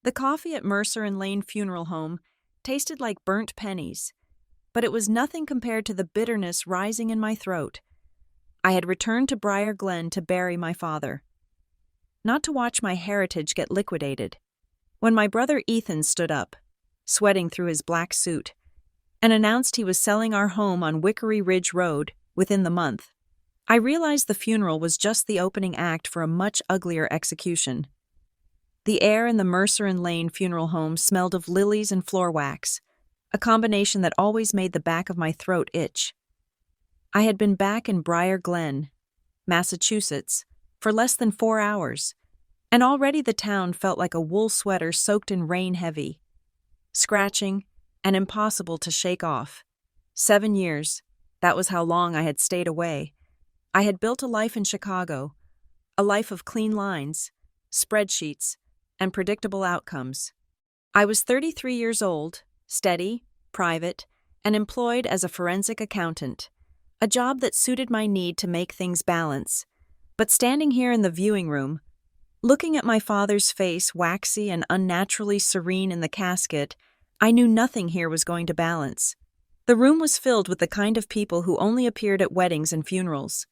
The coffee at Mercer and LIEN Funeral Home tasted like burnt pennies, but it was nothing compared to the bitterness rising in my throat. I had returned to Briar Glen to bury my father, not to watch my heritage get liquidated. When my brother Ethan stood up, sweating through his black suit, and announced he was selling our home on Wickory Ridge Road within the month, I realized the funeral was just the opening act for a much uglier execution. The air in the Mercer and LIEN Funeral Home smelled of lilies and floor wax, a combination that always made the back of my throat itch. I had been back in Briar Glen, Massachusetts, for less than 4 hours, and already the town felt like a wool sweater soaked in rain heavy, scratching and impossible to shake off. 7 years, that was how long I had stayed away. I had built a life in Chicago, a life of clean lines, spreadsheets, and predictable outcomes. I was 33 years old, steady, private, and employed as a forensic accountant, a job that suited my need to make things balance. But standing here in the viewing room, looking at my father's face waxy and unnaturally serene in the casket, I knew nothing here was going to balance. The room was filled with the kind of people who only appeared at weddings and funerals,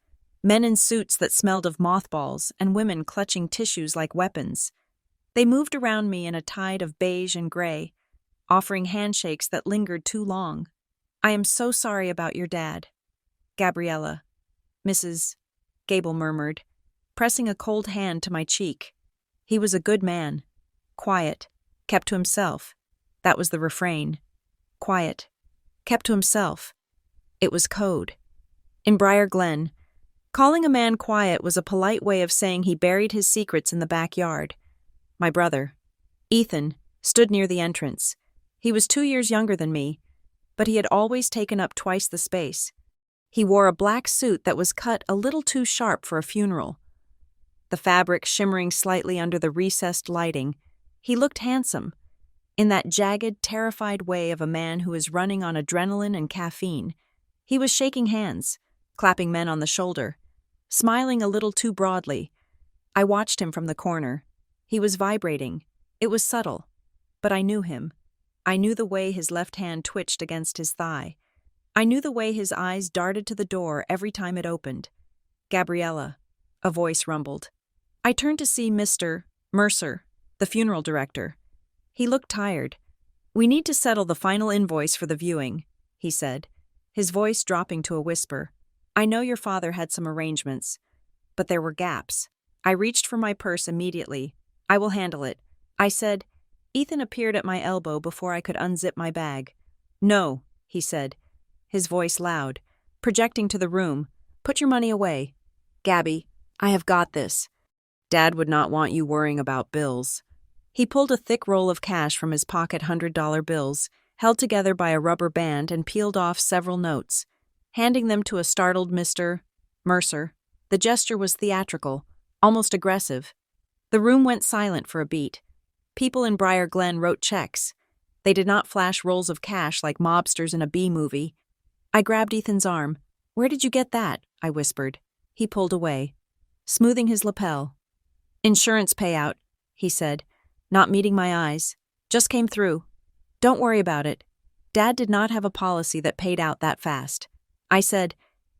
men in suits that smelled of mothballs and women clutching tissues like weapons. They moved around me in a tide of beige and gray, offering handshakes that lingered too long. "I am so sorry about your dad, Gabriella," Mrs. Gable murmured, pressing a cold hand to my cheek. "He was a good man. Quiet, kept to himself." That was the refrain. Quiet, kept to himself. It was code. In Briar Glen, calling a man quiet was a polite way of saying he buried his secrets in the backyard. My brother, Ethan, stood near the entrance. He was 2 years younger than me, but he had always taken up twice the space. He wore a black suit that was cut a little too sharp for a funeral. The fabric shimmering slightly under the recessed lighting, he looked handsome, in that jagged, terrified way of a man who is running on adrenaline and caffeine. He was shaking hands, clapping men on the shoulder, smiling a little too broadly. I watched him from the corner. He was vibrating. It was subtle, but I knew him. I knew the way his left hand twitched against his thigh. I knew the way his eyes darted to the door every time it opened. "Gabriella," a voice rumbled. I turned to see Mr. Mercer, the funeral director. He looked tired. "We need to settle the final invoice for the viewing," he said, his voice dropping to a whisper. "I know your father had some arrangements, but there were gaps." I reached for my purse immediately. "I will handle it," I said. Ethan appeared at my elbow before I could unzip my bag. "No," he said, his voice loud, projecting to the room. "Put your money away. Gabby, I have got this. Dad would not want you worrying about bills." He pulled a thick roll of cash from his pocket, $100 bills, held together by a rubber band, and peeled off several notes, handing them to a startled Mr. Mercer. The gesture was theatrical, almost aggressive. The room went silent for a beat. People in Briar Glen wrote checks. They did not flash rolls of cash like mobsters in a B-movie. I grabbed Ethan's arm. "Where did you get that?" I whispered. He pulled away, smoothing his lapel. "Insurance payout," he said, not meeting my eyes. "Just came through. Don't worry about it. Dad did not have a policy that paid out that fast." I said,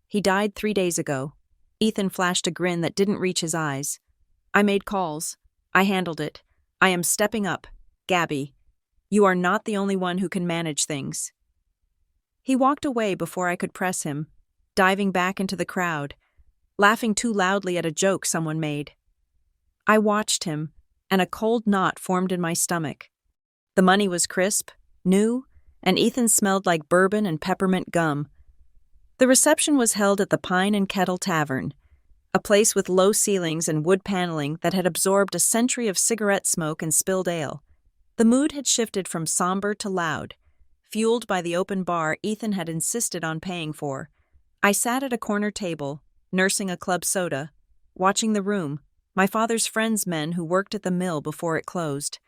"He died 3 days ago." Ethan flashed a grin that didn't reach his eyes. "I made calls. I handled it. I am stepping up. Gabby, you are not the only one who can manage things." He walked away before I could press him, diving back into the crowd, laughing too loudly at a joke someone made. I watched him, and a cold knot formed in my stomach. The money was crisp, new, and Ethan smelled like bourbon and peppermint gum. The reception was held at the Pine and Kettle Tavern, a place with low ceilings and wood paneling that had absorbed a century of cigarette smoke and spilled ale. The mood had shifted from somber to loud, fueled by the open bar Ethan had insisted on paying for. I sat at a corner table, nursing a club soda, watching the room, my father's friends' men who worked at the mill before it closed.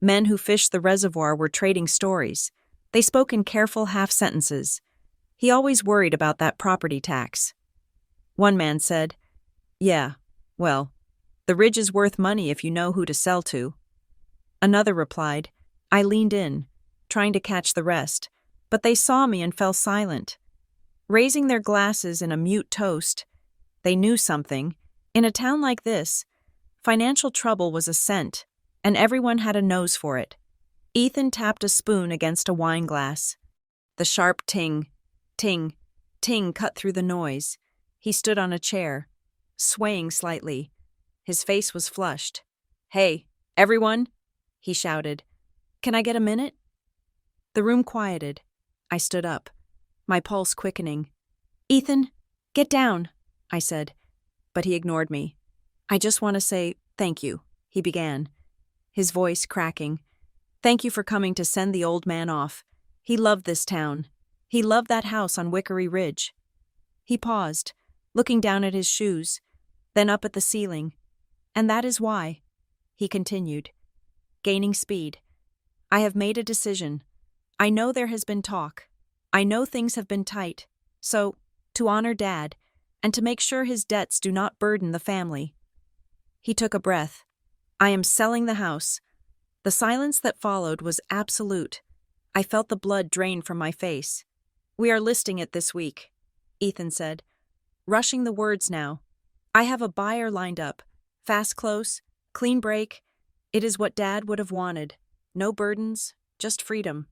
Men who fished the reservoir were trading stories. They spoke in careful half-sentences. He always worried about that property tax. One man said, "Yeah, well, the ridge is worth money if you know who to sell to." Another replied. I leaned in, trying to catch the rest, but they saw me and fell silent. Raising their glasses in a mute toast, they knew something. In a town like this, financial trouble was a scent, and everyone had a nose for it. Ethan tapped a spoon against a wine glass. The sharp ting, ting, ting cut through the noise. He stood on a chair, swaying slightly. His face was flushed. Hey, everyone, he shouted. Can I get a minute? The room quieted. I stood up, my pulse quickening. Ethan, get down, I said, but he ignored me. I just want to say thank you, he began, his voice cracking. Thank you for coming to send the old man off. He loved this town. He loved that house on Wickery Ridge. He paused, looking down at his shoes, then up at the ceiling. And that is why, he continued, gaining speed. I have made a decision. I know there has been talk. I know things have been tight. So, to honor Dad, and to make sure his debts do not burden the family. He took a breath. I am selling the house. The silence that followed was absolute. I felt the blood drain from my face. We are listing it this week, Ethan said, rushing the words now. I have a buyer lined up. Fast close, clean break. It is what Dad would have wanted. No burdens, just freedom.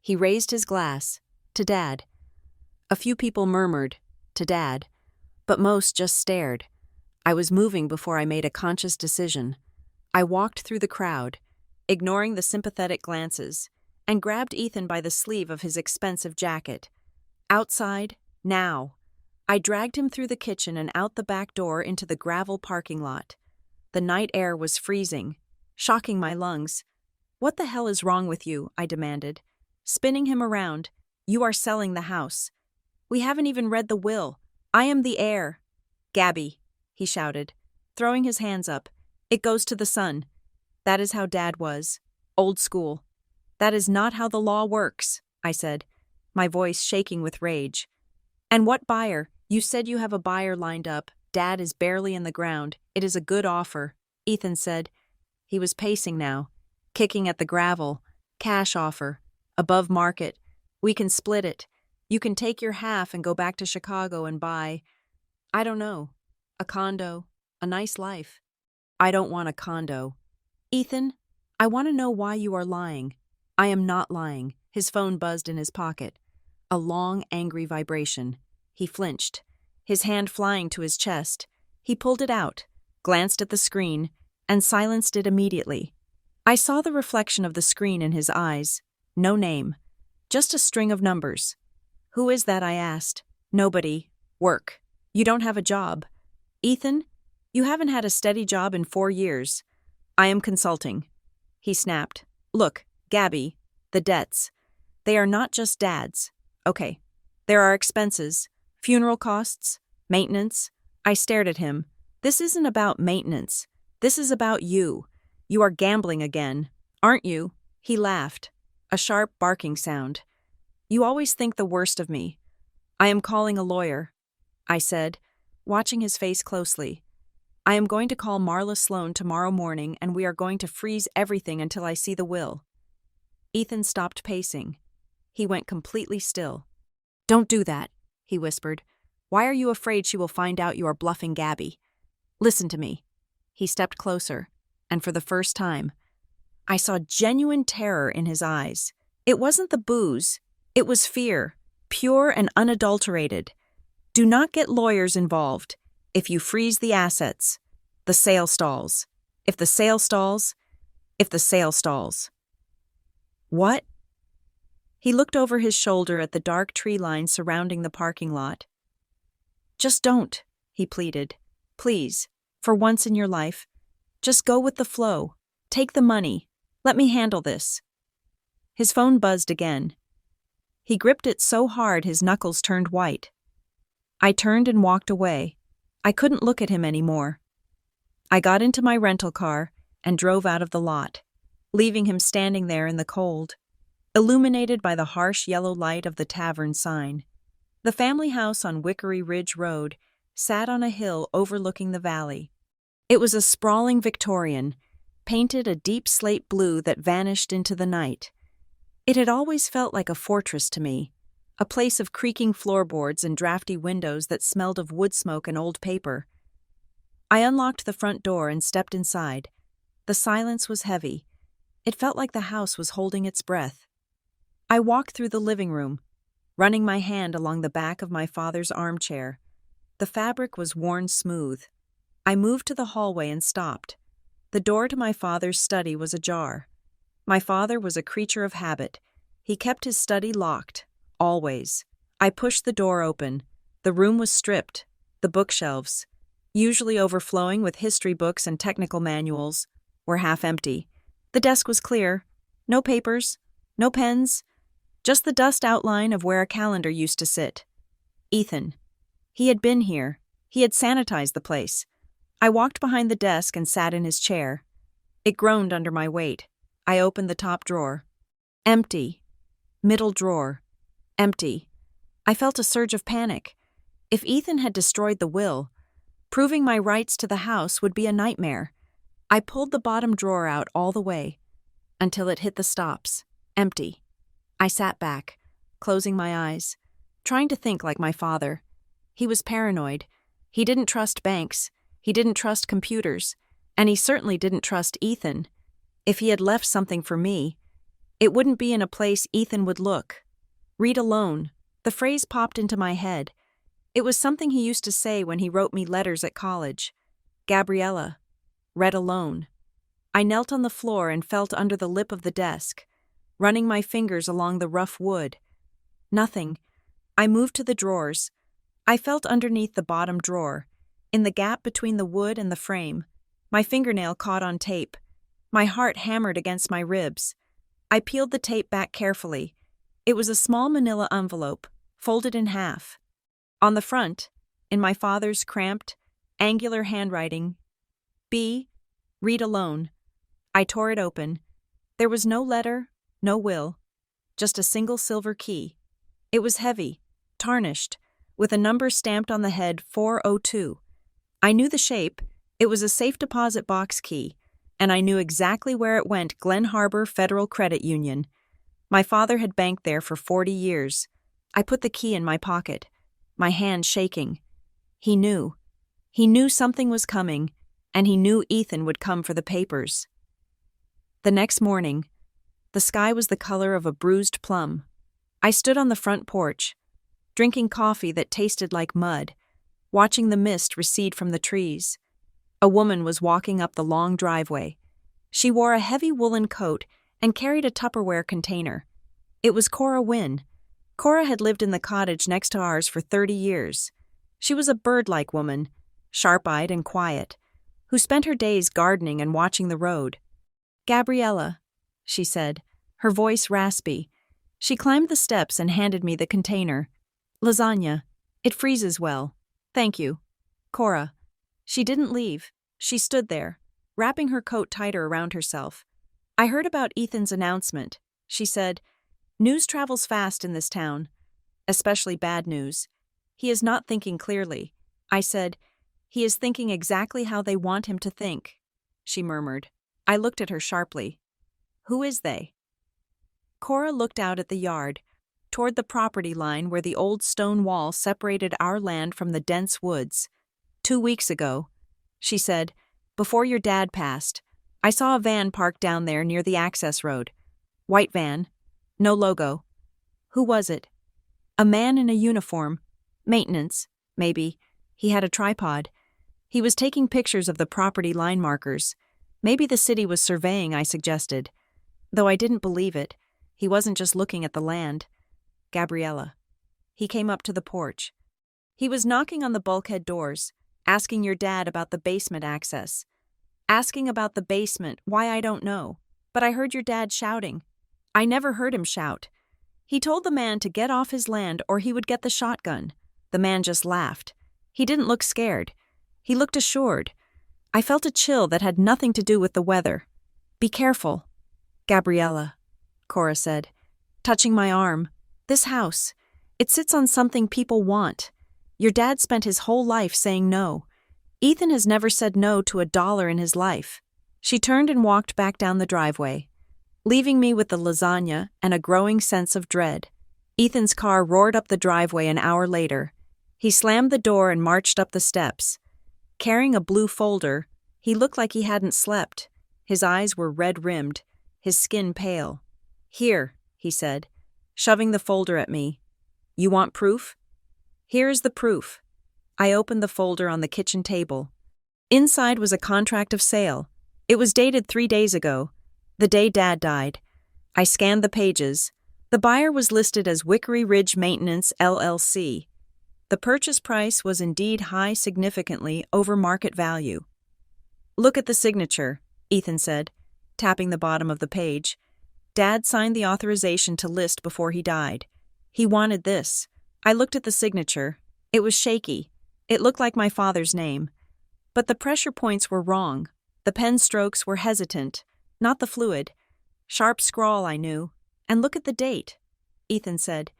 He raised his glass. To Dad. A few people murmured, to Dad, but most just stared. I was moving before I made a conscious decision. I walked through the crowd, ignoring the sympathetic glances, and grabbed Ethan by the sleeve of his expensive jacket. Outside, now. I dragged him through the kitchen and out the back door into the gravel parking lot. The night air was freezing, shocking my lungs. What the hell is wrong with you? I demanded, spinning him around. You are selling the house. We haven't even read the will. I am the heir. Gabby, he shouted, throwing his hands up. It goes to the son. That is how Dad was. Old school. That is not how the law works, I said, my voice shaking with rage. And what buyer? You said you have a buyer lined up. Dad is barely in the ground. It is a good offer, Ethan said. He was pacing now, kicking at the gravel. Cash offer. Above market. We can split it. You can take your half and go back to Chicago and buy, I don't know, a condo, a nice life. I don't want a condo. Ethan, I want to know why you are lying. I am not lying. His phone buzzed in his pocket. A long, angry vibration. He flinched, his hand flying to his chest. He pulled it out, glanced at the screen, and silenced it immediately. I saw the reflection of the screen in his eyes. No name. Just a string of numbers. Who is that? I asked. Nobody. Work. You don't have a job. Ethan, you haven't had a steady job in 4 years. I am consulting. He snapped. Look, Gabby, the debts. They are not just Dad's. Okay. There are expenses, funeral costs, maintenance. I stared at him. This isn't about maintenance. This is about you. You are gambling again, aren't you? He laughed. A sharp barking sound. You always think the worst of me. I am calling a lawyer, I said, watching his face closely. I am going to call Marla Sloan tomorrow morning and we are going to freeze everything until I see the will. Ethan stopped pacing. He went completely still. Don't do that, he whispered. Why are you afraid she will find out you are bluffing Gabby? Listen to me. He stepped closer, and for the first time, I saw genuine terror in his eyes. It wasn't the booze. It was fear, pure and unadulterated. Do not get lawyers involved. If you freeze the assets, the sale stalls. If the sale stalls, if the sale stalls. What? He looked over his shoulder at the dark tree line surrounding the parking lot. Just don't, he pleaded. Please, for once in your life, just go with the flow. Take the money. Let me handle this. His phone buzzed again. He gripped it so hard his knuckles turned white. I turned and walked away. I couldn't look at him anymore. I got into my rental car and drove out of the lot, leaving him standing there in the cold, illuminated by the harsh yellow light of the tavern sign. The family house on Wickery Ridge Road sat on a hill overlooking the valley. It was a sprawling Victorian, painted a deep slate blue that vanished into the night. It had always felt like a fortress to me, a place of creaking floorboards and drafty windows that smelled of wood smoke and old paper. I unlocked the front door and stepped inside. The silence was heavy. It felt like the house was holding its breath. I walked through the living room, running my hand along the back of my father's armchair. The fabric was worn smooth. I moved to the hallway and stopped. The door to my father's study was ajar. My father was a creature of habit. He kept his study locked, always. I pushed the door open. The room was stripped. The bookshelves, usually overflowing with history books and technical manuals, were half empty. The desk was clear. No papers, no pens, just the dust outline of where a calendar used to sit. Ethan. He had been here. He had sanitized the place. I walked behind the desk and sat in his chair. It groaned under my weight. I opened the top drawer. Empty. Middle drawer. Empty. I felt a surge of panic. If Ethan had destroyed the will, proving my rights to the house would be a nightmare. I pulled the bottom drawer out all the way, until it hit the stops. Empty. I sat back, closing my eyes, trying to think like my father. He was paranoid. He didn't trust banks. He didn't trust computers. And he certainly didn't trust Ethan. If he had left something for me, it wouldn't be in a place Ethan would look. Read alone. The phrase popped into my head. It was something he used to say when he wrote me letters at college. Gabriella. Read alone. I knelt on the floor and felt under the lip of the desk, running my fingers along the rough wood. Nothing. I moved to the drawers. I felt underneath the bottom drawer, in the gap between the wood and the frame. My fingernail caught on tape. My heart hammered against my ribs. I peeled the tape back carefully. It was a small manila envelope, folded in half. On the front, in my father's cramped, angular handwriting, B. Read alone. I tore it open. There was no letter, no will, just a single silver key. It was heavy, tarnished, with a number stamped on the head 402. I knew the shape. It was a safe deposit box key, and I knew exactly where it went. Glen Harbor Federal Credit Union. My father had banked there for 40 years. I put the key in my pocket, my hand shaking. He knew. He knew something was coming, and he knew Ethan would come for the papers. The next morning, the sky was the color of a bruised plum. I stood on the front porch, drinking coffee that tasted like mud, watching the mist recede from the trees. A woman was walking up the long driveway. She wore a heavy woolen coat and carried a Tupperware container. It was Cora Wynne. Cora had lived in the cottage next to ours for 30 years. She was a bird-like woman, sharp-eyed and quiet, who spent her days gardening and watching the road. "Gabriella," she said, her voice raspy. She climbed the steps and handed me the container. "Lasagna. It freezes well. Thank you." Cora. She didn't leave. She stood there, wrapping her coat tighter around herself. "I heard about Ethan's announcement," she said. "News travels fast in this town, especially bad news. He is not thinking clearly." I said, "He is thinking exactly how they want him to think," she murmured. I looked at her sharply. "Who is they?" Cora looked out at the yard, toward the property line where the old stone wall separated our land from the dense woods. "2 weeks ago," she said, "before your dad passed, I saw a van parked down there near the access road. White van. No logo. Who was it?" "A man in a uniform. Maintenance, maybe. He had a tripod. He was taking pictures of the property line markers. Maybe the city was surveying," I suggested. Though I didn't believe it. He wasn't just looking at the land. "Gabriella." He came up to the porch. "He was knocking on the bulkhead doors, asking your dad about the basement access. Asking about the basement, why I don't know. But I heard your dad shouting. I never heard him shout. He told the man to get off his land or he would get the shotgun. The man just laughed. He didn't look scared. He looked assured. I felt a chill that had nothing to do with the weather. Be careful." "Gabriella," Cora said, touching my arm. "This house, it sits on something people want. Your dad spent his whole life saying no. Ethan has never said no to $1 in his life." She turned and walked back down the driveway, leaving me with the lasagna and a growing sense of dread. Ethan's car roared up the driveway an hour later. He slammed the door and marched up the steps. Carrying a blue folder, he looked like he hadn't slept. His eyes were red-rimmed, his skin pale. "Here," he said, shoving the folder at me. "You want proof?" "Here is the proof." I opened the folder on the kitchen table. Inside was a contract of sale. It was dated 3 days ago, the day Dad died. I scanned the pages. The buyer was listed as Wickery Ridge Maintenance, LLC. The purchase price was indeed high, significantly over market value. "Look at the signature," Ethan said, tapping the bottom of the page. "Dad signed the authorization to list before he died. He wanted this." I looked at the signature. It was shaky. It looked like my father's name. But the pressure points were wrong. The pen strokes were hesitant, not the fluid. Sharp scrawl, I knew. "And look at the date," Ethan said.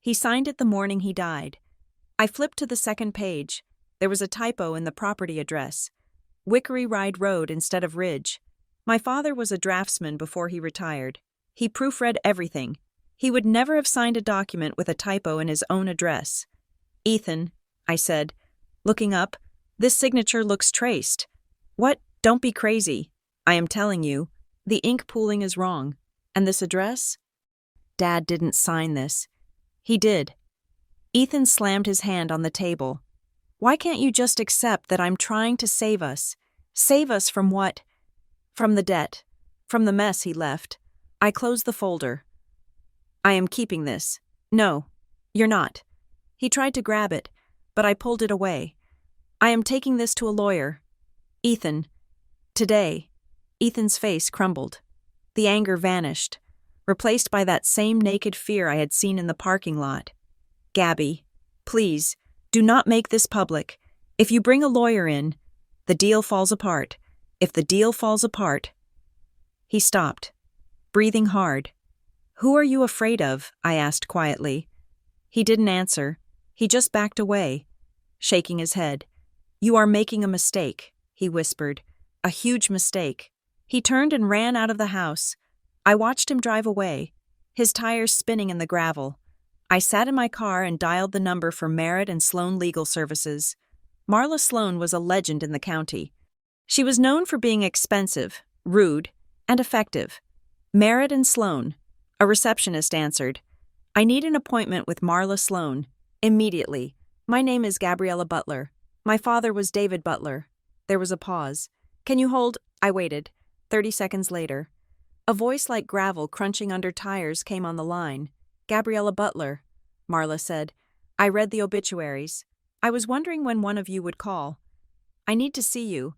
"He signed it the morning he died." I flipped to the second page. There was a typo in the property address. Wickery Ride Road instead of Ridge. My father was a draftsman before he retired. He proofread everything. He would never have signed a document with a typo in his own address. "Ethan," I said, looking up, "this signature looks traced." "What? Don't be crazy. I am telling you, the ink pooling is wrong. And this address?" "Dad didn't sign this." "He did." Ethan slammed his hand on the table. "Why can't you just accept that I'm trying to save us? Save us from what?" "From the debt. From the mess he left." I closed the folder. "I am keeping this." "No, you're not." He tried to grab it, but I pulled it away. "I am taking this to a lawyer." "Ethan." "Today." Ethan's face crumbled. The anger vanished, replaced by that same naked fear I had seen in the parking lot. "Gabby, please, do not make this public. If you bring a lawyer in, the deal falls apart. If the deal falls apart—" He stopped, breathing hard. "Who are you afraid of?" I asked quietly. He didn't answer. He just backed away, shaking his head. "You are making a mistake," he whispered. "A huge mistake." He turned and ran out of the house. I watched him drive away, his tires spinning in the gravel. I sat in my car and dialed the number for Merritt and Sloan Legal Services. Marla Sloan was a legend in the county. She was known for being expensive, rude, and effective. "Merritt and Sloan," a receptionist answered. "I need an appointment with Marla Sloan. Immediately. My name is Gabriella Butler. My father was David Butler." There was a pause. "Can you hold—" I waited. 30 seconds later. A voice like gravel crunching under tires came on the line. "Gabriella Butler," Marla said. "I read the obituaries. I was wondering when one of you would call. I need to see you.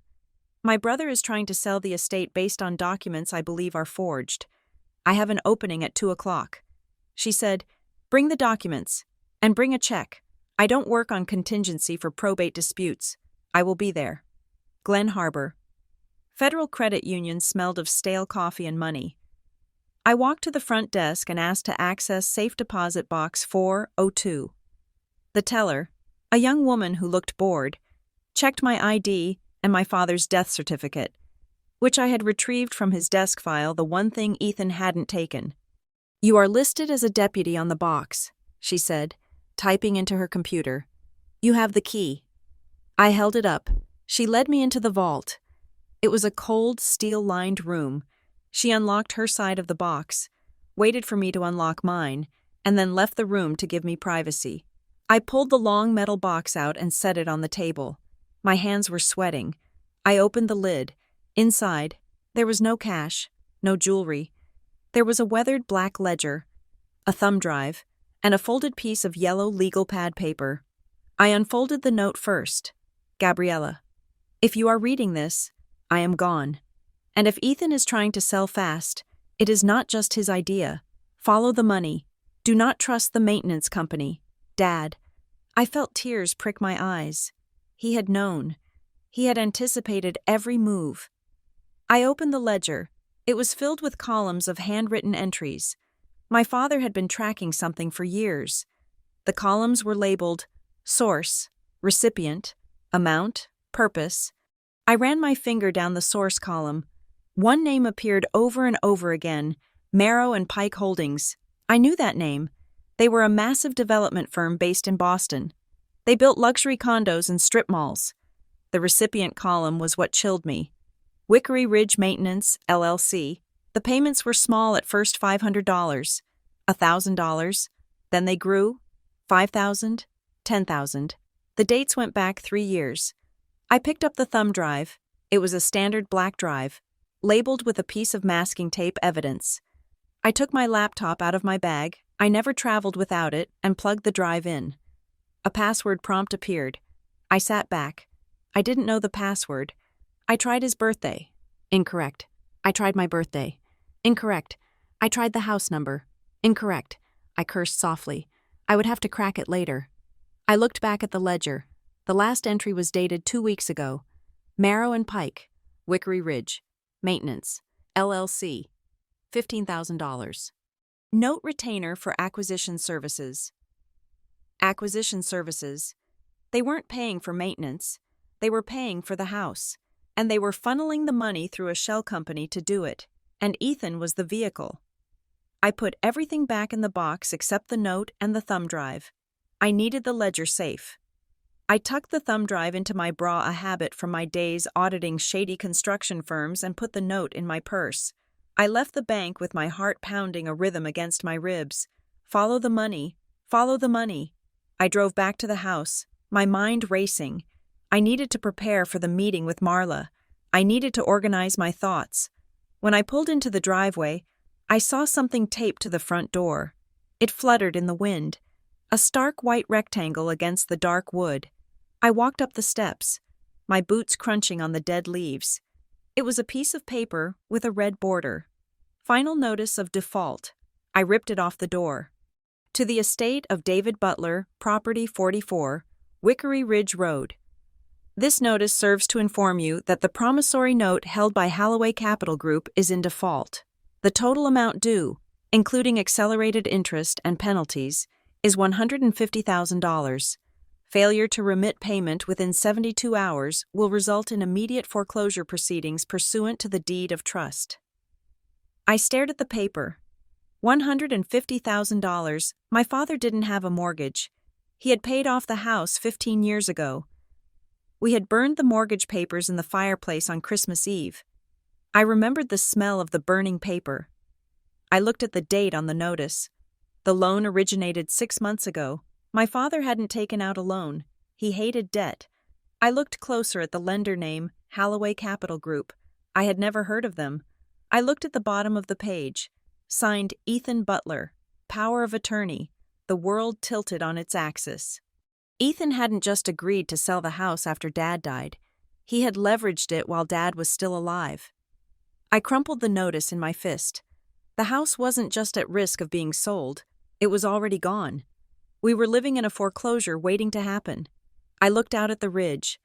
My brother is trying to sell the estate based on documents I believe are forged. I have an opening at 2 o'clock. She said, "Bring the documents. And bring a check. I don't work on contingency for probate disputes. I will be there." Glen Harbor. Federal credit union smelled of stale coffee and money. I walked to the front desk and asked to access safe deposit box 402. The teller, a young woman who looked bored, checked my ID and my father's death certificate, which I had retrieved from his desk file, the one thing Ethan hadn't taken. "You are listed as a deputy on the box," she said, typing into her computer. "You have the key." I held it up. She led me into the vault. It was a cold, steel-lined room. She unlocked her side of the box, waited for me to unlock mine, and then left the room to give me privacy. I pulled the long metal box out and set it on the table. My hands were sweating. I opened the lid. Inside, there was no cash, no jewelry. There was a weathered black ledger, a thumb drive, and a folded piece of yellow legal pad paper. I unfolded the note first. "Gabriella, if you are reading this, I am gone. And if Ethan is trying to sell fast, it is not just his idea. Follow the money. Do not trust the maintenance company. Dad." I felt tears prick my eyes. He had known. He had anticipated every move. I opened the ledger. It was filled with columns of handwritten entries. My father had been tracking something for years. The columns were labeled source, recipient, amount, purpose. I ran my finger down the source column. One name appeared over and over again, Marrow and Pike Holdings. I knew that name. They were a massive development firm based in Boston. They built luxury condos and strip malls. The recipient column was what chilled me. Wickery Ridge Maintenance, LLC. The payments were small at first, $500, $1,000. Then they grew, $5,000, $10,000. The dates went back 3 years. I picked up the thumb drive. It was a standard black drive, labeled with a piece of masking tape evidence. I took my laptop out of my bag, I never traveled without it, and plugged the drive in. A password prompt appeared. I sat back. I didn't know the password. I tried his birthday. Incorrect. I tried my birthday. Incorrect. I tried the house number. Incorrect. I cursed softly. I would have to crack it later. I looked back at the ledger. The last entry was dated 2 weeks ago. Marrow and Pike, Wickery Ridge, Maintenance, LLC, $15,000. Note retainer for acquisition services. Acquisition services. They weren't paying for maintenance. They were paying for the house. And they were funneling the money through a shell company to do it. And Ethan was the vehicle. I put everything back in the box except the note and the thumb drive. I needed the ledger safe. I tucked the thumb drive into my bra, a habit from my days auditing shady construction firms, and put the note in my purse. I left the bank with my heart pounding a rhythm against my ribs. Follow the money. Follow the money. I drove back to the house, my mind racing. I needed to prepare for the meeting with Marla. I needed to organize my thoughts. When I pulled into the driveway, I saw something taped to the front door. It fluttered in the wind, a stark white rectangle against the dark wood. I walked up the steps, my boots crunching on the dead leaves. It was a piece of paper with a red border. Final notice of default. I ripped it off the door. To the estate of David Butler, property 44, Wickery Ridge Road. This notice serves to inform you that the promissory note held by Holloway Capital Group is in default. The total amount due, including accelerated interest and penalties, is $150,000. Failure to remit payment within 72 hours will result in immediate foreclosure proceedings pursuant to the deed of trust. I stared at the paper. $150,000. My father didn't have a mortgage. He had paid off the house 15 years ago. We had burned the mortgage papers in the fireplace on Christmas Eve. I remembered the smell of the burning paper. I looked at the date on the notice. The loan originated 6 months ago. My father hadn't taken out a loan. He hated debt. I looked closer at the lender name, Holloway Capital Group. I had never heard of them. I looked at the bottom of the page. Signed Ethan Butler, power of attorney, the world tilted on its axis. Ethan hadn't just agreed to sell the house after Dad died. He had leveraged it while Dad was still alive. I crumpled the notice in my fist. The house wasn't just at risk of being sold. It was already gone. We were living in a foreclosure waiting to happen. I looked out at the ridge,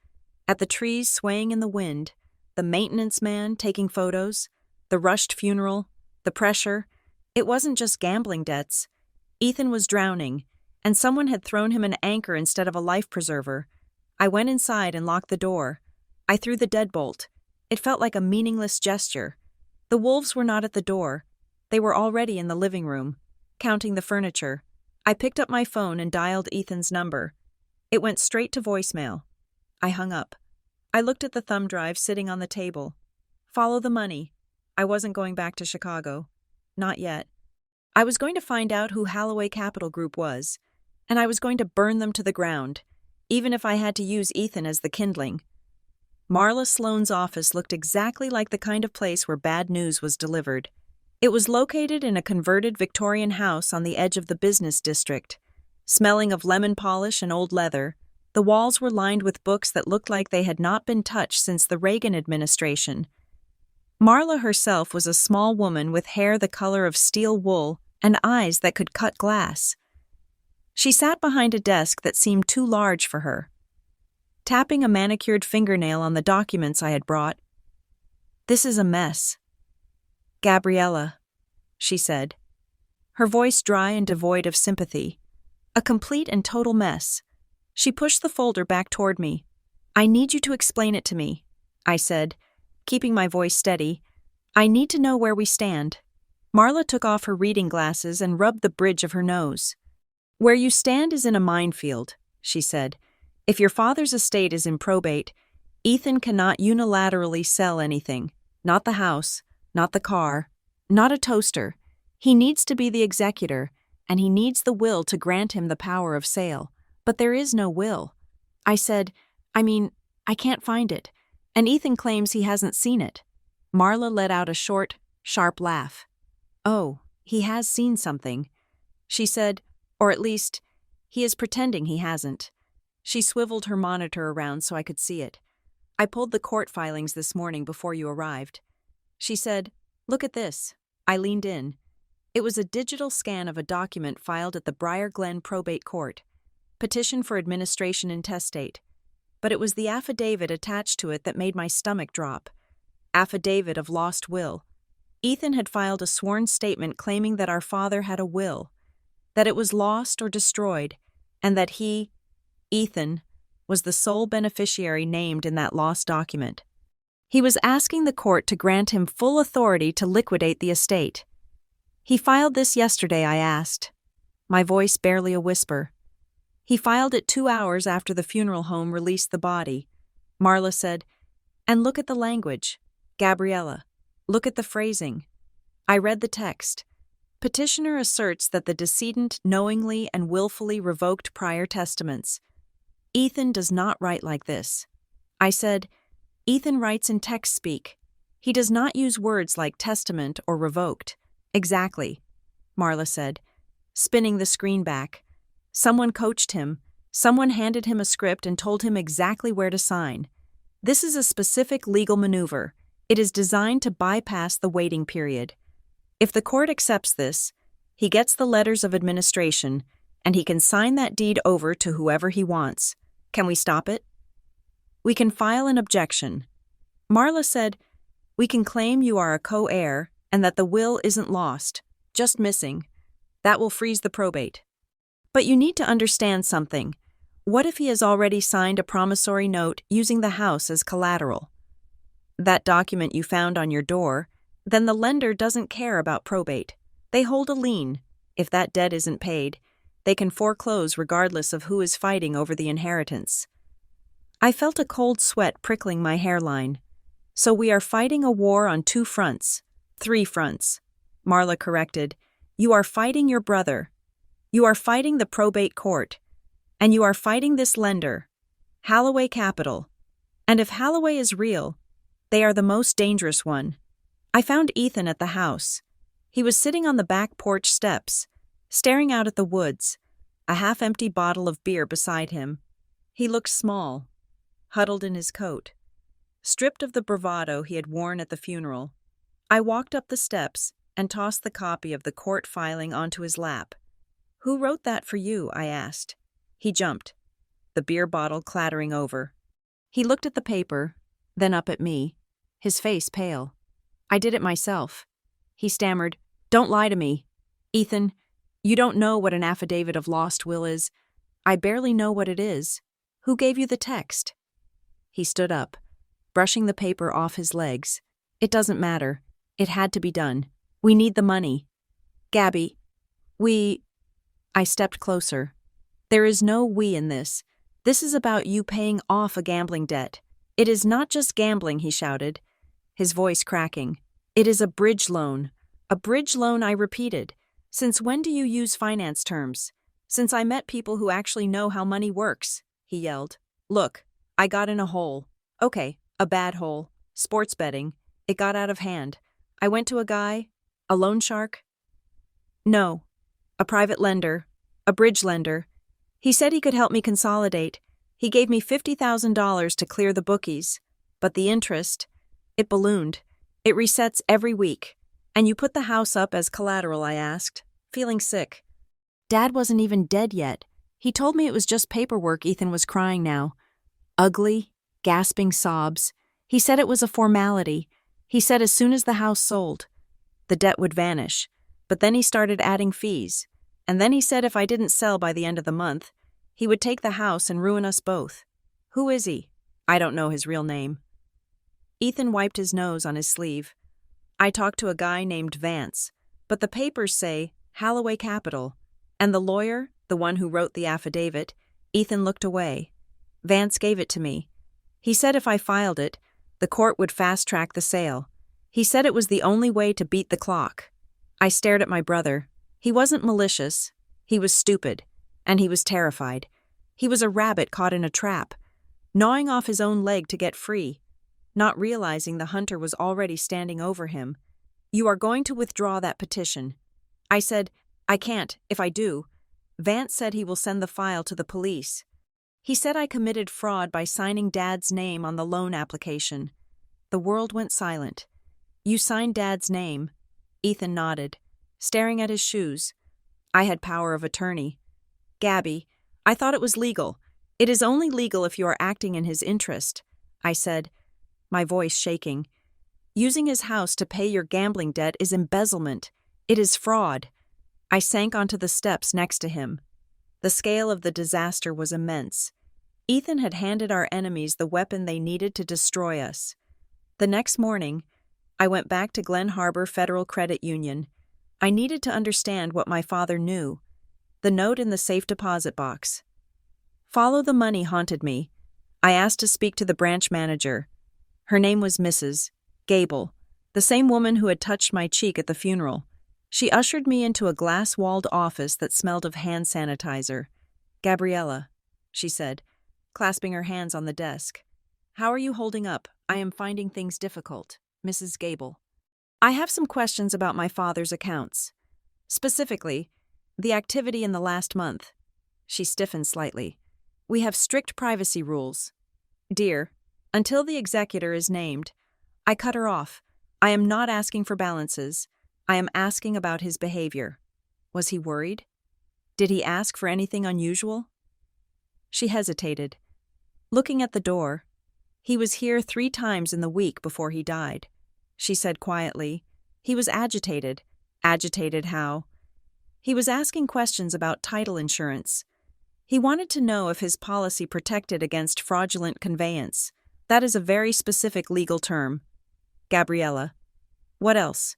at the trees swaying in the wind, the maintenance man taking photos, the rushed funeral, the pressure. It wasn't just gambling debts. Ethan was drowning, and someone had thrown him an anchor instead of a life preserver. I went inside and locked the door. I threw the deadbolt. It felt like a meaningless gesture. The wolves were not at the door. They were already in the living room, counting the furniture. I picked up my phone and dialed Ethan's number. It went straight to voicemail. I hung up. I looked at the thumb drive sitting on the table. Follow the money. I wasn't going back to Chicago. Not yet. I was going to find out who Holloway Capital Group was, and I was going to burn them to the ground, even if I had to use Ethan as the kindling. Marla Sloane's office looked exactly like the kind of place where bad news was delivered. It was located in a converted Victorian house on the edge of the business district. Smelling of lemon polish and old leather, the walls were lined with books that looked like they had not been touched since the Reagan administration. Marla herself was a small woman with hair the color of steel wool and eyes that could cut glass. She sat behind a desk that seemed too large for her, tapping a manicured fingernail on the documents I had brought. "This is a mess. Gabriella," she said, her voice dry and devoid of sympathy. "A complete and total mess." She pushed the folder back toward me. "I need you to explain it to me," I said, keeping my voice steady. I need to know where we stand. Marla took off her reading glasses and rubbed the bridge of her nose. Where you stand is in a minefield, she said. If your father's estate is in probate, Ethan cannot unilaterally sell anything. Not the house, not the car, not a toaster. He needs to be the executor, and he needs the will to grant him the power of sale. But there is no will. I said, I can't find it, and Ethan claims he hasn't seen it. Marla let out a short, sharp laugh. Oh, he has seen something, she said, or at least, he is pretending he hasn't. She swiveled her monitor around so I could see it. I pulled the court filings this morning before you arrived. She said, Look at this. I leaned in. It was a digital scan of a document filed at the Briar Glen Probate Court. Petition for administration intestate. But it was the affidavit attached to it that made my stomach drop. Affidavit of lost will. Ethan had filed a sworn statement claiming that our father had a will, that it was lost or destroyed, and that he, Ethan, was the sole beneficiary named in that lost document. He was asking the court to grant him full authority to liquidate the estate. He filed this yesterday, I asked, my voice barely a whisper. He filed it 2 hours after the funeral home released the body. Marla said, And look at the language. Gabriella, look at the phrasing. I read the text. Petitioner asserts that the decedent knowingly and willfully revoked prior testaments. Ethan does not write like this. I said, Ethan writes in text speak. He does not use words like testament or revoked. Exactly, Marla said, spinning the screen back. Someone coached him. Someone handed him a script and told him exactly where to sign. This is a specific legal maneuver. It is designed to bypass the waiting period. If the court accepts this, he gets the letters of administration, and he can sign that deed over to whoever he wants. Can we stop it? We can file an objection. Marla said, We can claim you are a co-heir and that the will isn't lost, just missing. That will freeze the probate. But you need to understand something. What if he has already signed a promissory note using the house as collateral? That document you found on your door, then the lender doesn't care about probate. They hold a lien. If that debt isn't paid, they can foreclose regardless of who is fighting over the inheritance. I felt a cold sweat prickling my hairline. So we are fighting a war on 2 fronts. 3 fronts. Marla corrected. You are fighting your brother. You are fighting the probate court. And you are fighting this lender, Halloway Capital. And if Halloway is real, they are the most dangerous one. I found Ethan at the house. He was sitting on the back porch steps, staring out at the woods, a half-empty bottle of beer beside him. He looked small, huddled in his coat, stripped of the bravado he had worn at the funeral. I walked up the steps and tossed the copy of the court filing onto his lap. Who wrote that for you? I asked. He jumped, the beer bottle clattering over. He looked at the paper, then up at me, his face pale. I did it myself. He stammered, Don't lie to me. Ethan, you don't know what an affidavit of lost will is. I barely know what it is. Who gave you the text? He stood up, brushing the paper off his legs. It doesn't matter. It had to be done. We need the money. Gabby, I stepped closer. There is no we in this. This is about you paying off a gambling debt. It is not just gambling, he shouted, his voice cracking. It is a bridge loan. A bridge loan, I repeated. Since when do you use finance terms? Since I met people who actually know how money works, he yelled. Look, I got in a hole. Okay, a bad hole. Sports betting. It got out of hand. I went to a guy, a loan shark. No, a private lender, a bridge lender. He said he could help me consolidate. He gave me $50,000 to clear the bookies. But the interest, it ballooned. It resets every week. And you put the house up as collateral, I asked, feeling sick. Dad wasn't even dead yet. He told me it was just paperwork. Ethan was crying now. Ugly, gasping sobs. He said it was a formality. He said as soon as the house sold, the debt would vanish. But then he started adding fees. And then he said if I didn't sell by the end of the month, he would take the house and ruin us both. Who is he? I don't know his real name. Ethan wiped his nose on his sleeve. I talked to a guy named Vance, but the papers say Holloway Capital, and the lawyer, the one who wrote the affidavit, Ethan looked away. Vance gave it to me. He said if I filed it, the court would fast-track the sale. He said it was the only way to beat the clock. I stared at my brother. He wasn't malicious. He was stupid, and he was terrified. He was a rabbit caught in a trap, gnawing off his own leg to get free, not realizing the hunter was already standing over him. "You are going to withdraw that petition." I said, "I can't, if I do." Vance said he will send the file to the police. He said I committed fraud by signing Dad's name on the loan application. The world went silent. "You signed Dad's name?" Ethan nodded, staring at his shoes. I had power of attorney. "Gabby, I thought it was legal. It is only legal if you are acting in his interest," I said, my voice shaking. "Using his house to pay your gambling debt is embezzlement. It is fraud." I sank onto the steps next to him. The scale of the disaster was immense. Ethan had handed our enemies the weapon they needed to destroy us. The next morning, I went back to Glen Harbor Federal Credit Union. I needed to understand what my father knew. The note in the safe deposit box. Follow the money haunted me. I asked to speak to the branch manager. Her name was Mrs. Gable, the same woman who had touched my cheek at the funeral. She ushered me into a glass-walled office that smelled of hand sanitizer. "Gabriella," she said, clasping her hands on the desk. "How are you holding up? I am finding things difficult." Mrs. Gable. "I have some questions about my father's accounts. Specifically, the activity in the last month." She stiffened slightly. "We have strict privacy rules." "Dear, until the executor is named." I cut her off. "I am not asking for balances. I am asking about his behavior." Was he worried? Did he ask for anything unusual? She hesitated, looking at the door. "He was here 3 times in the week before he died," she said quietly. "He was agitated." Agitated how? "He was asking questions about title insurance. He wanted to know if his policy protected against fraudulent conveyance. That is a very specific legal term." Gabriella. "What else?"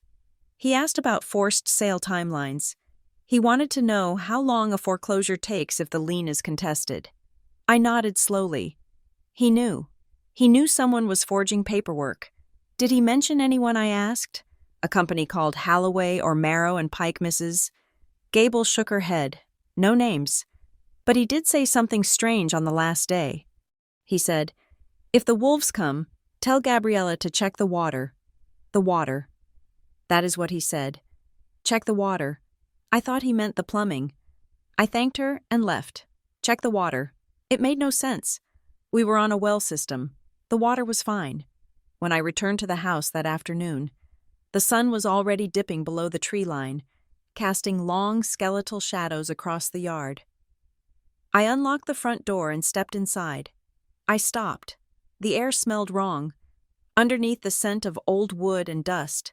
"He asked about forced sale timelines. He wanted to know how long a foreclosure takes if the lien is contested." I nodded slowly. He knew. He knew someone was forging paperwork. "Did he mention anyone?" I asked. "A company called Holloway or Marrow and Pike, Mrs." Gable shook her head. "No names. But he did say something strange on the last day." He said, "If the wolves come, tell Gabriella to check the water." The water. That is what he said. Check the water. I thought he meant the plumbing. I thanked her and left. Check the water. It made no sense. We were on a well system. The water was fine. When I returned to the house that afternoon, the sun was already dipping below the tree line, casting long skeletal shadows across the yard. I unlocked the front door and stepped inside. I stopped. The air smelled wrong. Underneath the scent of old wood and dust,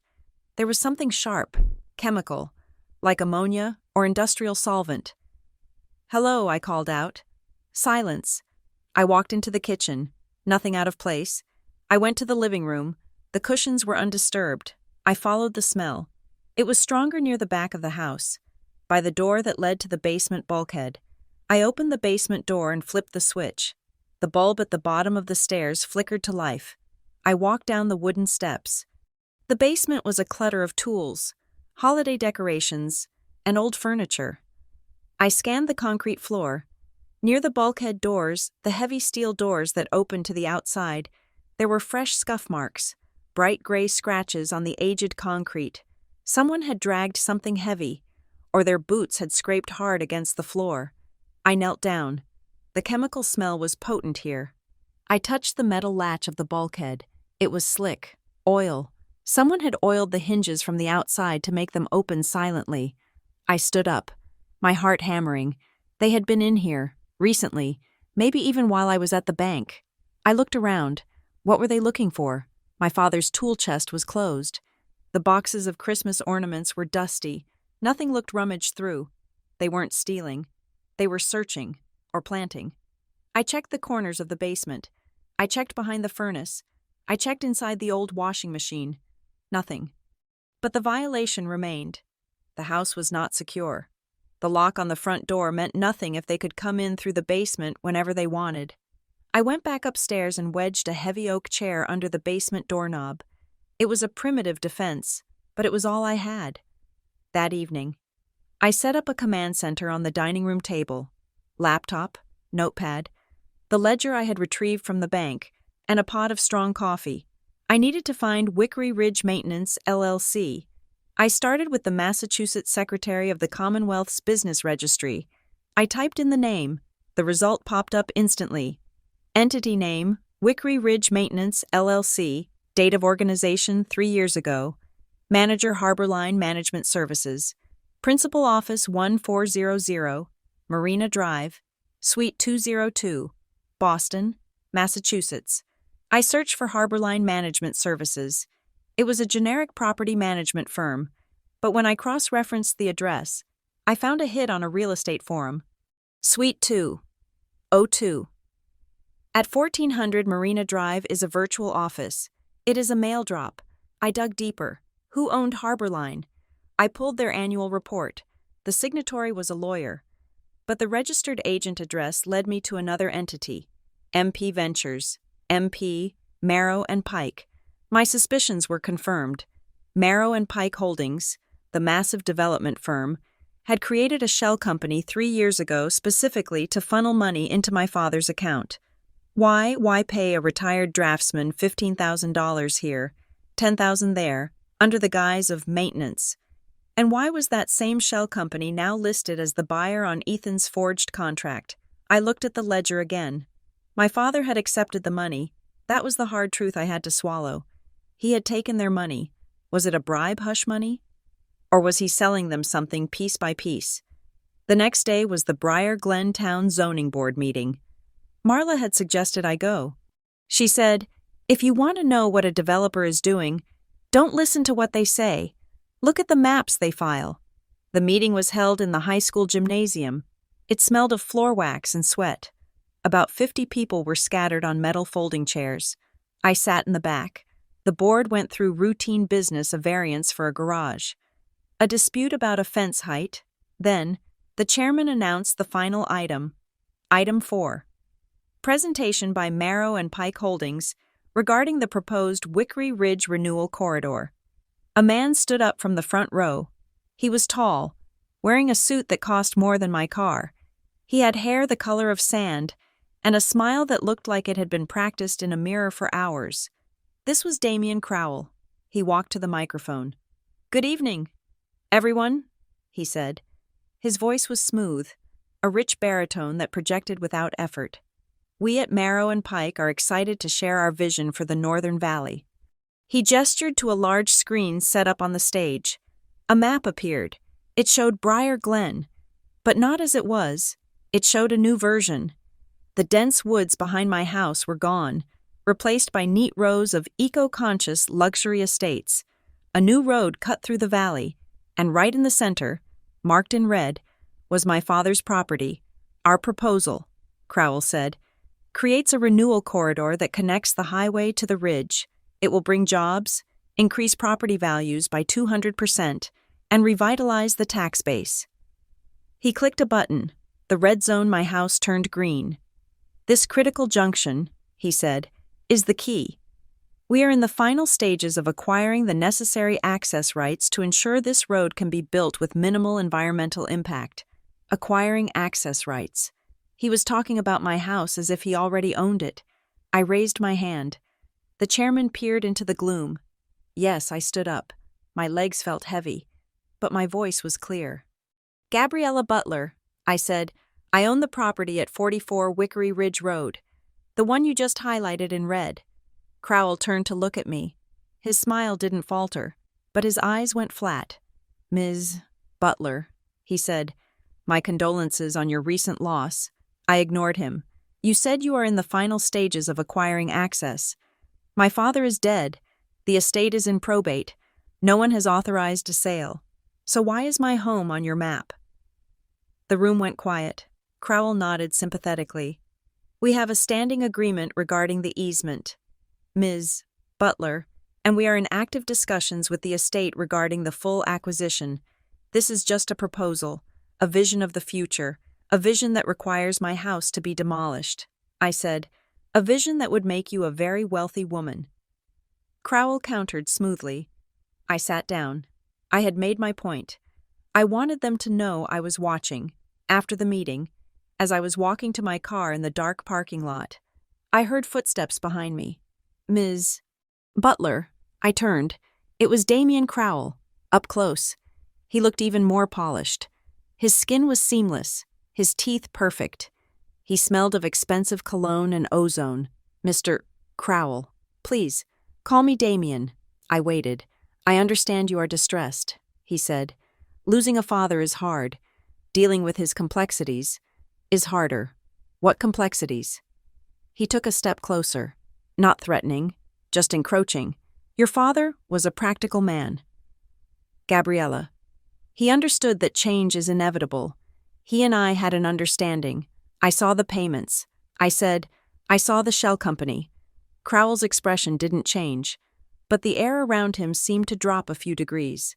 there was something sharp, chemical, like ammonia or industrial solvent. "Hello," I called out. Silence. I walked into the kitchen. Nothing out of place. I went to the living room. The cushions were undisturbed. I followed the smell. It was stronger near the back of the house, by the door that led to the basement bulkhead. I opened the basement door and flipped the switch. The bulb at the bottom of the stairs flickered to life. I walked down the wooden steps. The basement was a clutter of tools, holiday decorations, and old furniture. I scanned the concrete floor. Near the bulkhead doors, the heavy steel doors that opened to the outside, there were fresh scuff marks, bright gray scratches on the aged concrete. Someone had dragged something heavy, or their boots had scraped hard against the floor. I knelt down. The chemical smell was potent here. I touched the metal latch of the bulkhead. It was slick. Oil. Someone had oiled the hinges from the outside to make them open silently. I stood up, my heart hammering. They had been in here, recently, maybe even while I was at the bank. I looked around. What were they looking for? My father's tool chest was closed. The boxes of Christmas ornaments were dusty. Nothing looked rummaged through. They weren't stealing. They were searching, or planting. I checked the corners of the basement. I checked behind the furnace. I checked inside the old washing machine. Nothing. But the violation remained. The house was not secure. The lock on the front door meant nothing if they could come in through the basement whenever they wanted. I went back upstairs and wedged a heavy oak chair under the basement doorknob. It was a primitive defense, but it was all I had. That evening, I set up a command center on the dining room table, laptop, notepad, the ledger I had retrieved from the bank, and a pot of strong coffee. I needed to find Wickery Ridge Maintenance, LLC. I started with the Massachusetts Secretary of the Commonwealth's Business Registry. I typed in the name. The result popped up instantly. Entity name, Wickery Ridge Maintenance, LLC. Date of organization, 3 years ago. Manager, HarborLIEN Management Services. Principal Office 1400, Marina Drive, Suite 202, Boston, Massachusetts. I searched for HarborLIEN Management Services. It was a generic property management firm, but when I cross-referenced the address, I found a hit on a real estate forum. Suite 202. At 1400 Marina Drive is a virtual office. It is a mail drop. I dug deeper. Who owned HarborLIEN? I pulled their annual report. The signatory was a lawyer. But the registered agent address led me to another entity, MP Ventures, MP, Marrow and Pike. My suspicions were confirmed. Marrow and Pike Holdings, the massive development firm, had created a shell company 3 years ago specifically to funnel money into my father's account. Why pay a retired draftsman $15,000 here, $10,000 there, under the guise of maintenance? And why was that same shell company now listed as the buyer on Ethan's forged contract? I looked at the ledger again. My father had accepted the money. That was the hard truth I had to swallow. He had taken their money. Was it a bribe hush money? Or was he selling them something piece by piece? The next day was the Briar Glen Town Zoning Board meeting. Marla had suggested I go. She said, "If you want to know what a developer is doing, don't listen to what they say. Look at the maps they file." The meeting was held in the high school gymnasium. It smelled of floor wax and sweat. About 50 people were scattered on metal folding chairs. I sat in the back. The board went through routine business of variance for a garage. A dispute about a fence height. Then, the chairman announced the final item. Item 4. Presentation by Marrow and Pike Holdings regarding the proposed Wickery Ridge Renewal Corridor. A man stood up from the front row. He was tall, wearing a suit that cost more than my car. He had hair the color of sand and a smile that looked like it had been practiced in a mirror for hours. This was Damian Crowell. He walked to the microphone. "Good evening, everyone," he said. His voice was smooth, a rich baritone that projected without effort. "We at Marrow and Pike are excited to share our vision for the Northern Valley." He gestured to a large screen set up on the stage. A map appeared. It showed Briar Glen, but not as it was. It showed a new version. The dense woods behind my house were gone, replaced by neat rows of eco-conscious luxury estates. A new road cut through the valley, and right in the center, marked in red, was my father's property. "Our proposal," Crowell said, "creates a renewal corridor that connects the highway to the ridge. It will bring jobs, increase property values by 200%, and revitalize the tax base." He clicked a button. The red zone my house turned green. "This critical junction," he said, "is the key. We are in the final stages of acquiring the necessary access rights to ensure this road can be built with minimal environmental impact." Acquiring access rights. He was talking about my house as if he already owned it. I raised my hand. The chairman peered into the gloom. Yes, I stood up. My legs felt heavy, but my voice was clear. "Gabriella Butler," I said, "I own the property at 44 Wickery Ridge Road, the one you just highlighted in red." Crowell turned to look at me. His smile didn't falter, but his eyes went flat. "Ms. Butler," he said, "my condolences on your recent loss." I ignored him. "You said you are in the final stages of acquiring access. My father is dead. The estate is in probate. No one has authorized a sale. So why is my home on your map?" The room went quiet. Crowell nodded sympathetically. "We have a standing agreement regarding the easement. Ms. Butler, and we are in active discussions with the estate regarding the full acquisition. This is just a proposal, a vision of the future, a vision that requires my house to be demolished. I said, a vision that would make you a very wealthy woman. Crowell countered smoothly. I sat down. I had made my point. I wanted them to know I was watching. After the meeting, as I was walking to my car in the dark parking lot, I heard footsteps behind me. Ms. Butler. I turned. It was Damien Crowell, up close. He looked even more polished. His skin was seamless, his teeth perfect. He smelled of expensive cologne and ozone. Mr. Crowell, please, call me Damien. I waited. I understand you are distressed, he said. Losing a father is hard. Dealing with his complexities is harder. What complexities? He took a step closer, not threatening, just encroaching. Your father was a practical man. Gabriella. He understood that change is inevitable. He and I had an understanding. I saw the payments. I said, I saw the shell company. Crowell's expression didn't change, but the air around him seemed to drop a few degrees.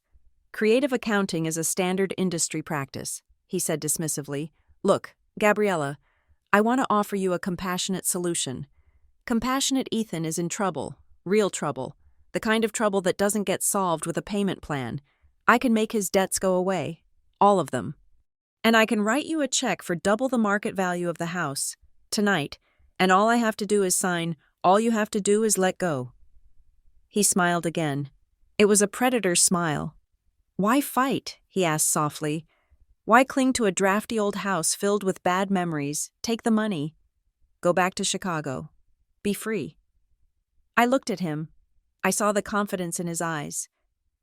Creative accounting is a standard industry practice, he said dismissively. Look, Gabriella, I want to offer you a compassionate solution. Compassionate Ethan is in trouble, real trouble, the kind of trouble that doesn't get solved with a payment plan. I can make his debts go away, all of them. And I can write you a check for double the market value of the house, tonight, and all I have to do is sign, all you have to do is let go. He smiled again. It was a predator's smile. Why fight? He asked softly. Why cling to a drafty old house filled with bad memories? Take the money. Go back to Chicago. Be free. I looked at him. I saw the confidence in his eyes.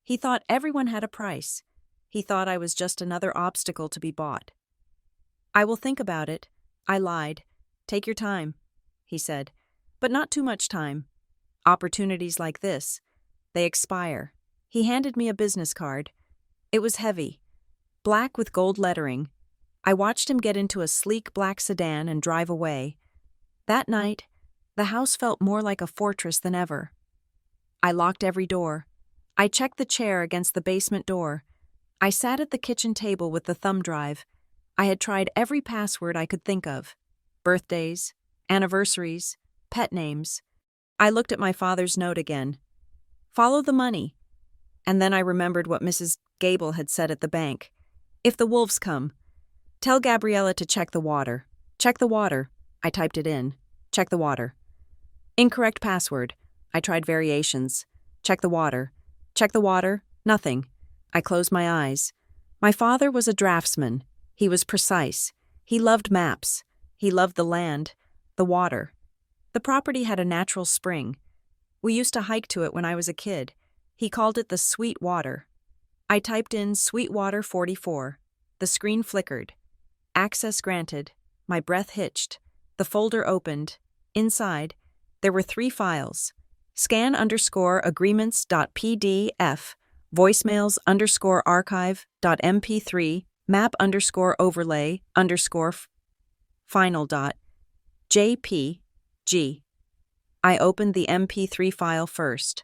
He thought everyone had a price. He thought I was just another obstacle to be bought. I will think about it. I lied. Take your time, he said, but not too much time. Opportunities like this, they expire. He handed me a business card. It was heavy, black with gold lettering. I watched him get into a sleek black sedan and drive away. That night, the house felt more like a fortress than ever. I locked every door. I checked the chair against the basement door. I sat at the kitchen table with the thumb drive. I had tried every password I could think of. Birthdays, anniversaries, pet names. I looked at my father's note again. Follow the money. And then I remembered what Mrs. Gable had said at the bank. If the wolves come, tell Gabriella to check the water. Check the water. I typed it in. Check the water. Incorrect password. I tried variations. Check the water. Check the water. Nothing. I closed my eyes. My father was a draftsman. He was precise. He loved maps. He loved the land, the water. The property had a natural spring. We used to hike to it when I was a kid. He called it the Sweet Water. I typed in Sweetwater 44. The screen flickered. Access granted. My breath hitched. The folder opened. Inside, there were 3 files. Scan_agreements.pdf, voicemails_archive.mp3, map_overlay_final.jpg. I opened the MP3 file first.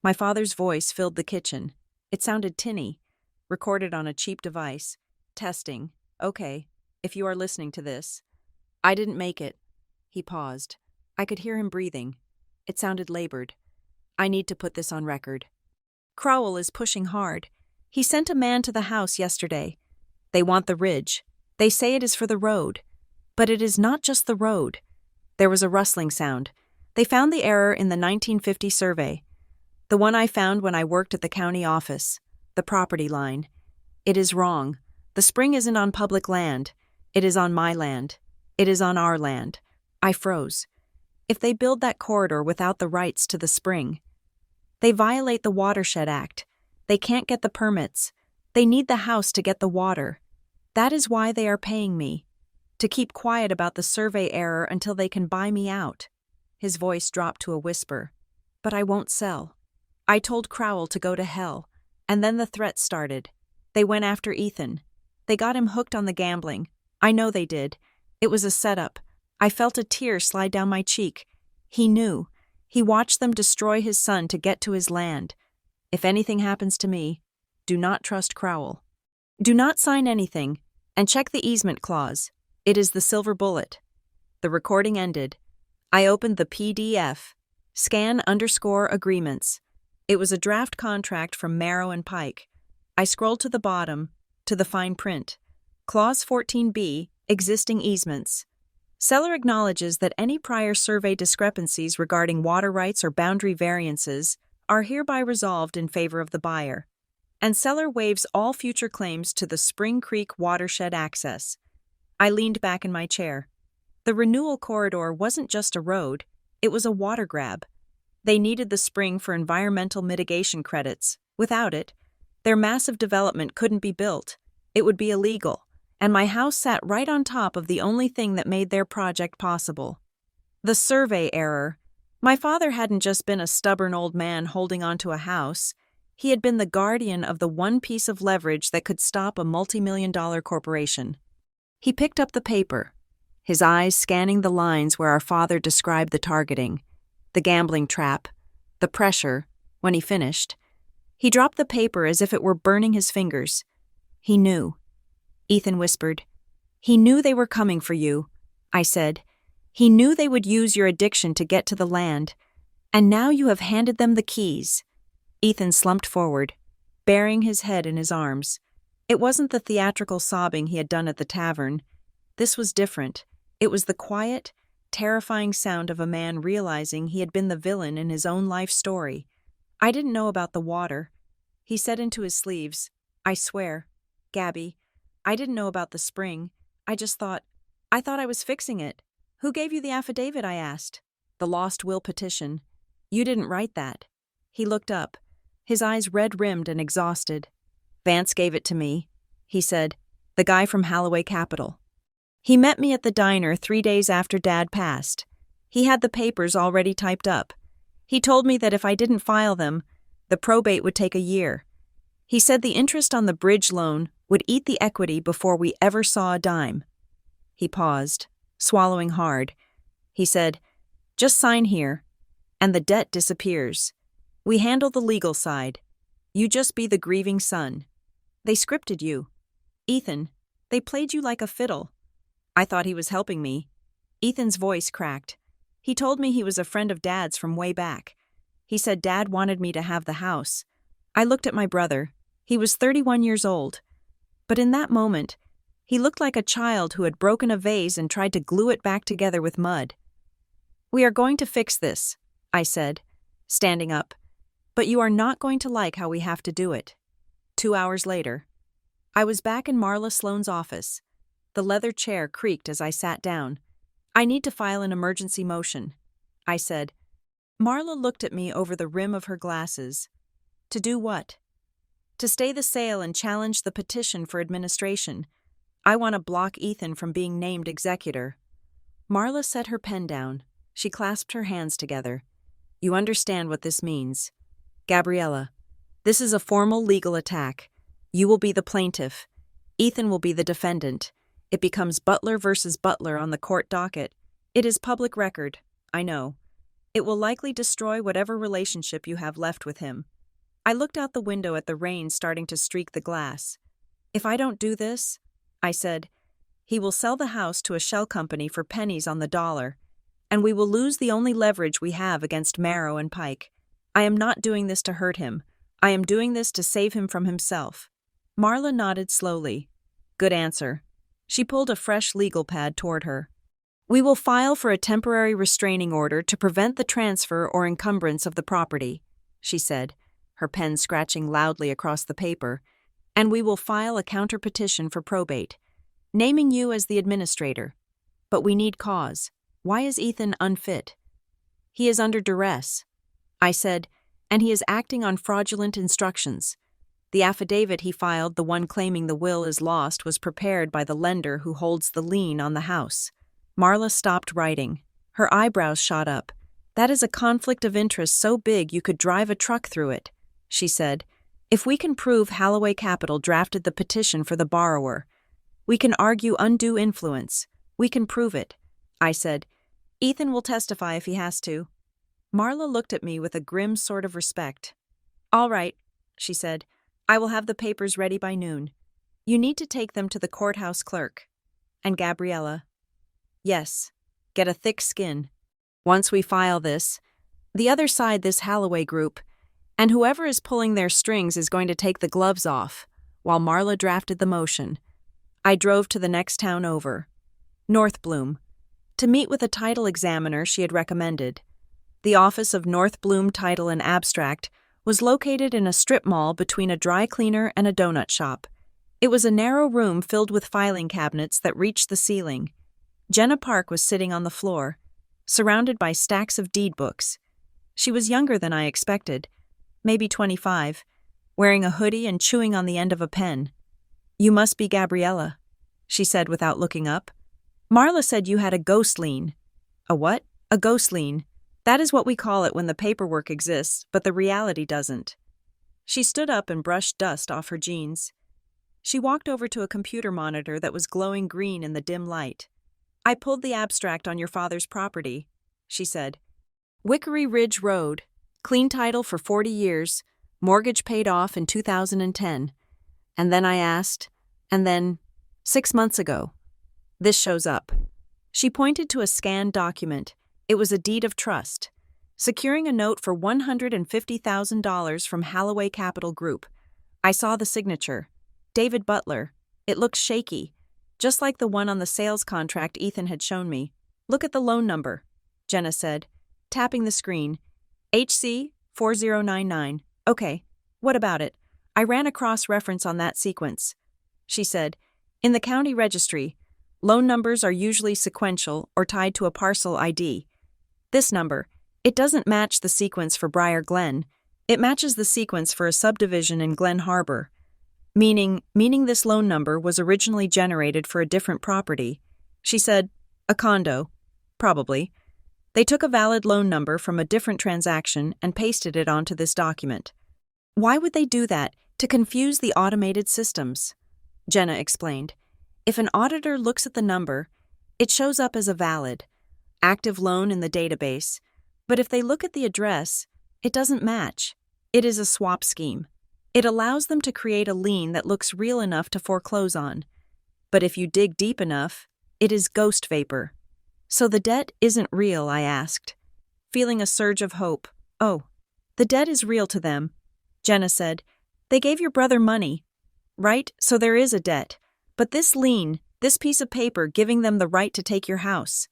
My father's voice filled the kitchen. It sounded tinny, recorded on a cheap device. Testing. Okay, if you are listening to this. I didn't make it. He paused. I could hear him breathing. It sounded labored. I need to put this on record. Crowell is pushing hard. He sent a man to the house yesterday. They want the ridge. They say it is for the road. But it is not just the road. There was a rustling sound. They found the error in the 1950 survey. The one I found when I worked at the county office. The property line. It is wrong. The spring isn't on public land. It is on my land. It is on our land. I froze. If they build that corridor without the rights to the spring, they violate the Watershed Act. They can't get the permits. They need the house to get the water. That is why they are paying me. To keep quiet about the survey error until they can buy me out. His voice dropped to a whisper. But I won't sell. I told Crowell to go to hell. And then the threats started. They went after Ethan. They got him hooked on the gambling. I know they did. It was a setup. I felt a tear slide down my cheek. He knew. He watched them destroy his son to get to his land. If anything happens to me, do not trust Crowell. Do not sign anything, and check the easement clause. It is the silver bullet. The recording ended. I opened the PDF. Scan_agreements. It was a draft contract from Marrow and Pike. I scrolled to the bottom, to the fine print. Clause 14B, existing easements. Seller acknowledges that any prior survey discrepancies regarding water rights or boundary variances are hereby resolved in favor of the buyer. And seller waives all future claims to the Spring Creek watershed access. I leaned back in my chair. The renewal corridor wasn't just a road, it was a water grab. They needed the spring for environmental mitigation credits. Without it, their massive development couldn't be built. It would be illegal, and my house sat right on top of the only thing that made their project possible. The survey error. My father hadn't just been a stubborn old man holding onto a house. He had been the guardian of the one piece of leverage that could stop a multi-million-dollar corporation. He picked up the paper, his eyes scanning the lines where our father described the targeting, the gambling trap, the pressure. When he finished, he dropped the paper as if it were burning his fingers. He knew. Ethan whispered. He knew they were coming for you, I said. He knew they would use your addiction to get to the land. And now you have handed them the keys. Ethan slumped forward, burying his head in his arms. It wasn't the theatrical sobbing he had done at the tavern. This was different. It was the quiet, terrifying sound of a man realizing he had been the villain in his own life story. I didn't know about the water. He said into his sleeves, I swear, Gabby, I didn't know about the spring. I thought I was fixing it. Who gave you the affidavit? I asked. The lost will petition. You didn't write that. He looked up, his eyes red-rimmed and exhausted. Vance gave it to me, he said, the guy from Holloway Capital. He met me at the diner 3 days after Dad passed. He had the papers already typed up. He told me that if I didn't file them, the probate would take a year. He said the interest on the bridge loan would eat the equity before we ever saw a dime. He paused, swallowing hard. He said, just sign here, and the debt disappears. We handle the legal side. You just be the grieving son. They scripted you. Ethan, they played you like a fiddle. I thought he was helping me. Ethan's voice cracked. He told me he was a friend of Dad's from way back. He said Dad wanted me to have the house. I looked at my brother. He was 31 years old. But in that moment, he looked like a child who had broken a vase and tried to glue it back together with mud. We are going to fix this, I said, standing up. But you are not going to like how we have to do it. 2 hours later, I was back in Marla Sloane's office. The leather chair creaked as I sat down. I need to file an emergency motion, I said. Marla looked at me over the rim of her glasses. To do what? To stay the sale and challenge the petition for administration. I want to block Ethan from being named executor. Marla set her pen down. She clasped her hands together. You understand what this means. Gabriella, this is a formal legal attack. You will be the plaintiff. Ethan will be the defendant. It becomes Butler versus Butler on the court docket. It is public record, I know. It will likely destroy whatever relationship you have left with him. I looked out the window at the rain starting to streak the glass. If I don't do this, I said, he will sell the house to a shell company for pennies on the dollar, and we will lose the only leverage we have against Marrow and Pike. I am not doing this to hurt him. I am doing this to save him from himself. Marla nodded slowly. Good answer. She pulled a fresh legal pad toward her. We will file for a temporary restraining order to prevent the transfer or encumbrance of the property, she said, her pen scratching loudly across the paper, and we will file a counterpetition for probate, naming you as the administrator. But we need cause. Why is Ethan unfit? He is under duress, I said, and he is acting on fraudulent instructions. The affidavit he filed, the one claiming the will is lost, was prepared by the lender who holds the lien on the house. Marla stopped writing. Her eyebrows shot up. That is a conflict of interest so big you could drive a truck through it, she said. If we can prove Holloway Capital drafted the petition for the borrower, we can argue undue influence. We can prove it, I said. Ethan will testify if he has to. Marla looked at me with a grim sort of respect. "All right," she said. "I will have the papers ready by noon. You need to take them to the courthouse clerk. And Gabriella." "Yes. Get a thick skin. Once we file this, the other side this Holloway group, and whoever is pulling their strings is going to take the gloves off," while Marla drafted the motion. I drove to the next town over, North Bloom, to meet with a title examiner she had recommended. The office of North Bloom Title and Abstract was located in a strip mall between a dry cleaner and a donut shop. It was a narrow room filled with filing cabinets that reached the ceiling. Jenna Park was sitting on the floor, surrounded by stacks of deed books. She was younger than I expected, maybe 25, wearing a hoodie and chewing on the end of a pen. "You must be Gabriella," she said without looking up. "Marla said you had a ghost lien." "A what?" "A ghost lien. That is what we call it when the paperwork exists, but the reality doesn't." She stood up and brushed dust off her jeans. She walked over to a computer monitor that was glowing green in the dim light. "I pulled the abstract on your father's property," she said. "Wickory Ridge Road, clean title for 40 years, mortgage paid off in 2010. And then I asked, and then, 6 months ago, this shows up." She pointed to a scanned document. It was a deed of trust, securing a note for $150,000 from Holloway Capital Group. I saw the signature. David Butler. It looked shaky, just like the one on the sales contract Ethan had shown me. "Look at the loan number," Jenna said, tapping the screen. "HC 4099. Okay, what about it? I ran a cross-reference on that sequence," she said. "In the county registry, loan numbers are usually sequential or tied to a parcel ID. This number, it doesn't match the sequence for Briar Glen. It matches the sequence for a subdivision in Glen Harbor. Meaning this loan number was originally generated for a different property." She said, "A condo. Probably. They took a valid loan number from a different transaction and pasted it onto this document." "Why would they do that? To confuse the automated systems," Jenna explained. "If an auditor looks at the number, it shows up as a valid, active loan in the database. But if they look at the address, it doesn't match. It is a swap scheme. It allows them to create a lien that looks real enough to foreclose on. But if you dig deep enough, it is ghost vapor." "So the debt isn't real?" I asked, feeling a surge of hope. "Oh, the debt is real to them," Jenna said. "They gave your brother money, right? So there is a debt. But this lien, this piece of paper giving them the right to take your house,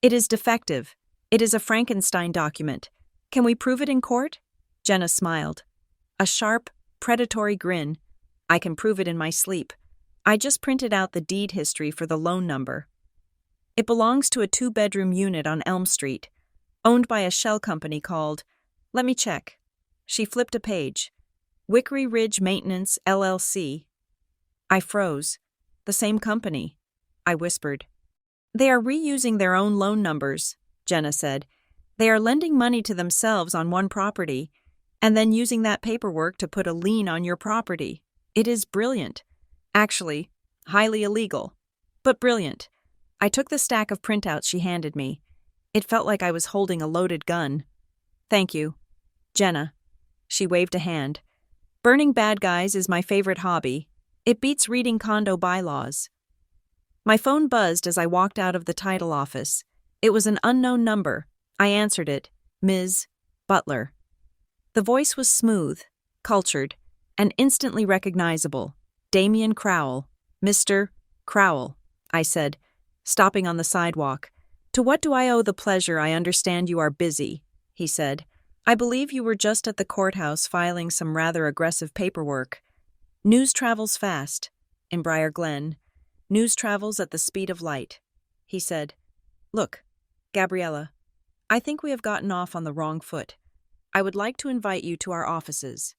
it is defective. It is a Frankenstein document. Can we prove it in court?" Jenna smiled. A sharp, predatory grin. "I can prove it in my sleep. I just printed out the deed history for the loan number. It belongs to a 2-bedroom unit on Elm Street, owned by a shell company called, let me check." She flipped a page. "Wickory Ridge Maintenance, LLC. I froze. "The same company," I whispered. "They are reusing their own loan numbers," Jenna said. "They are lending money to themselves on one property, and then using that paperwork to put a lien on your property. It is brilliant. Actually, highly illegal, but brilliant." I took the stack of printouts she handed me. It felt like I was holding a loaded gun. "Thank you, Jenna." She waved a hand. "Burning bad guys is my favorite hobby. It beats reading condo bylaws." My phone buzzed as I walked out of the title office. It was an unknown number. I answered it. "Ms. Butler." The voice was smooth, cultured, and instantly recognizable. "Damien Crowell. Mr. Crowell," I said, stopping on the sidewalk. "To what do I owe the pleasure? I understand you are busy," he said. "I believe you were just at the courthouse filing some rather aggressive paperwork. News travels fast. In Briar Glen, news travels at the speed of light," he said. "Look, Gabriella, I think we have gotten off on the wrong foot. I would like to invite you to our offices.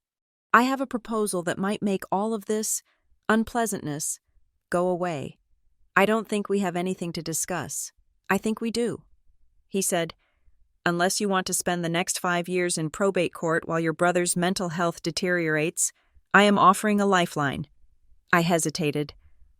I have a proposal that might make all of this unpleasantness go away. I don't think we have anything to discuss. I think we do," he said. "Unless you want to spend the next 5 years in probate court while your brother's mental health deteriorates, I am offering a lifeline." I hesitated.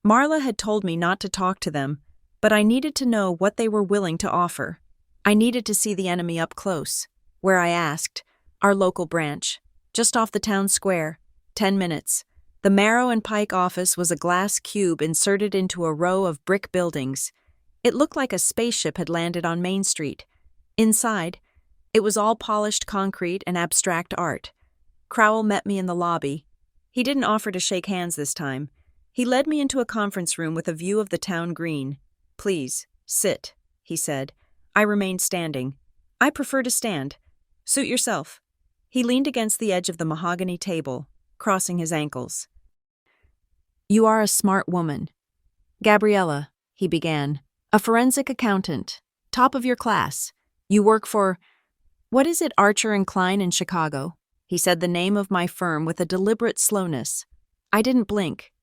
Marla had told me not to talk to them, but I needed to know what they were willing to offer. I needed to see the enemy up close. Where I asked. Our local branch. Just off the town square. 10 minutes. The Marrow and Pike office was a glass cube inserted into a row of brick buildings. It looked like a spaceship had landed on Main Street. Inside, it was all polished concrete and abstract art. Crowell met me in the lobby. He didn't offer to shake hands this time. He led me into a conference room with a view of the town green. "Please, sit," he said. I remained standing. "I prefer to stand. Suit yourself." He leaned against the edge of the mahogany table, crossing his ankles. "You are a smart woman. Gabriella," he began, "a forensic accountant, top of your class. You work for, what is it, Archer and Klein in Chicago?" He said the name of my firm with a deliberate slowness. I didn't blink.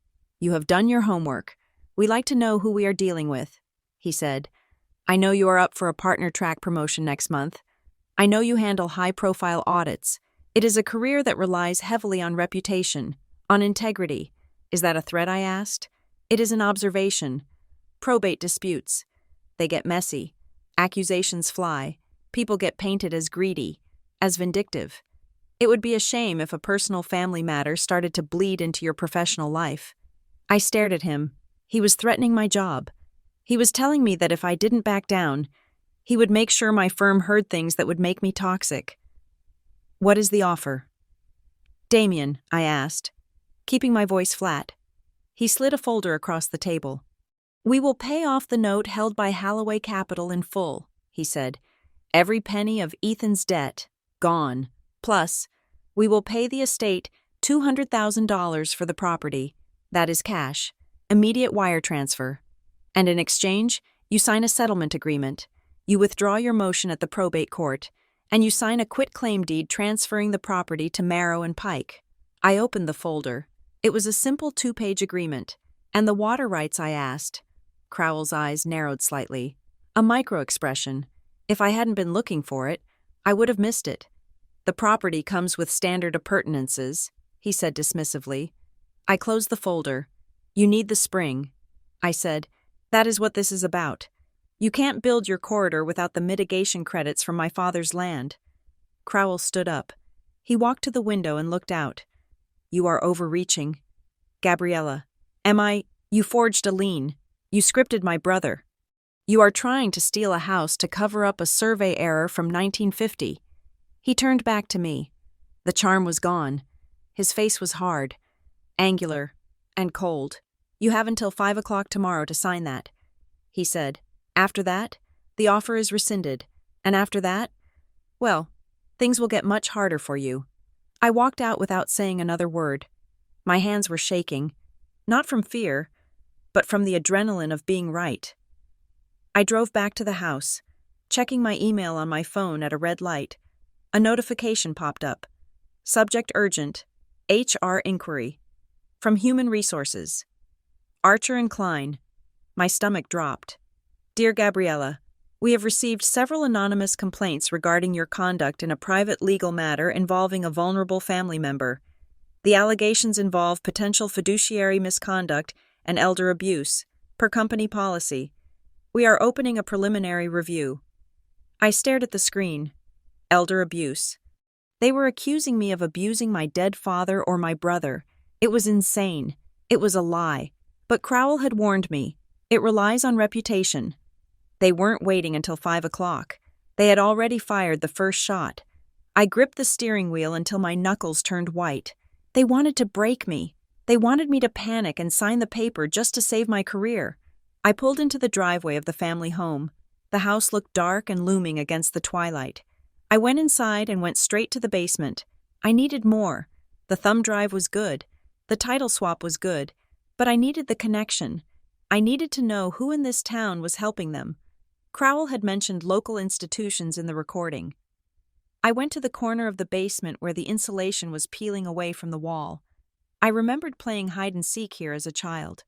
"You have done your homework. We like to know who we are dealing with," he said. "I know you are up for a partner track promotion next month. I know you handle high-profile audits. It is a career that relies heavily on reputation, on integrity." "Is that a threat?" I asked. "It is an observation. Probate disputes. They get messy. Accusations fly. People get painted as greedy, as vindictive. It would be a shame if a personal family matter started to bleed into your professional life." I stared at him. He was threatening my job. He was telling me that if I didn't back down, he would make sure my firm heard things that would make me toxic. "What is the offer?" "Damien," I asked, keeping my voice flat. He slid a folder across the table. "We will pay off the note held by Halloway Capital in full," he said. "Every penny of Ethan's debt, gone. Plus, we will pay the estate $200,000 for the property. That is cash. Immediate wire transfer. And in exchange, you sign a settlement agreement. You withdraw your motion at the probate court, and you sign a quitclaim deed transferring the property to Marrow and Pike." I opened the folder. It was a simple 2-page agreement. "And the water rights?" I asked. Crowell's eyes narrowed slightly. A micro-expression. If I hadn't been looking for it, I would have missed it. "The property comes with standard appurtenances," he said dismissively. I closed the folder. "You need the spring," I said. "That is what this is about. You can't build your corridor without the mitigation credits from my father's land." Crowell stood up. He walked to the window and looked out. "You are overreaching. Gabriella, you forged a lien. You scripted my brother. You are trying to steal a house to cover up a survey error from 1950. He turned back to me. The charm was gone. His face was hard, angular, and cold. "You have until 5 o'clock tomorrow to sign that," he said. "After that, the offer is rescinded. And after that, well, things will get much harder for you." I walked out without saying another word. My hands were shaking, not from fear, but from the adrenaline of being right. I drove back to the house, checking my email on my phone at a red light. A notification popped up. Subject urgent. HR inquiry. From Human Resources. Archer and Klein. My stomach dropped. "Dear Gabriella, we have received several anonymous complaints regarding your conduct in a private legal matter involving a vulnerable family member. The allegations involve potential fiduciary misconduct and elder abuse, per company policy. We are opening a preliminary review." I stared at the screen. Elder abuse. They were accusing me of abusing my dead father or my brother. It was insane. It was a lie. But Crowell had warned me. It relies on reputation. They weren't waiting until 5 o'clock. They had already fired the first shot. I gripped the steering wheel until my knuckles turned white. They wanted to break me. They wanted me to panic and sign the paper just to save my career. I pulled into the driveway of the family home. The house looked dark and looming against the twilight. I went inside and went straight to the basement. I needed more. The thumb drive was good. The title swap was good. But I needed the connection. I needed to know who in this town was helping them. Crowell had mentioned local institutions in the recording. I went to the corner of the basement where the insulation was peeling away from the wall. I remembered playing hide-and-seek here as a child.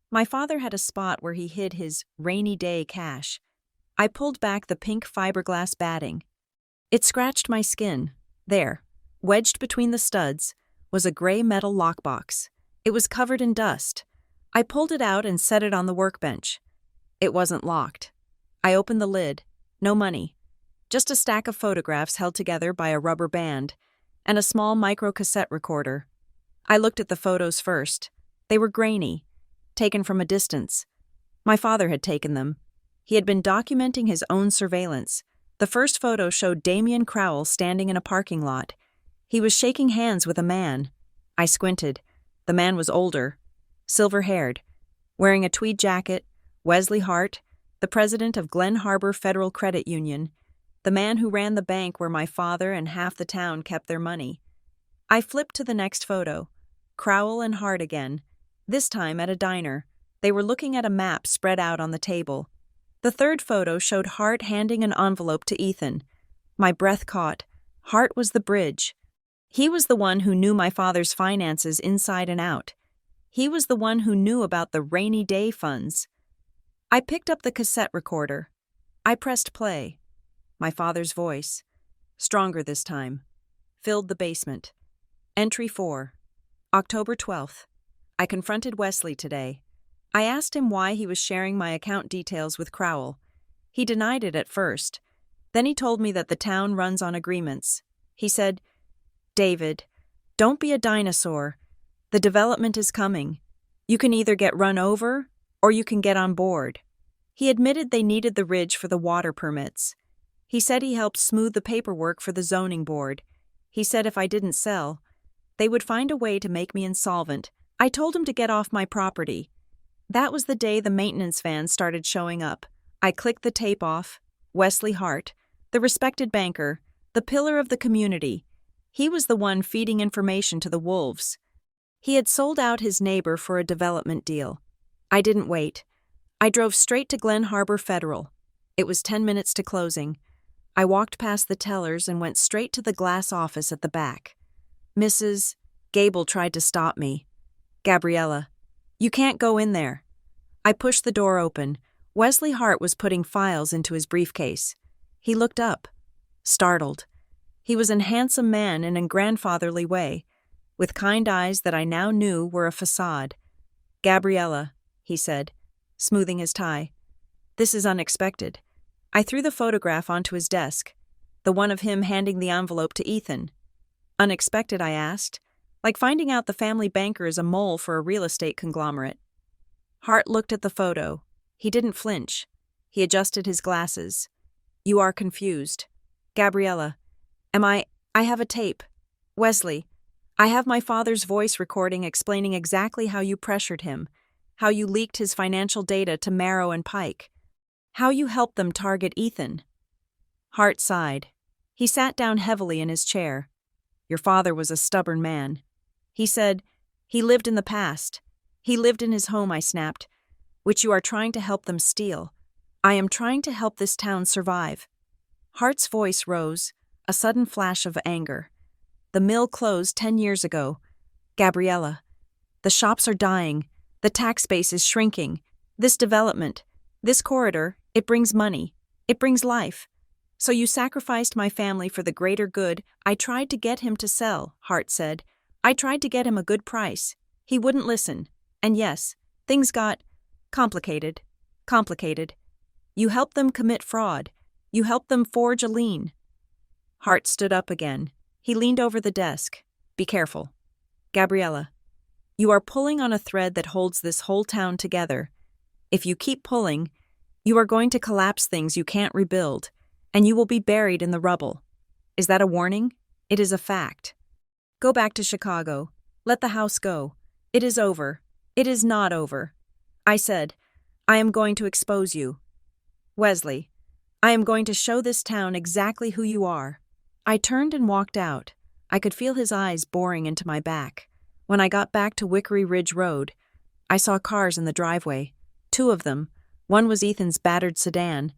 My father had a spot where he hid his rainy day cash. I pulled back the pink fiberglass batting. It scratched my skin. There, wedged between the studs, was a gray metal lockbox. It was covered in dust. I pulled it out and set it on the workbench. It wasn't locked. I opened the lid. No money. just a stack of photographs held together by a rubber band, and a small micro-cassette recorder. I looked at the photos first. They were grainy, taken from a distance. My father had taken them. He had been documenting his own surveillance. The first photo showed Damian Crowell standing in a parking lot. He was shaking hands with a man. I squinted. The man was older, silver-haired, wearing a tweed jacket. Wesley Hart, the president of Glen Harbor Federal Credit Union, the man who ran the bank where my father and half the town kept their money. I flipped to the next photo. Crowell and Hart again, this time at a diner. They were looking at a map spread out on the table. The third photo showed Hart handing an envelope to Ethan. My breath caught. Hart was the bridge. He was the one who knew my father's finances inside and out. He was the one who knew about the rainy day funds. I picked up the cassette recorder. I pressed play. My father's voice, stronger this time, filled the basement. Entry 4. October 12th. I confronted Wesley today. I asked him why he was sharing my account details with Crowell. He denied it at first. Then he told me that the town runs on agreements. He said, "David, don't be a dinosaur. The development is coming. You can either get run over or you can get on board." He admitted they needed the ridge for the water permits. He said he helped smooth the paperwork for the zoning board. He said if I didn't sell, they would find a way to make me insolvent. I told him to get off my property. That was the day the maintenance vans started showing up. I clicked the tape off. Wesley Hart, the respected banker, the pillar of the community. He was the one feeding information to the wolves. He had sold out his neighbor for a development deal. I didn't wait. I drove straight to Glen Harbor Federal. It was 10 minutes to closing. I walked past the tellers and went straight to the glass office at the back. Mrs. Gable tried to stop me. "Gabriella, you can't go in there." I pushed the door open. Wesley Hart was putting files into his briefcase. He looked up, startled. He was a handsome man in a grandfatherly way, with kind eyes that I now knew were a facade. "Gabriella," he said, smoothing his tie. "This is unexpected." I threw the photograph onto his desk, the one of him handing the envelope to Ethan. "Unexpected?" I asked, like finding out the family banker is a mole for a real estate conglomerate. Hart looked at the photo. He didn't flinch. He adjusted his glasses. "You are confused. Gabriella, I have a tape. Wesley, I have my father's voice recording explaining exactly how you pressured him, how you leaked his financial data to Marrow and Pike, how you helped them target Ethan." Hart sighed. He sat down heavily in his chair. "Your father was a stubborn man." He said, "He lived in the past. He lived in his home," I snapped, "which you are trying to help them steal. I am trying to help this town survive." Hart's voice rose, a sudden flash of anger. "The mill closed 10 years ago. Gabriella, the shops are dying. The tax base is shrinking. This development, this corridor, it brings money. It brings life. So you sacrificed my family for the greater good." "I tried to get him to sell," Hart said. "I tried to get him a good price. He wouldn't listen. And yes, things got complicated. You helped them commit fraud. You helped them forge a lien." Hart stood up again. He leaned over the desk. "Be careful. Gabriella, you are pulling on a thread that holds this whole town together. If you keep pulling, you are going to collapse things you can't rebuild, and you will be buried in the rubble. Is that a warning? It is a fact. Go back to Chicago. Let the house go. It is over. It is not over." I said, "I am going to expose you. Wesley, I am going to show this town exactly who you are." I turned and walked out. I could feel his eyes boring into my back. When I got back to Wickory Ridge Road, I saw cars in the driveway. 2 of them. One was Ethan's battered sedan.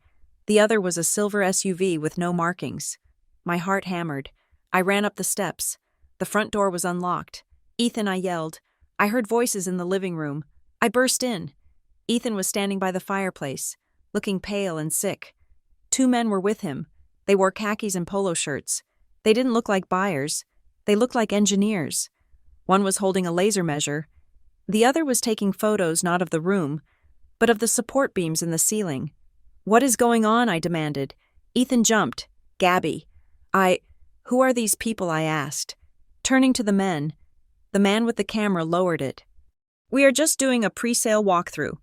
The other was a silver SUV with no markings. My heart hammered. I ran up the steps. The front door was unlocked. "Ethan," I yelled. I heard voices in the living room. I burst in. Ethan was standing by the fireplace, looking pale and sick. 2 men were with him. They wore khakis and polo shirts. They didn't look like buyers. They looked like engineers. One was holding a laser measure. The other was taking photos not of the room, but of the support beams in the ceiling. "What is going on?" I demanded. Ethan jumped. Gabby. Who are these people? I asked. Turning to the men. The man with the camera lowered it. We are just doing a pre-sale walkthrough.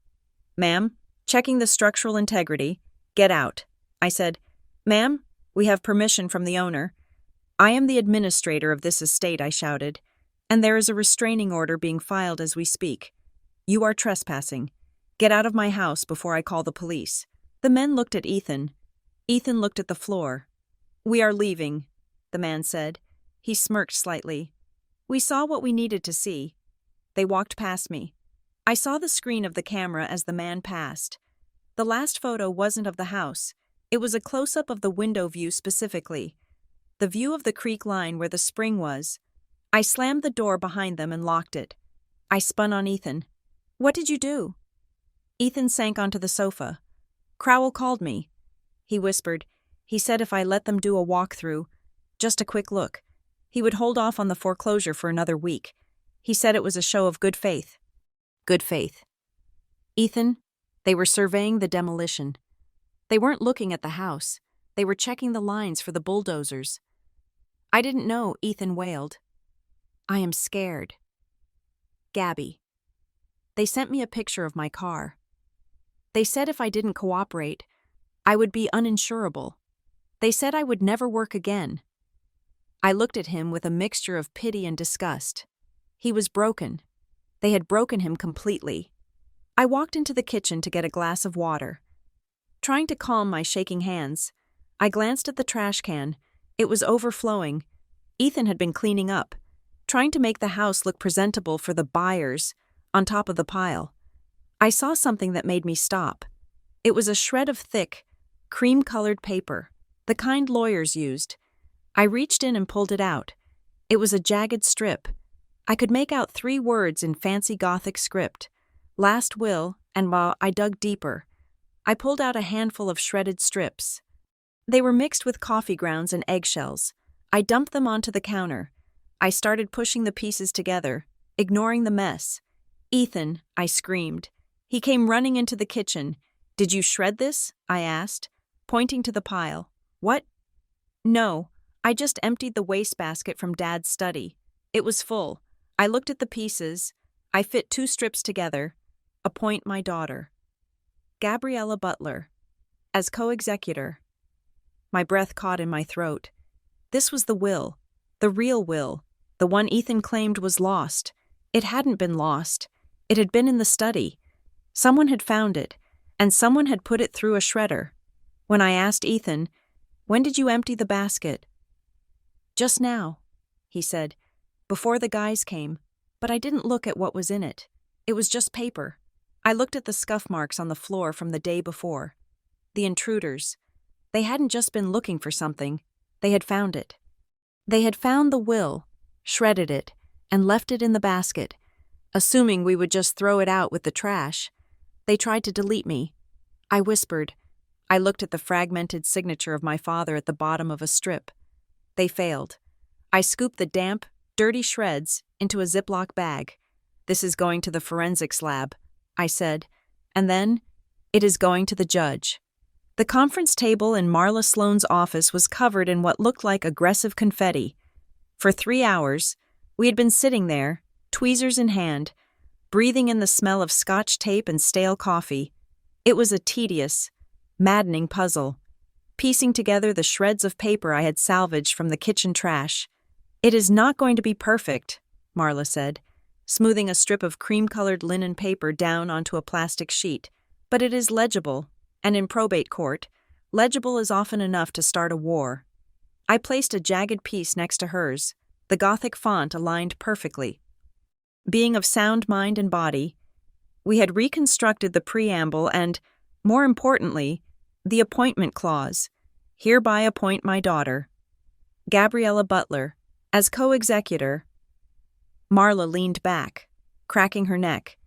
Ma'am, checking the structural integrity. Get out. I said, Ma'am, we have permission from the owner. I am the administrator of this estate, I shouted, and there is a restraining order being filed as we speak. You are trespassing. Get out of my house before I call the police. The men looked at Ethan. Ethan looked at the floor. We are leaving, the man said. He smirked slightly. We saw what we needed to see. They walked past me. I saw the screen of the camera as the man passed. The last photo wasn't of the house. It was a close-up of the window view specifically. The view of the creek line where the spring was. I slammed the door behind them and locked it. I spun on Ethan. What did you do? Ethan sank onto the sofa. Crowell called me. He whispered. He said if I let them do a walkthrough, just a quick look, he would hold off on the foreclosure for another week. He said it was a show of good faith. Good faith. Ethan, they were surveying the demolition. They weren't looking at the house. They were checking the lines for the bulldozers. I didn't know, Ethan wailed. I am scared. Gabby. They sent me a picture of my car. They said if I didn't cooperate, I would be uninsurable. They said I would never work again. I looked at him with a mixture of pity and disgust. He was broken. They had broken him completely. I walked into the kitchen to get a glass of water. Trying to calm my shaking hands, I glanced at the trash can. It was overflowing. Ethan had been cleaning up, trying to make the house look presentable for the buyers on top of the pile. I saw something that made me stop. It was a shred of thick, cream-colored paper, the kind lawyers used. I reached in and pulled it out. It was a jagged strip. I could make out 3 words in fancy Gothic script. Last will, and while I dug deeper, I pulled out a handful of shredded strips. They were mixed with coffee grounds and eggshells. I dumped them onto the counter. I started pushing the pieces together, ignoring the mess. Ethan, I screamed. He came running into the kitchen. Did you shred this? I asked, pointing to the pile. What? No, I just emptied the wastebasket from Dad's study. It was full. I looked at the pieces. I fit 2 strips together. Appoint my daughter. Gabriella Butler. As co-executor. My breath caught in my throat. This was the will. The real will. The one Ethan claimed was lost. It hadn't been lost. It had been in the study. Someone had found it, and someone had put it through a shredder. When I asked Ethan, "When did you empty the basket?" "Just now," he said, "before the guys came, but I didn't look at what was in it. It was just paper." I looked at the scuff marks on the floor from the day before. The intruders. They hadn't just been looking for something. They had found it. They had found the will, shredded it, and left it in the basket, assuming we would just throw it out with the trash. They tried to delete me. I whispered. I looked at the fragmented signature of my father at the bottom of a strip. They failed. I scooped the damp, dirty shreds into a Ziploc bag. "This is going to the forensics lab," I said, and then, "It is going to the judge." The conference table in Marla Sloane's office was covered in what looked like aggressive confetti. For 3 hours, we had been sitting there, tweezers in hand, breathing in the smell of Scotch tape and stale coffee. It was a tedious, maddening puzzle, piecing together the shreds of paper I had salvaged from the kitchen trash. "It is not going to be perfect," Marla said, smoothing a strip of cream-colored linen paper down onto a plastic sheet, "but it is legible, and in probate court, legible is often enough to start a war." I placed a jagged piece next to hers, the Gothic font aligned perfectly. Being of sound mind and body, we had reconstructed the preamble and, more importantly, the appointment clause, "Hereby appoint my daughter, Gabriella Butler, as co-executor." Marla leaned back, cracking her neck.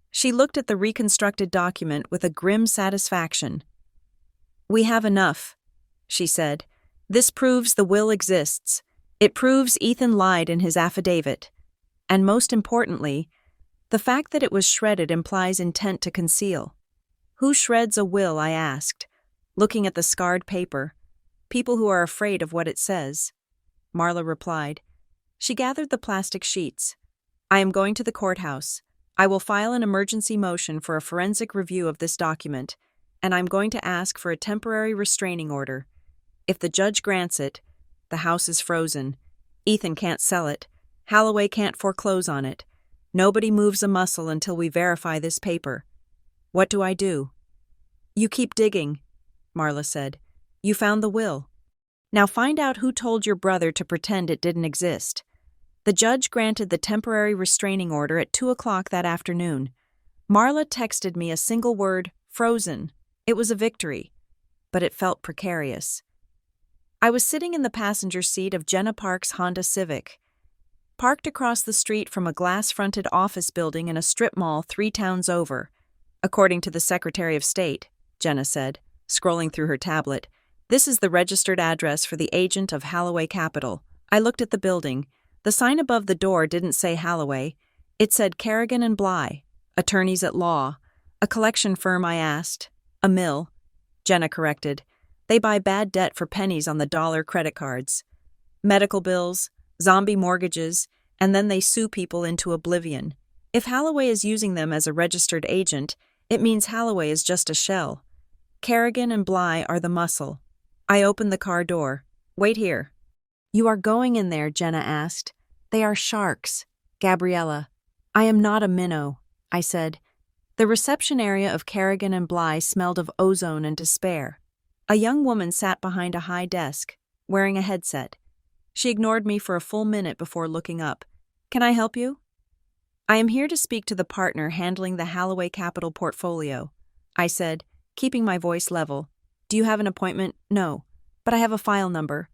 She looked at the reconstructed document with a grim satisfaction. "We have enough," she said. "This proves the will exists. It proves Ethan lied in his affidavit. And most importantly, the fact that it was shredded implies intent to conceal." "Who shreds a will?" I asked, looking at the scarred paper. People who are afraid of what it says. Marla replied. She gathered the plastic sheets. I am going to the courthouse. I will file an emergency motion for a forensic review of this document, and I'm going to ask for a temporary restraining order. If the judge grants it, the house is frozen. Ethan can't sell it. Holloway can't foreclose on it. Nobody moves a muscle until we verify this paper. What do I do? You keep digging, Marla said. You found the will. Now find out who told your brother to pretend it didn't exist. The judge granted the temporary restraining order at 2 o'clock that afternoon. Marla texted me a single word, frozen. It was a victory, but it felt precarious. I was sitting in the passenger seat of Jenna Park's Honda Civic, parked across the street from a glass-fronted office building in a strip mall 3 towns over. According to the Secretary of State, Jenna said, scrolling through her tablet, this is the registered address for the agent of Holloway Capital. I looked at the building. The sign above the door didn't say Holloway. It said Kerrigan and Bly, attorneys at law. A collection firm, I asked. A mill. Jenna corrected. They buy bad debt for pennies on the dollar credit cards. Medical bills, zombie mortgages, and then they sue people into oblivion. If Holloway is using them as a registered agent, it means Holloway is just a shell. Kerrigan and Bly are the muscle. I opened the car door. Wait here. You are going in there, Jenna asked. They are sharks. Gabriella. I am not a minnow, I said. The reception area of Kerrigan and Bly smelled of ozone and despair. A young woman sat behind a high desk, wearing a headset. She ignored me for a full minute before looking up. Can I help you? I am here to speak to the partner handling the Holloway Capital portfolio, I said, keeping my voice level. Do you have an appointment? No, but I have a file number.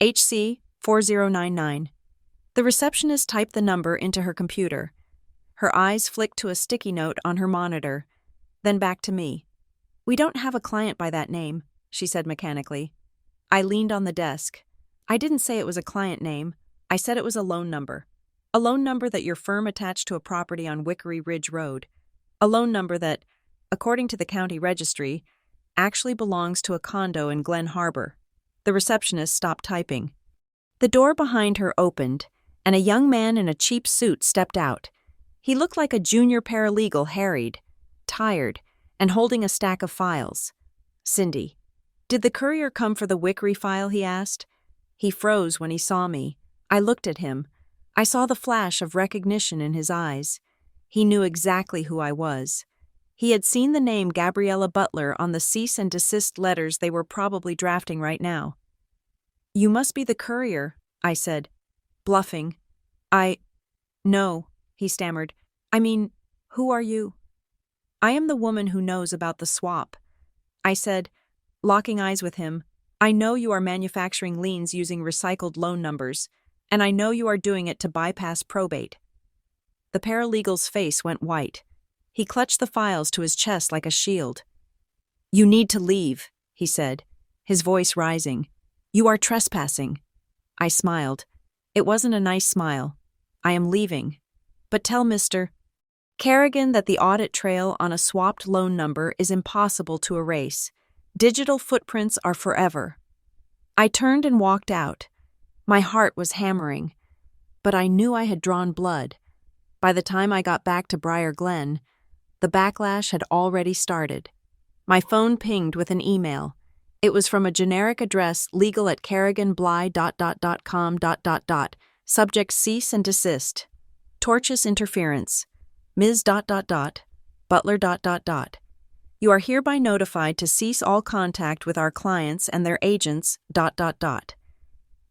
HC 4099. The receptionist typed the number into her computer. Her eyes flicked to a sticky note on her monitor, then back to me. We don't have a client by that name, she said mechanically. I leaned on the desk. I didn't say it was a client name. I said it was a loan number. A loan number that your firm attached to a property on Wickery Ridge Road. A loan number that, according to the county registry, actually belongs to a condo in Glen Harbor. The receptionist stopped typing. The door behind her opened, and a young man in a cheap suit stepped out. He looked like a junior paralegal, harried, tired, and holding a stack of files. Cindy. Did the courier come for the Wickery file, he asked. He froze when he saw me. I looked at him. I saw the flash of recognition in his eyes. He knew exactly who I was. He had seen the name Gabriella Butler on the cease and desist letters they were probably drafting right now. You must be the courier, I said, bluffing. No, he stammered. I mean, who are you? I am the woman who knows about the swap. I said, locking eyes with him, I know you are manufacturing liens using recycled loan numbers, and I know you are doing it to bypass probate. The paralegal's face went white. He clutched the files to his chest like a shield. You need to leave, he said, his voice rising. You are trespassing. I smiled. It wasn't a nice smile. I am leaving. But tell Mr. Kerrigan that the audit trail on a swapped loan number is impossible to erase. Digital footprints are forever. I turned and walked out. My heart was hammering, but I knew I had drawn blood. By the time I got back to Briar Glen, the backlash had already started. My phone pinged with an email. It was from a generic address, legal@kerriganbly.com. Subject cease and desist. Tortious interference. Ms. Butler. You are hereby notified to cease all contact with our clients and their agents.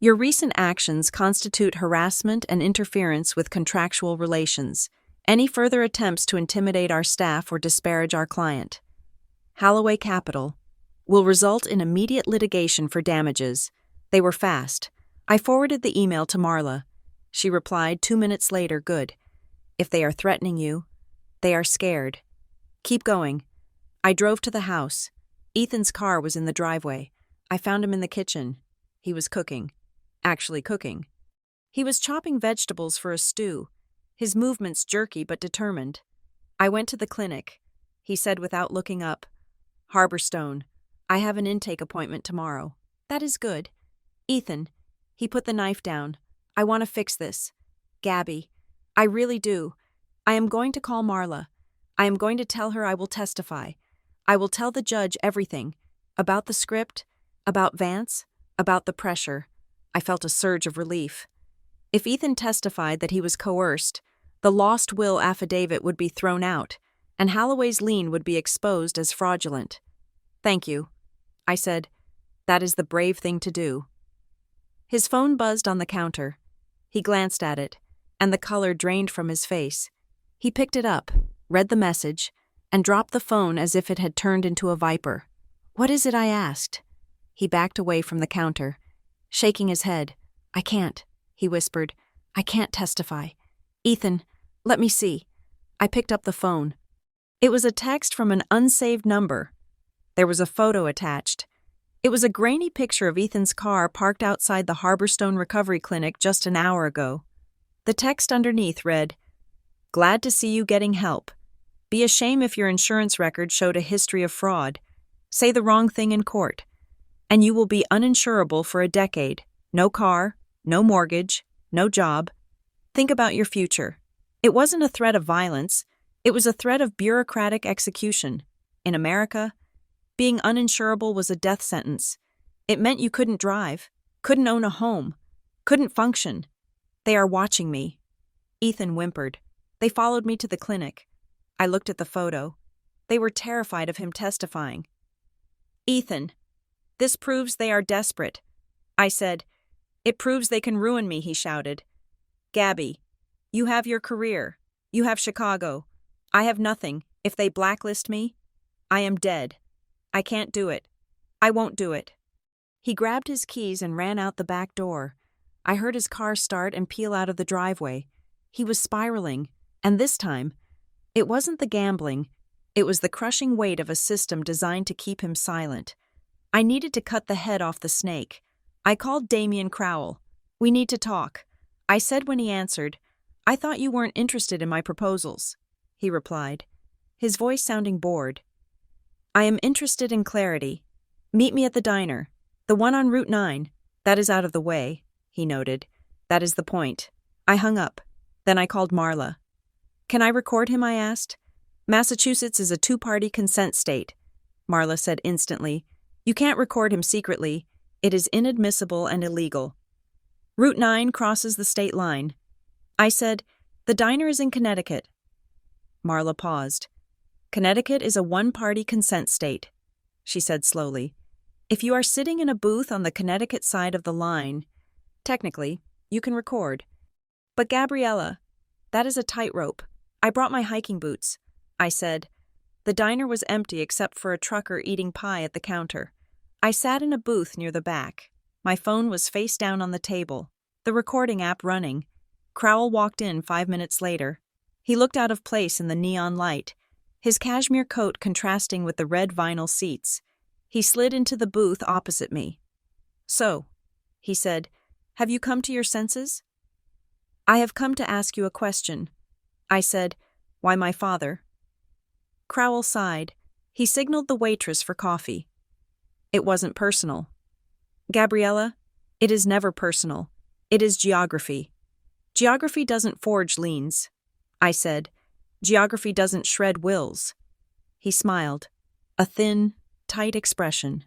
Your recent actions constitute harassment and interference with contractual relations. Any further attempts to intimidate our staff or disparage our client, Holloway Capital, will result in immediate litigation for damages. They were fast. I forwarded the email to Marla. She replied 2 minutes later, good. If they are threatening you, they are scared. Keep going. I drove to the house. Ethan's car was in the driveway. I found him in the kitchen. He was cooking. Actually cooking. He was chopping vegetables for a stew. His movements jerky but determined. I went to the clinic. He said without looking up, Harborstone, I have an intake appointment tomorrow. That is good. Ethan. He put the knife down. I want to fix this. Gabby. I really do. I am going to call Marla. I am going to tell her I will testify. I will tell the judge everything. About the script, about Vance, about the pressure. I felt a surge of relief. If Ethan testified that he was coerced, the lost will affidavit would be thrown out, and Holloway's lien would be exposed as fraudulent. Thank you, I said. That is the brave thing to do. His phone buzzed on the counter. He glanced at it, and the color drained from his face. He picked it up, read the message, and dropped the phone as if it had turned into a viper. What is it? I asked. He backed away from the counter, shaking his head. I can't, he whispered. I can't testify. Ethan, let me see. I picked up the phone. It was a text from an unsaved number. There was a photo attached. It was a grainy picture of Ethan's car parked outside the Harborstone Recovery Clinic just an hour ago. The text underneath read, "Glad to see you getting help. Be a shame if your insurance record showed a history of fraud. Say the wrong thing in court, and you will be uninsurable for a decade. No car, no mortgage, no job. Think about your future." It wasn't a threat of violence. It was a threat of bureaucratic execution. In America, being uninsurable was a death sentence. It meant you couldn't drive, couldn't own a home, couldn't function. They are watching me. Ethan whimpered. They followed me to the clinic. I looked at the photo. They were terrified of him testifying. Ethan, this proves they are desperate. I said. It proves they can ruin me, he shouted. Gabby, you have your career. You have Chicago. I have nothing. If they blacklist me, I am dead. I can't do it. I won't do it. He grabbed his keys and ran out the back door. I heard his car start and peel out of the driveway. He was spiraling, and this time, it wasn't the gambling. It was the crushing weight of a system designed to keep him silent. I needed to cut the head off the snake. I called Damian Crowell. We need to talk. I said when he answered, I thought you weren't interested in my proposals. He replied, his voice sounding bored. I am interested in clarity. Meet me at the diner. The one on Route 9. That is out of the way, he noted. That is the point. I hung up. Then I called Marla. Can I record him? I asked. Massachusetts is a two-party consent state. Marla said instantly. You can't record him secretly. It is inadmissible and illegal. Route 9 crosses the state line. I said, the diner is in Connecticut. Marla paused. Connecticut is a one-party consent state, she said slowly. If you are sitting in a booth on the Connecticut side of the line, technically, you can record. But Gabriella, that is a tightrope. I brought my hiking boots. I said. The diner was empty except for a trucker eating pie at the counter. I sat in a booth near the back. My phone was face down on the table, the recording app running. Crowell walked in 5 minutes later. He looked out of place in the neon light, his cashmere coat contrasting with the red vinyl seats. He slid into the booth opposite me. So, he said, have you come to your senses? I have come to ask you a question. I said, why my father? Crowell sighed. He signaled the waitress for coffee. It wasn't personal. Gabriella, it is never personal. It is geography. Geography doesn't forge liens. I said, geography doesn't shred wills. He smiled, a thin, tight expression.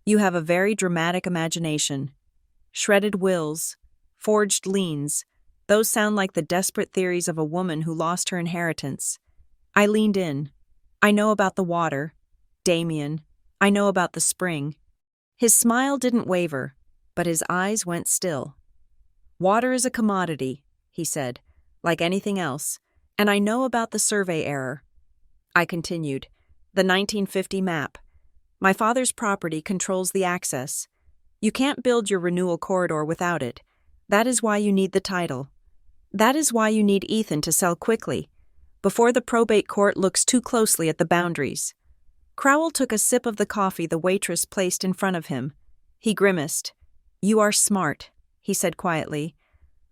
You have a very dramatic imagination. Shredded wills, forged liens, those sound like the desperate theories of a woman who lost her inheritance. I leaned in. I know about the water. Damian. I know about the spring. His smile didn't waver, but his eyes went still. Water is a commodity, he said, like anything else, and I know about the survey error. I continued. The 1950 map. My father's property controls the access. You can't build your renewal corridor without it. That is why you need the title. That is why you need Ethan to sell quickly, before the probate court looks too closely at the boundaries. Crowell took a sip of the coffee the waitress placed in front of him. He grimaced. You are smart, he said quietly.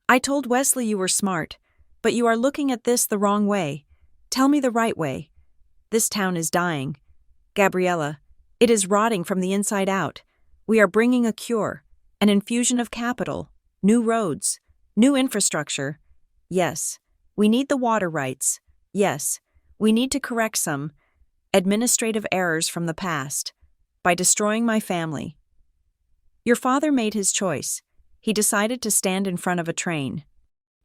I told Wesley you were smart, but you are looking at this the wrong way. Tell me the right way. This town is dying. Gabriella, it is rotting from the inside out. We are bringing a cure, an infusion of capital, new roads, new infrastructure. Yes, we need the water rights. Yes, we need to correct some administrative errors from the past by destroying my family. Your father made his choice. He decided to stand in front of a train.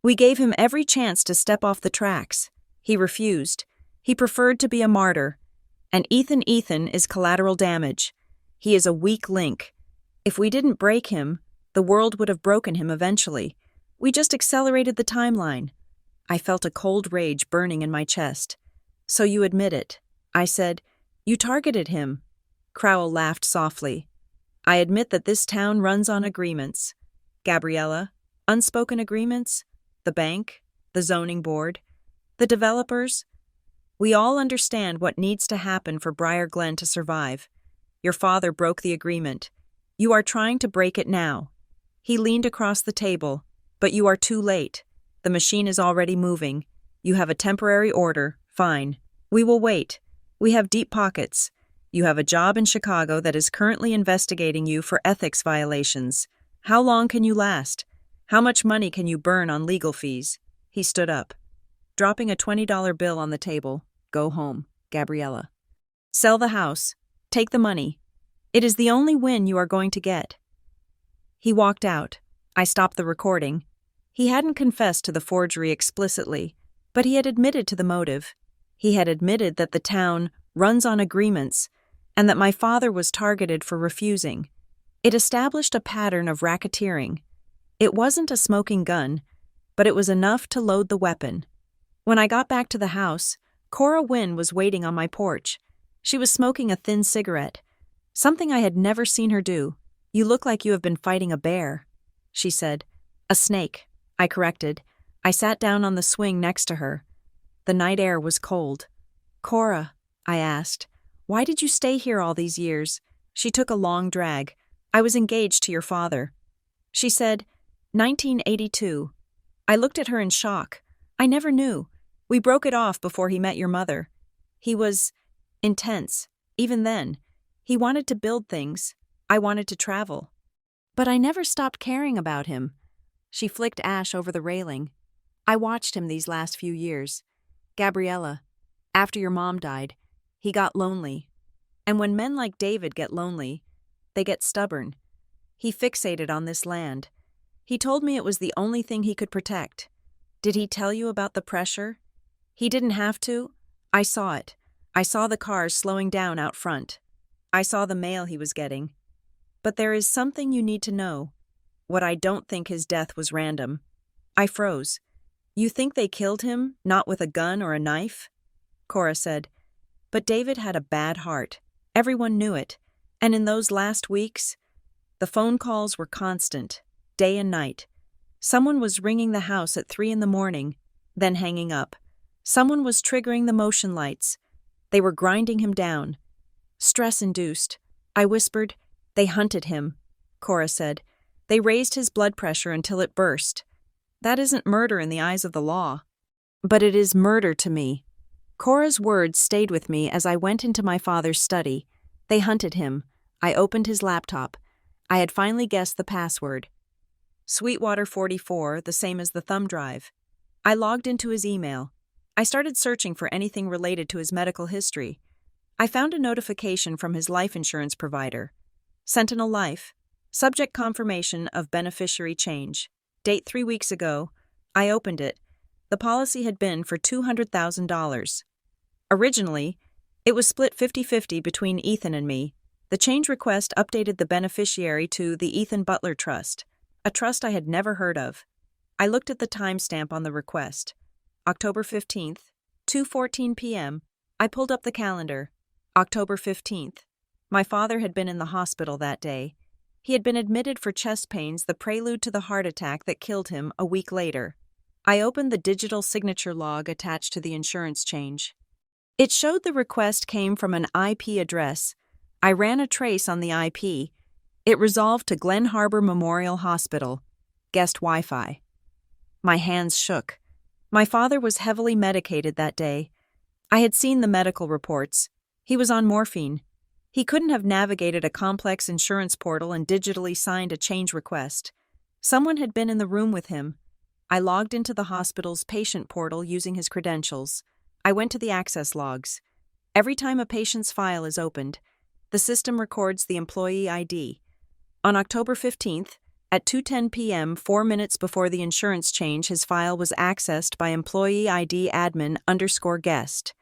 We gave him every chance to step off the tracks. He refused. He preferred to be a martyr. And Ethan is collateral damage. He is a weak link. If we didn't break him, the world would have broken him eventually. We just accelerated the timeline. I felt a cold rage burning in my chest. So you admit it. I said, you targeted him. Crowell laughed softly. I admit that this town runs on agreements. Gabriella, unspoken agreements, the bank, the zoning board, the developers. We all understand what needs to happen for Briar Glen to survive. Your father broke the agreement. You are trying to break it now. He leaned across the table, but you are too late. The machine is already moving. You have a temporary order. Fine. We will wait. We have deep pockets. You have a job in Chicago that is currently investigating you for ethics violations. How long can you last? How much money can you burn on legal fees? He stood up, dropping a $20 bill on the table. Go home, Gabriella. Sell the house. Take the money. It is the only win you are going to get. He walked out. I stopped the recording. He hadn't confessed to the forgery explicitly, but he had admitted to the motive. He had admitted that the town runs on agreements and that my father was targeted for refusing. It established a pattern of racketeering. It wasn't a smoking gun, but it was enough to load the weapon. When I got back to the house, Cora Wynn was waiting on my porch. She was smoking a thin cigarette, something I had never seen her do. You look like you have been fighting a bear, she said. A snake, I corrected. I sat down on the swing next to her. The night air was cold. Cora, I asked, why did you stay here all these years? She took a long drag. I was engaged to your father. She said, 1982. I looked at her in shock. I never knew. We broke it off before he met your mother. He was intense. Even then, he wanted to build things. I wanted to travel. But I never stopped caring about him. She flicked ash over the railing. I watched him these last few years. Gabriella, after your mom died, he got lonely. And when men like David get lonely, they get stubborn. He fixated on this land. He told me it was the only thing he could protect. Did he tell you about the pressure? He didn't have to. I saw it. I saw the cars slowing down out front. I saw the mail he was getting. But there is something you need to know. What I don't think his death was random. I froze. You think they killed him, not with a gun or a knife? Cora said. But David had a bad heart. Everyone knew it. And in those last weeks, the phone calls were constant, day and night. Someone was ringing the house at 3 a.m, then hanging up. Someone was triggering the motion lights. They were grinding him down. Stress-induced. I whispered, they hunted him. Cora said. They raised his blood pressure until it burst. That isn't murder in the eyes of the law. But it is murder to me. Cora's words stayed with me as I went into my father's study. They hunted him. I opened his laptop. I had finally guessed the password. Sweetwater 44, the same as the thumb drive. I logged into his email. I started searching for anything related to his medical history. I found a notification from his life insurance provider. Sentinel Life. Subject confirmation of beneficiary change. Date 3 weeks ago. I opened it. The policy had been for $200,000. Originally, it was split 50-50 between Ethan and me. The change request updated the beneficiary to the Ethan Butler Trust, a trust I had never heard of. I looked at the timestamp on the request. October 15th, 2:14 p.m. I pulled up the calendar. October 15th. My father had been in the hospital that day. He had been admitted for chest pains, the prelude to the heart attack that killed him a week later. I opened the digital signature log attached to the insurance change. It showed the request came from an IP address. I ran a trace on the IP. It resolved to Glen Harbor Memorial Hospital. Guest Wi-Fi. My hands shook. My father was heavily medicated that day. I had seen the medical reports. He was on morphine. He couldn't have navigated a complex insurance portal and digitally signed a change request. Someone had been in the room with him. I logged into the hospital's patient portal using his credentials. I went to the access logs. Every time a patient's file is opened, the system records the employee ID. On October 15th, at 2:10 p.m., 4 minutes before the insurance change, his file was accessed by employee ID admin_guest.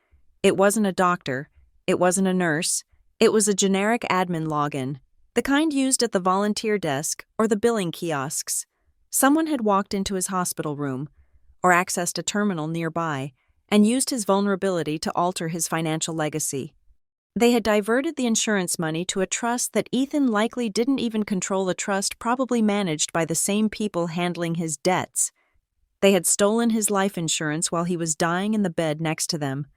It wasn't a doctor. It wasn't a nurse. It was a generic admin login, the kind used at the volunteer desk or the billing kiosks. Someone had walked into his hospital room or accessed a terminal nearby and used his vulnerability to alter his financial legacy. They had diverted the insurance money to a trust that Ethan likely didn't even control, a trust probably managed by the same people handling his debts. They had stolen his life insurance while he was dying in the bed next to them.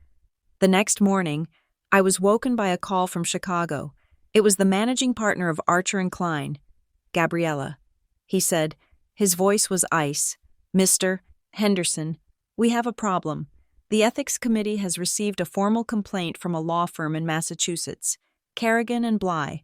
The next morning, I was woken by a call from Chicago. It was the managing partner of Archer & Klein, Gabriella. He said, his voice was ice. "Mr. Henderson, we have a problem. The Ethics Committee has received a formal complaint from a law firm in Massachusetts, Kerrigan and Bly."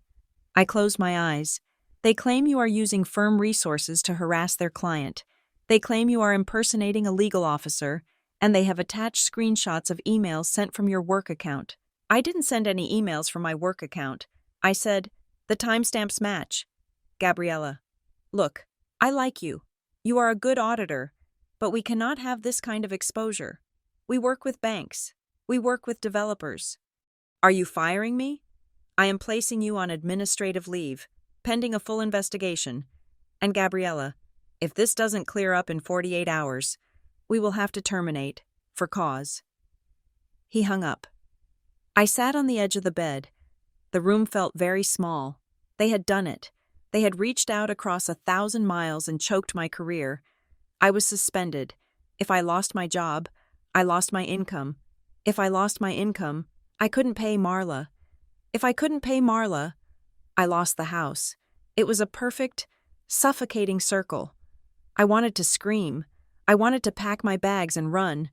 I closed my eyes. "They claim you are using firm resources to harass their client. They claim you are impersonating a legal officer, and they have attached screenshots of emails sent from your work account." "I didn't send any emails from my work account." I said, "The timestamps match." "Gabriella, look, I like you. You are a good auditor, but we cannot have this kind of exposure. We work with banks. We work with developers. Are you firing me? I am placing you on administrative leave, pending a full investigation. And Gabriella, if this doesn't clear up in 48 hours, we will have to terminate, for cause." He hung up. I sat on the edge of the bed. The room felt very small. They had done it. They had reached out across 1,000 miles and choked my career. I was suspended. If I lost my job, I lost my income. If I lost my income, I couldn't pay Marla. If I couldn't pay Marla, I lost the house. It was a perfect, suffocating circle. I wanted to scream. I wanted to pack my bags and run.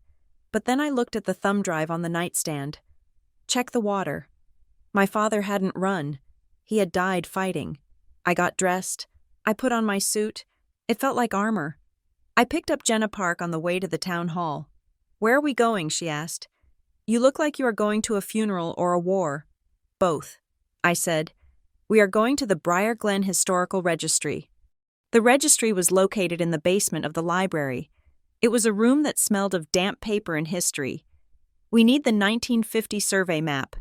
But then I looked at the thumb drive on the nightstand. Check the water. My father hadn't run. He had died fighting. I got dressed. I put on my suit. It felt like armor. I picked up Jenna Park on the way to the town hall. "Where are we going?" she asked. "You look like you are going to a funeral or a war." "Both," I said. "We are going to the Briar Glen Historical Registry." The registry was located in the basement of the library. It was a room that smelled of damp paper and history. "We need the 1950 survey map,"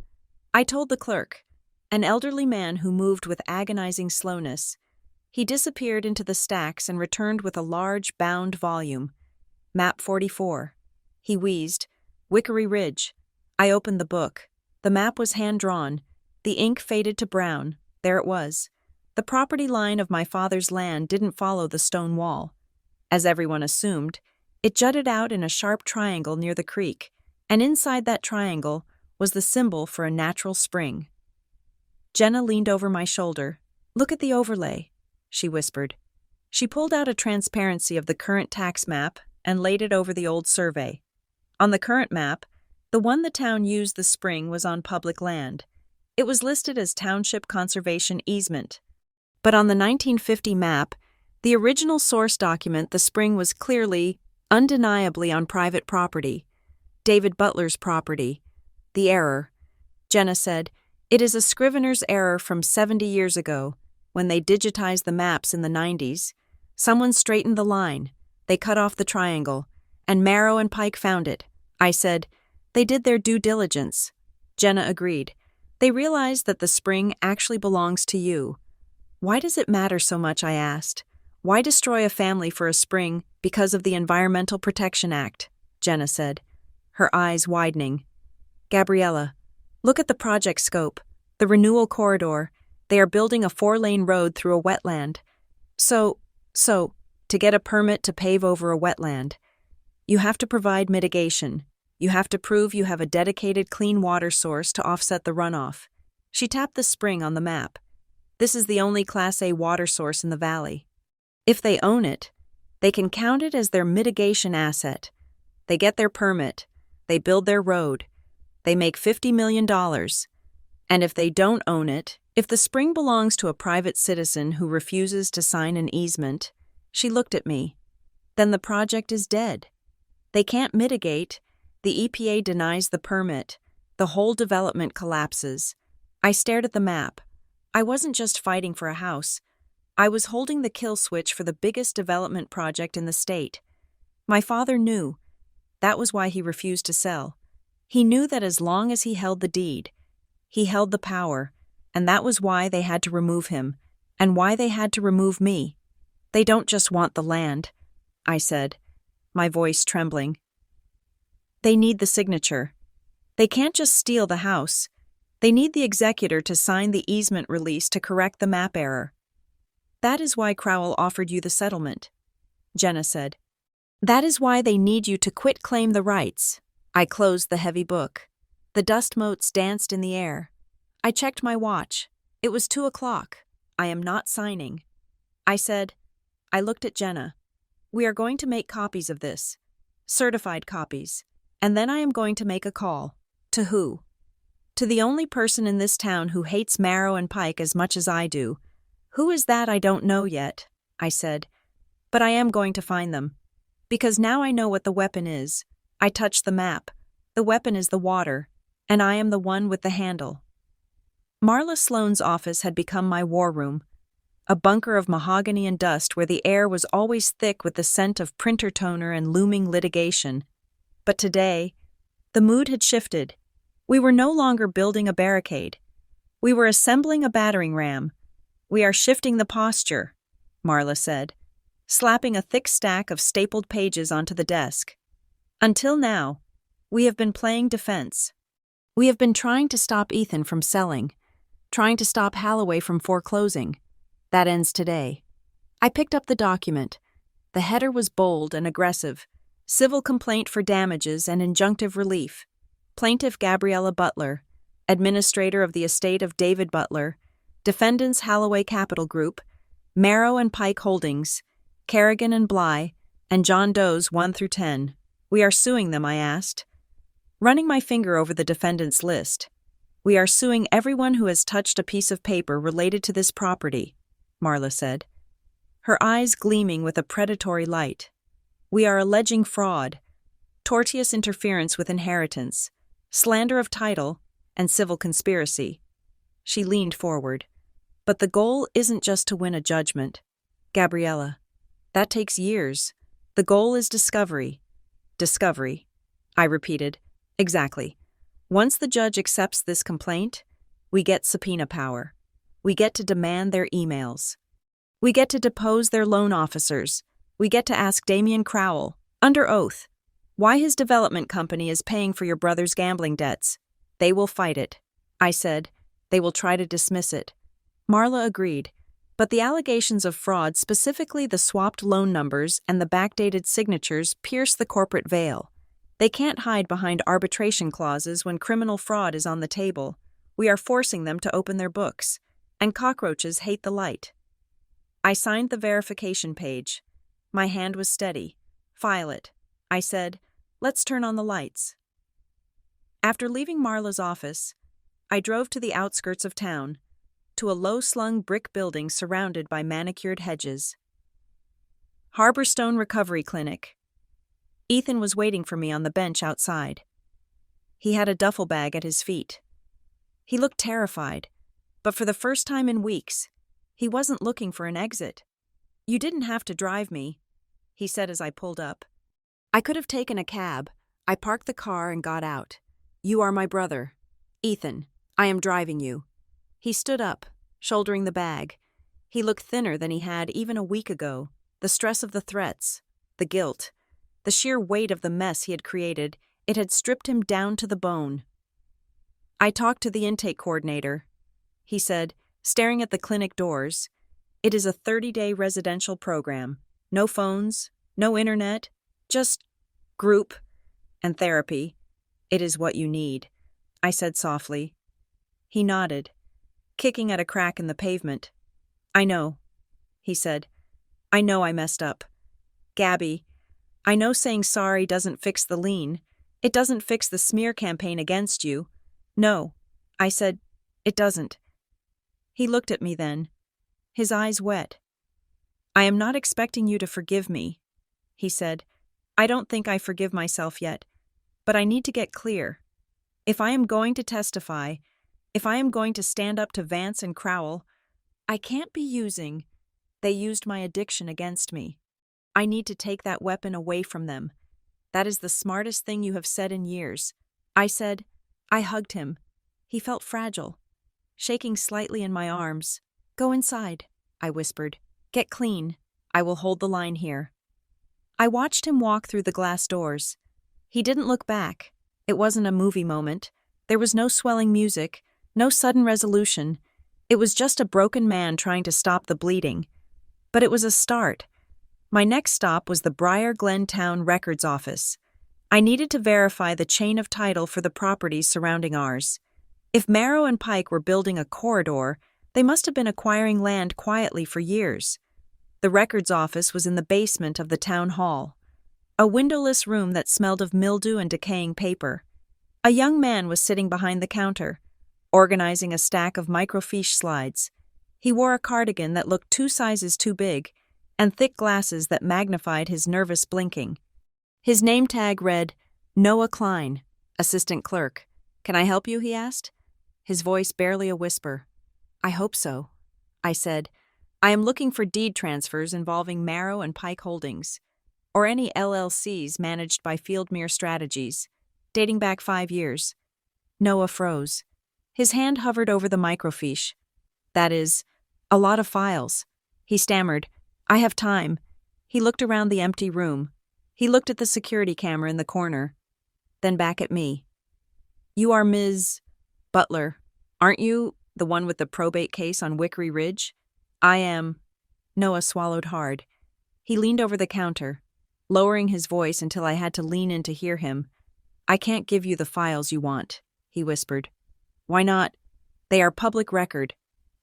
I told the clerk, an elderly man who moved with agonizing slowness. He disappeared into the stacks and returned with a large, bound volume. "Map 44. He wheezed. "Wickery Ridge." I opened the book. The map was hand-drawn. The ink faded to brown. There it was. The property line of my father's land didn't follow the stone wall. As everyone assumed, it jutted out in a sharp triangle near the creek, and inside that triangle was the symbol for a natural spring. Jenna leaned over my shoulder. "Look at the overlay," she whispered. She pulled out a transparency of the current tax map and laid it over the old survey. On the current map, the one the town used the spring was on public land. It was listed as Township Conservation Easement. But on the 1950 map, the original source document, the spring was clearly, undeniably on private property. David Butler's property. The error. Jenna said, "It is a scrivener's error from 70 years ago, when they digitized the maps in the 90s. Someone straightened the line. They cut off the triangle, and Marrow and Pike found it." I said, "They did their due diligence." Jenna agreed. "They realized that the spring actually belongs to you." "Why does it matter so much?" I asked. "Why destroy a family for a spring because of the Environmental Protection Act?" Jenna said, her eyes widening. "Gabriella, look at the project scope, the renewal corridor. They are building a 4-lane road through a wetland. So, to get a permit to pave over a wetland, you have to provide mitigation. You have to prove you have a dedicated clean water source to offset the runoff." She tapped the spring on the map. "This is the only Class A water source in the valley. If they own it, they can count it as their mitigation asset. They get their permit. They build their road. They make $50 million. And if they don't own it, if the spring belongs to a private citizen who refuses to sign an easement, she looked at me, then the project is dead. They can't mitigate. The EPA denies the permit. The whole development collapses. I stared at the map. I wasn't just fighting for a house. I was holding the kill switch for the biggest development project in the state. My father knew. That was why he refused to sell. He knew that as long as he held the deed, he held the power, and that was why they had to remove him, and why they had to remove me. They don't just want the land, I said, my voice trembling. They need the signature. They can't just steal the house. They need the executor to sign the easement release to correct the map error. That is why Crowell offered you the settlement, Jenna said. That is why they need you to quit claim the rights. I closed the heavy book. The dust motes danced in the air. I checked my watch. It was 2:00. I am not signing. I said. I looked at Jenna. We are going to make copies of this. Certified copies. And then I am going to make a call. To who? To the only person in this town who hates Marrow and Pike as much as I do. Who is that I don't know yet, I said. But I am going to find them. Because now I know what the weapon is. I touched the map. The weapon is the water. And I am the one with the handle. Marla Sloane's office had become my war room, a bunker of mahogany and dust where the air was always thick with the scent of printer toner and looming litigation. But today, the mood had shifted. We were no longer building a barricade. We were assembling a battering ram. We are shifting the posture, Marla said, slapping a thick stack of stapled pages onto the desk. Until now, we have been playing defense. We have been trying to stop Ethan from selling, trying to stop Halloway from foreclosing. That ends today. I picked up the document. The header was bold and aggressive. Civil complaint for damages and injunctive relief. Plaintiff Gabriella Butler, administrator of the estate of David Butler, defendants Halloway Capital Group, Marrow and Pike Holdings, Kerrigan and Bly, and John Doe's 1 through 10. We are suing them, I asked, running my finger over the defendants' list. We are suing everyone who has touched a piece of paper related to this property, Marla said, her eyes gleaming with a predatory light. We are alleging fraud, tortious interference with inheritance, slander of title, and civil conspiracy. She leaned forward. But the goal isn't just to win a judgment. Gabriella, that takes years. The goal is discovery. Discovery, I repeated. Exactly. Once the judge accepts this complaint, we get subpoena power. We get to demand their emails. We get to depose their loan officers. We get to ask Damian Crowell, under oath, why his development company is paying for your brother's gambling debts. They will fight it. I said, they will try to dismiss it. Marla agreed, but the allegations of fraud, specifically the swapped loan numbers and the backdated signatures, pierce the corporate veil. They can't hide behind arbitration clauses when criminal fraud is on the table. We are forcing them to open their books, and cockroaches hate the light. I signed the verification page. My hand was steady. File it. I said, let's turn on the lights. After leaving Marla's office, I drove to the outskirts of town, to a low-slung brick building surrounded by manicured hedges. Harborstone Recovery Clinic. Ethan was waiting for me on the bench outside. He had a duffel bag at his feet. He looked terrified, but for the first time in weeks, he wasn't looking for an exit. You didn't have to drive me, he said as I pulled up. I could have taken a cab. I parked the car and got out. You are my brother. Ethan, I am driving you. He stood up, shouldering the bag. He looked thinner than he had even a week ago. The stress of the threats, the guilt, the sheer weight of the mess he had created, it had stripped him down to the bone. I talked to the intake coordinator, he said, staring at the clinic doors. It is a 30-day residential program. No phones, no internet, just group and therapy. It is what you need, I said softly. He nodded, kicking at a crack in the pavement. I know, he said. I know I messed up. Gabby, I know saying sorry doesn't fix the lien. It doesn't fix the smear campaign against you. No, I said, It doesn't. He looked at me then, his eyes wet. I am not expecting you to forgive me, he said. I don't think I forgive myself yet, but I need to get clear. If I am going to testify, if I am going to stand up to Vance and Crowell, I can't be using. They used my addiction against me. I need to take that weapon away from them. That is the smartest thing you have said in years. I said. I hugged him. He felt fragile, shaking slightly in my arms. Go inside, I whispered. Get clean. I will hold the line here. I watched him walk through the glass doors. He didn't look back. It wasn't a movie moment. There was no swelling music, no sudden resolution. It was just a broken man trying to stop the bleeding. But it was a start. My next stop was the Briar Glen Town Records Office. I needed to verify the chain of title for the properties surrounding ours. If Marrow and Pike were building a corridor, they must have been acquiring land quietly for years. The records office was in the basement of the town hall, a windowless room that smelled of mildew and decaying paper. A young man was sitting behind the counter, organizing a stack of microfiche slides. He wore a cardigan that looked 2 sizes too big, and thick glasses that magnified his nervous blinking. His name tag read, Noah Klein, assistant clerk. Can I help you, he asked, his voice barely a whisper. I hope so, I said. I am looking for deed transfers involving Marrow and Pike Holdings, or any LLCs managed by Fieldmere Strategies, dating back 5 years. Noah froze. His hand hovered over the microfiche. That is, a lot of files. He stammered, I have time. He looked around the empty room. He looked at the security camera in the corner, then back at me. You are Ms. Butler, aren't you? The one with the probate case on Wickery Ridge? I am. Noah swallowed hard. He leaned over the counter, lowering his voice until I had to lean in to hear him. I can't give you the files you want, he whispered. Why not? They are public record.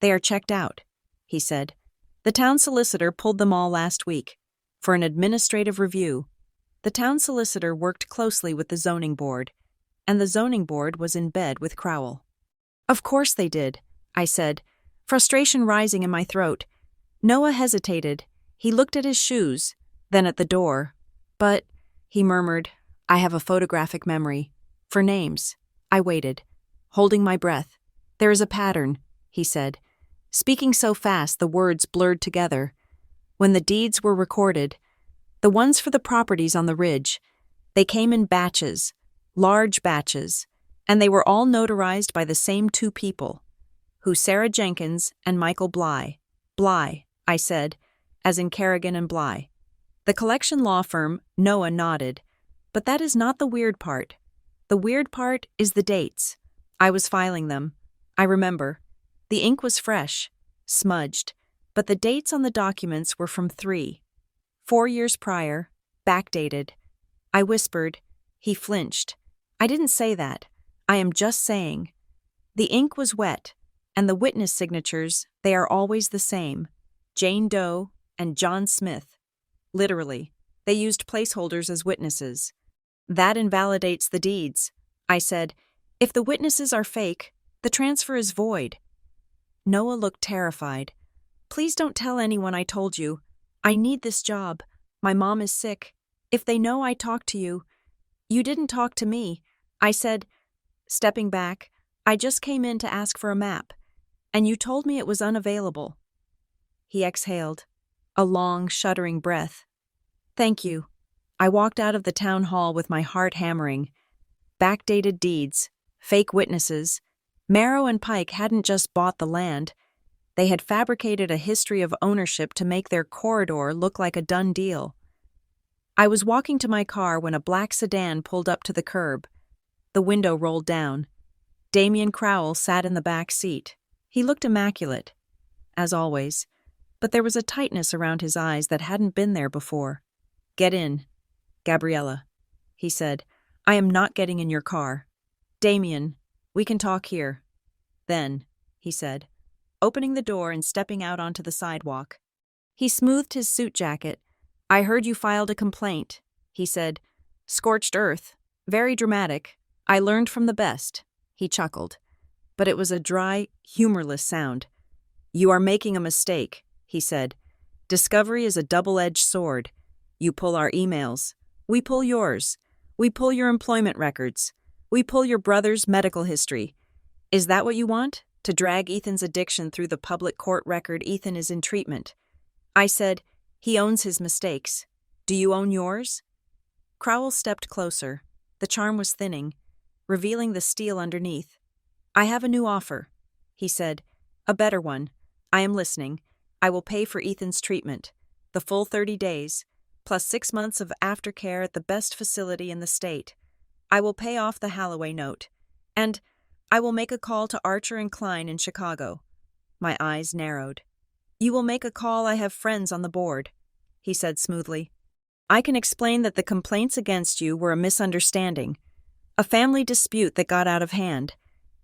They are checked out, he said. The town solicitor pulled them all last week for an administrative review. The town solicitor worked closely with the zoning board, and the zoning board was in bed with Crowell. Of course they did, I said, frustration rising in my throat. Noah hesitated. He looked at his shoes, then at the door. But, he murmured, I have a photographic memory. For names. I waited, holding my breath. There is a pattern, he said, speaking so fast the words blurred together. When the deeds were recorded, the ones for the properties on the ridge, they came in batches, large batches, and they were all notarized by the same 2 people, who Sarah Jenkins and Michael Bly. Bly, I said, as in Kerrigan and Bly. The collection law firm, Noah nodded, but that is not the weird part. The weird part is the dates. I was filing them. I remember. The ink was fresh, smudged, but the dates on the documents were from 4 years prior, backdated. I whispered. He flinched. I didn't say that. I am just saying. The ink was wet, and the witness signatures, they are always the same. Jane Doe and John Smith. Literally, they used placeholders as witnesses. That invalidates the deeds, I said. If the witnesses are fake, the transfer is void. Noah looked terrified. Please don't tell anyone I told you. I need this job. My mom is sick. If they know I talked to you. You didn't talk to me. I said, stepping back, I just came in to ask for a map, and you told me it was unavailable. He exhaled, a long, shuddering breath. Thank you. I walked out of the town hall with my heart hammering. Backdated deeds, fake witnesses. Marrow and Pike hadn't just bought the land. They had fabricated a history of ownership to make their corridor look like a done deal. I was walking to my car when a black sedan pulled up to the curb. The window rolled down. Damian Crowell sat in the back seat. He looked immaculate, as always, but there was a tightness around his eyes that hadn't been there before. Get in, Gabriella, he said. I am not getting in your car. Damian, we can talk here. Then, he said, opening the door and stepping out onto the sidewalk. He smoothed his suit jacket. I heard you filed a complaint, he said. Scorched earth. Very dramatic. I learned from the best. He chuckled. but it was a dry, humorless sound. "You are making a mistake," he said. "Discovery is a double-edged sword. You pull our emails. We pull yours. We pull your employment records. We pull your brother's medical history. Is that what you want? To drag Ethan's addiction through the public court record Ethan is in treatment?" I said, "He owns his mistakes. Do you own yours?" Crowell stepped closer. The charm was thinning, revealing the steel underneath. "I have a new offer," he said. "A better one. I am listening. I will pay for Ethan's treatment. The full 30 days, plus 6 months of aftercare at the best facility in the state. I will pay off the Halloway note. And I will make a call to Archer and Klein in Chicago." My eyes narrowed. "You will make a call. I have friends on the board," he said smoothly. "I can explain that the complaints against you were a misunderstanding, a family dispute that got out of hand.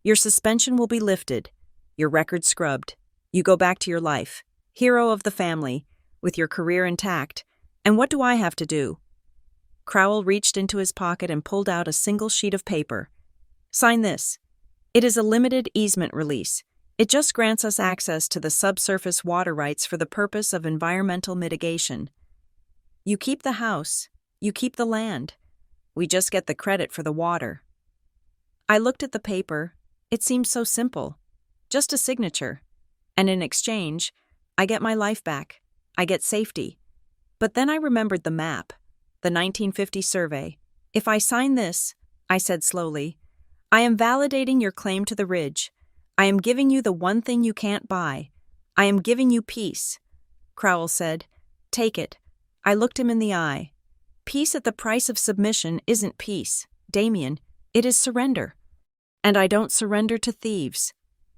Your suspension will be lifted, your record scrubbed. You go back to your life, hero of the family, with your career intact. And what do I have to do?" Crowell reached into his pocket and pulled out a single sheet of paper. "Sign this. It is a limited easement release. It just grants us access to the subsurface water rights for the purpose of environmental mitigation. You keep the house, you keep the land. We just get the credit for the water." I looked at the paper. It seemed so simple. Just a signature. And in exchange, I get my life back. I get safety. But then I remembered the map, the 1950 survey. "If I sign this," I said slowly, "I am validating your claim to the ridge. I am giving you the one thing you can't buy. I am giving you peace." Crowell said, "Take it." I looked him in the eye. "Peace at the price of submission isn't peace, Damien. It is surrender. And I don't surrender to thieves."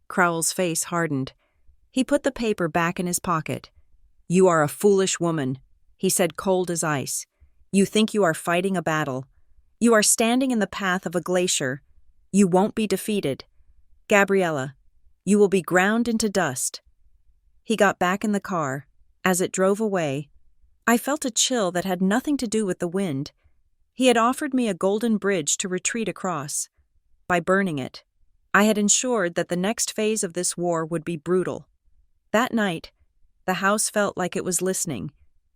Crowell's face hardened. He put the paper back in his pocket. "You are a foolish woman," he said, cold as ice. "You think you are fighting a battle. You are standing in the path of a glacier. You won't be defeated. Gabriella, you will be ground into dust." He got back in the car. As it drove away, I felt a chill that had nothing to do with the wind. He had offered me a golden bridge to retreat across. By burning it, I had ensured that the next phase of this war would be brutal. That night, the house felt like it was listening.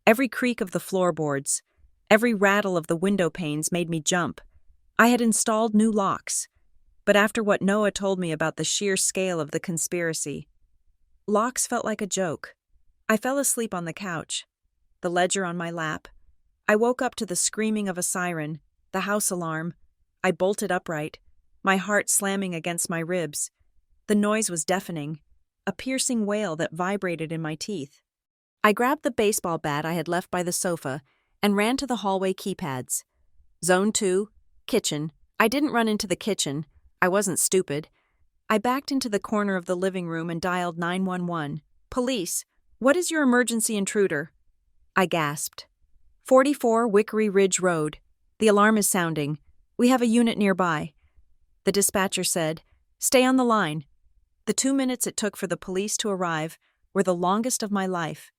Every creak of the floorboards, every rattle of the window panes made me jump. I had installed new locks, but after what Noah told me about the sheer scale of the conspiracy, locks felt like a joke. I fell asleep on the couch, the ledger on my lap. I woke up to the screaming of a siren, the house alarm. I bolted upright, my heart slamming against my ribs. The noise was deafening, a piercing wail that vibrated in my teeth. I grabbed the baseball bat I had left by the sofa and ran to the hallway keypads. Zone 2, kitchen. I didn't run into the kitchen. I wasn't stupid. I backed into the corner of the living room and dialed 911. "Police, what is your emergency intruder?" I gasped. 44 Wickery Ridge Road. The alarm is sounding. We have a unit nearby. The dispatcher said, "Stay on the line." The 2 minutes it took for the police to arrive were the longest of my life.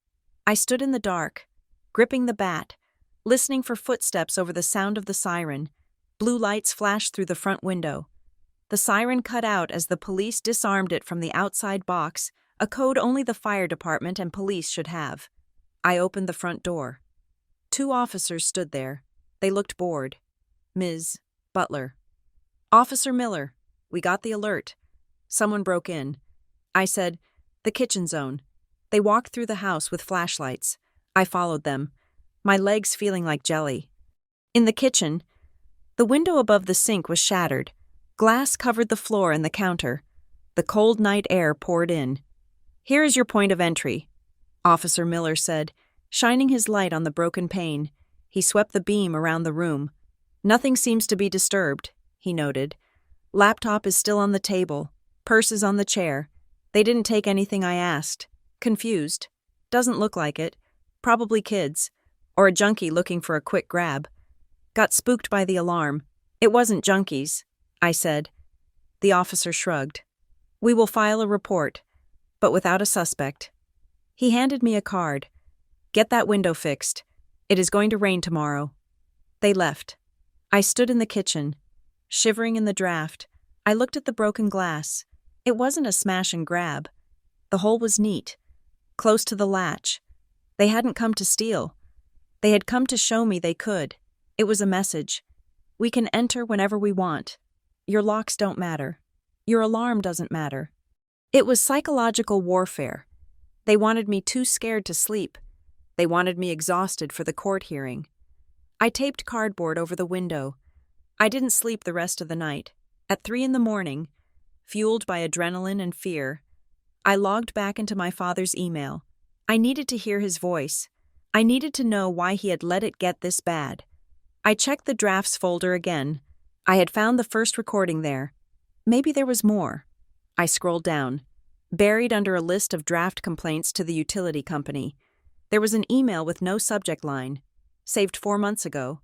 I stood in the dark, gripping the bat, listening for footsteps over the sound of the siren. Blue lights flashed through the front window. The siren cut out as the police disarmed it from the outside box, a code only the fire department and police should have. I opened the front door. 2 officers stood there. They looked bored. Ms. Butler. "Officer Miller, we got the alert. Someone broke in." I said, "The kitchen zone." They walked through the house with flashlights. I followed them, my legs feeling like jelly. In the kitchen, the window above the sink was shattered. Glass covered the floor and the counter. The cold night air poured in. "Here is your point of entry," Officer Miller said, shining his light on the broken pane. He swept the beam around the room. "Nothing seems to be disturbed," he noted. "Laptop is still on the table. Purse is on the chair. They didn't take anything I asked. Confused. Doesn't look like it. Probably kids. Or a junkie looking for a quick grab. Got spooked by the alarm. It wasn't junkies," I said. The officer shrugged. "We will file a report, but without a suspect." He handed me a card. "Get that window fixed. It is going to rain tomorrow." They left. I stood in the kitchen, shivering in the draft. I looked at the broken glass. It wasn't a smash and grab. The hole was neat, close to the latch. They hadn't come to steal. They had come to show me they could. It was a message. We can enter whenever we want. Your locks don't matter. Your alarm doesn't matter. It was psychological warfare. They wanted me too scared to sleep. They wanted me exhausted for the court hearing. I taped cardboard over the window. I didn't sleep the rest of the night. At 3 a.m, fueled by adrenaline and fear, I logged back into my father's email. I needed to hear his voice. I needed to know why he had let it get this bad. I checked the drafts folder again. I had found the first recording there. Maybe there was more. I scrolled down. Buried under a list of draft complaints to the utility company, there was an email with no subject line, saved 4 months ago.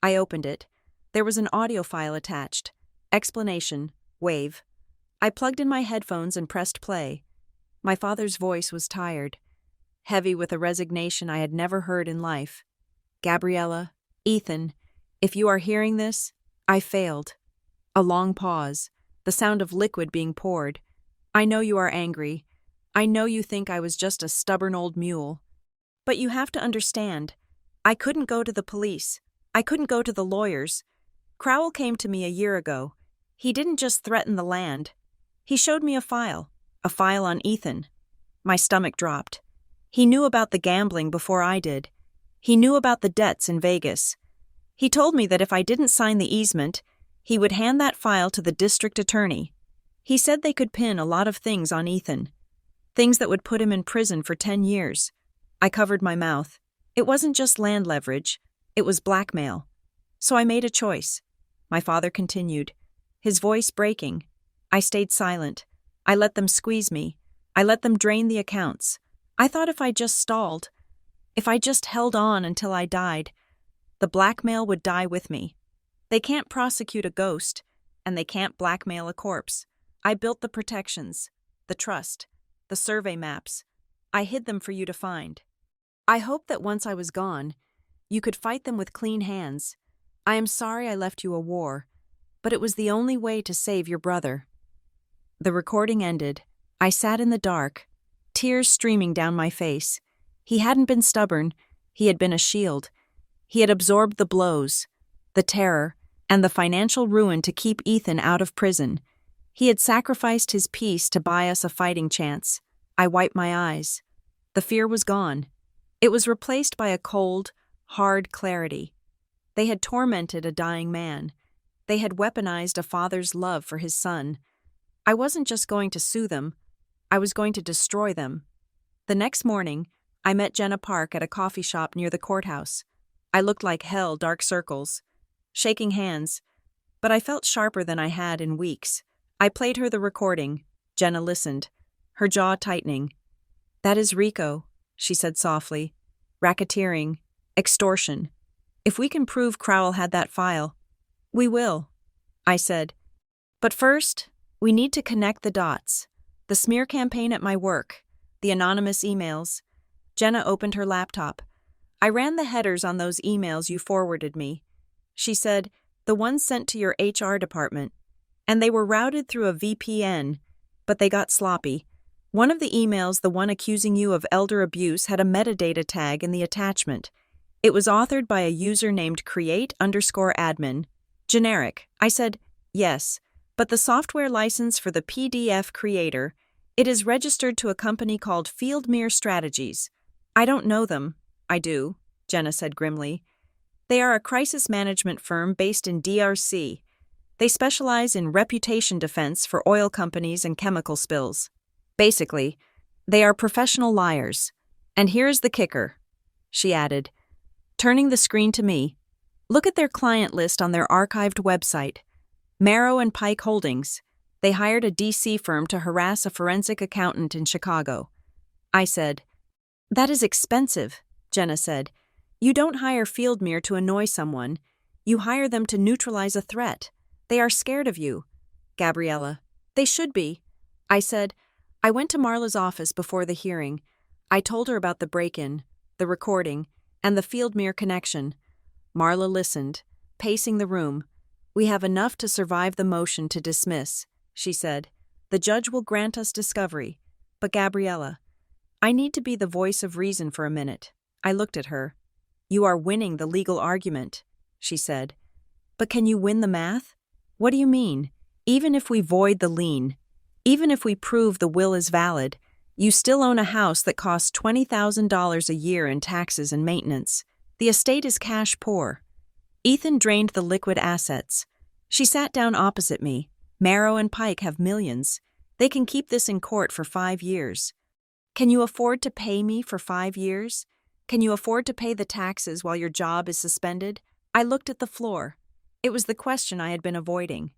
I opened it. There was an audio file attached. Explanation, wave. I plugged in my headphones and pressed play. My father's voice was tired, heavy with a resignation I had never heard in life. Gabriella, Ethan, if you are hearing this, I failed. A long pause, the sound of liquid being poured. I know you are angry. I know you think I was just a stubborn old mule. But you have to understand, I couldn't go to the police. I couldn't go to the lawyers. Crowell came to me a year ago. He didn't just threaten the land. He showed me a file on Ethan. My stomach dropped. He knew about the gambling before I did. He knew about the debts in Vegas. He told me that if I didn't sign the easement, he would hand that file to the district attorney. He said they could pin a lot of things on Ethan. Things that would put him in prison for 10 years. I covered my mouth. It wasn't just land leverage. It was blackmail. So I made a choice. My father continued, his voice breaking. I stayed silent. I let them squeeze me. I let them drain the accounts. I thought if I just stalled, if I just held on until I died, the blackmail would die with me. They can't prosecute a ghost, and they can't blackmail a corpse. I built the protections, the trust, the survey maps. I hid them for you to find. I hoped that once I was gone, you could fight them with clean hands. I am sorry I left you a war, but it was the only way to save your brother. The recording ended. I sat in the dark, tears streaming down my face. He hadn't been stubborn. He had been a shield. He had absorbed the blows, the terror, and the financial ruin to keep Ethan out of prison. He had sacrificed his peace to buy us a fighting chance. I wiped my eyes. The fear was gone. It was replaced by a cold, hard clarity. They had tormented a dying man. They had weaponized a father's love for his son. I wasn't just going to sue them. I was going to destroy them. The next morning, I met Jenna Park at a coffee shop near the courthouse. I looked like hell, dark circles, shaking hands, but I felt sharper than I had in weeks. I played her the recording. Jenna listened, her jaw tightening. "That is RICO," she said softly. "Racketeering, extortion. If we can prove Crowell had that file, we will," I said. "But first, we need to connect the dots. The smear campaign at my work, the anonymous emails." Jenna opened her laptop. "I ran the headers on those emails you forwarded me." She said, "The ones sent to your HR department. And they were routed through a VPN, but they got sloppy. One of the emails, the one accusing you of elder abuse, had a metadata tag in the attachment. It was authored by a user named create_admin. Generic." I said, "Yes, but the software license for the PDF creator, it is registered to a company called Fieldmere Strategies." "I don't know them." "I do," Jenna said grimly. "They are a crisis management firm based in DRC. They specialize in reputation defense for oil companies and chemical spills. Basically, they are professional liars. And here's the kicker," she added, turning the screen to me. "Look at their client list on their archived website. Marrow and Pike Holdings. They hired a DC firm to harass a forensic accountant in Chicago." I said, "That is expensive," Jenna said. "You don't hire Fieldmere to annoy someone. You hire them to neutralize a threat. They are scared of you." "Gabriella, they should be." I said, "I went to Marla's office before the hearing. I told her about the break-in, the recording, and the Fieldmere connection." Marla listened, pacing the room. "We have enough to survive the motion to dismiss," she said. The judge will grant us discovery. But Gabriella, I need to be the voice of reason for a minute. I looked at her. You are winning the legal argument, she said. But can you win the math? What do you mean? Even if we void the lien, even if we prove the will is valid, you still own a house that costs $20,000 a year in taxes and maintenance. The estate is cash poor. Ethan drained the liquid assets. She sat down opposite me. Marrow and Pike have millions. They can keep this in court for 5 years. Can you afford to pay me for 5 years? Can you afford to pay the taxes while your job is suspended? I looked at the floor. It was the question I had been avoiding.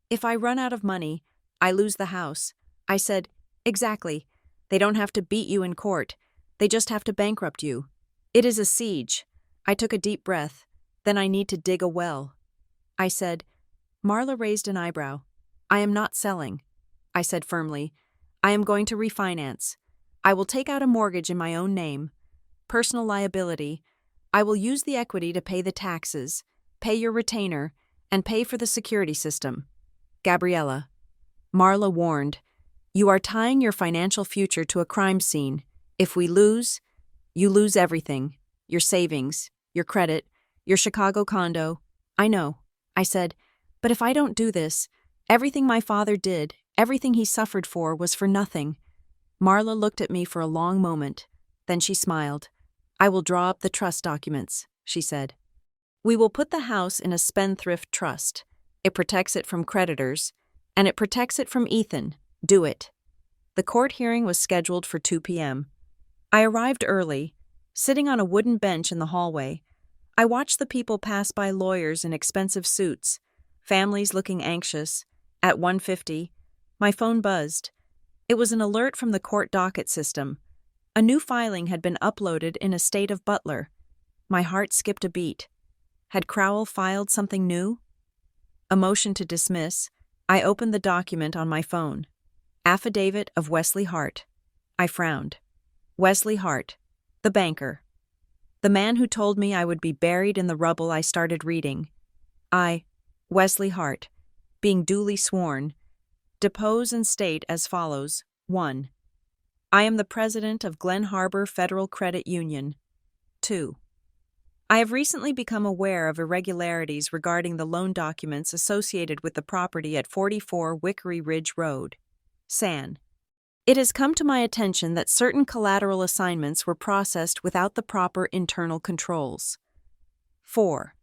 If I run out of money, I lose the house. I said, exactly. They don't have to beat you in court. They just have to bankrupt you. It is a siege. I took a deep breath. Then I need to dig a well. I said, Marla raised an eyebrow. I am not selling. I said firmly, I am going to refinance. I will take out a mortgage in my own name. Personal liability. I will use the equity to pay the taxes, pay your retainer, and pay for the security system. Gabriella. Marla warned, you are tying your financial future to a crime scene. If we lose, you lose everything. Your savings, your credit, your Chicago condo. I know. I said, but if I don't do this, everything my father did, everything he suffered for was for nothing. Marla looked at me for a long moment. Then she smiled. I will draw up the trust documents, she said. We will put the house in a spendthrift trust. It protects it from creditors, and it protects it from Ethan. Do it. The court hearing was scheduled for 2 p.m. I arrived early. Sitting on a wooden bench in the hallway, I watched the people pass by, lawyers in expensive suits, families looking anxious. At 1:50, my phone buzzed. It was an alert from the court docket system. A new filing had been uploaded in estate of Butler. My heart skipped a beat. Had Crowell filed something new? A motion to dismiss. I opened the document on my phone. Affidavit of Wesley Hart. I frowned. Wesley Hart, the banker. The man who told me I would be buried in the rubble. I started reading. I, Wesley Hart, being duly sworn, depose and state as follows. 1. I am the president of Glen Harbor Federal Credit Union. 2. I have recently become aware of irregularities regarding the loan documents associated with the property at 44 Wickery Ridge Road, San. It has come to my attention that certain collateral assignments were processed without the proper internal controls. 4.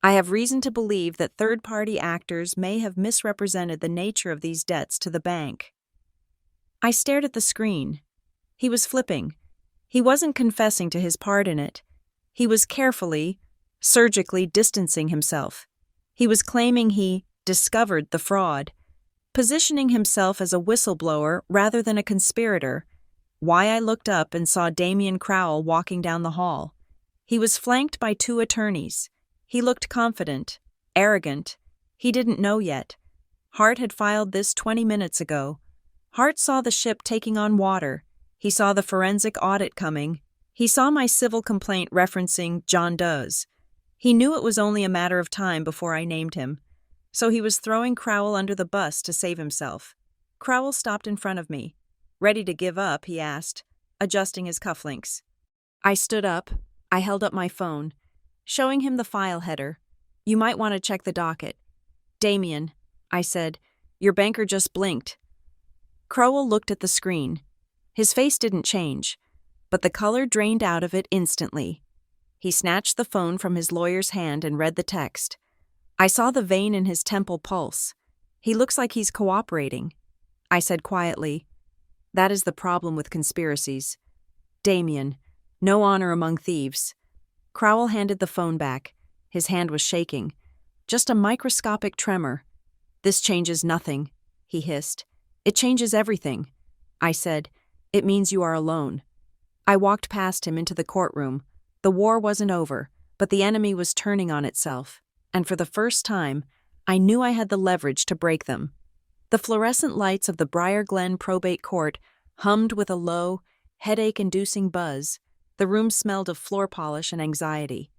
I have reason to believe that third-party actors may have misrepresented the nature of these debts to the bank. I stared at the screen. He was flipping. He wasn't confessing to his part in it. He was carefully, surgically distancing himself. He was claiming he discovered the fraud, positioning himself as a whistleblower rather than a conspirator. Why I looked up and saw Damian Crowell walking down the hall. He was flanked by 2 attorneys. He looked confident, arrogant. He didn't know yet. Hart had filed this 20 minutes ago. Hart saw the ship taking on water. He saw the forensic audit coming. He saw my civil complaint referencing John Doe's. He knew it was only a matter of time before I named him. So he was throwing Crowell under the bus to save himself. Crowell stopped in front of me. Ready to give up, he asked, adjusting his cufflinks. I stood up. I held up my phone, showing him the file header. You might want to check the docket. Damien, I said, your banker just blinked. Crowell looked at the screen. His face didn't change, but the color drained out of it instantly. He snatched the phone from his lawyer's hand and read the text. I saw the vein in his temple pulse. He looks like he's cooperating. I said quietly, that is the problem with conspiracies. Damien, no honor among thieves. Crowell handed the phone back. His hand was shaking. Just a microscopic tremor. This changes nothing, he hissed. It changes everything. I said, it means you are alone. I walked past him into the courtroom. The war wasn't over, but the enemy was turning on itself. And for the first time, I knew I had the leverage to break them. The fluorescent lights of the Briar Glen probate court hummed with a low, headache-inducing buzz. The room smelled of floor polish and anxiety.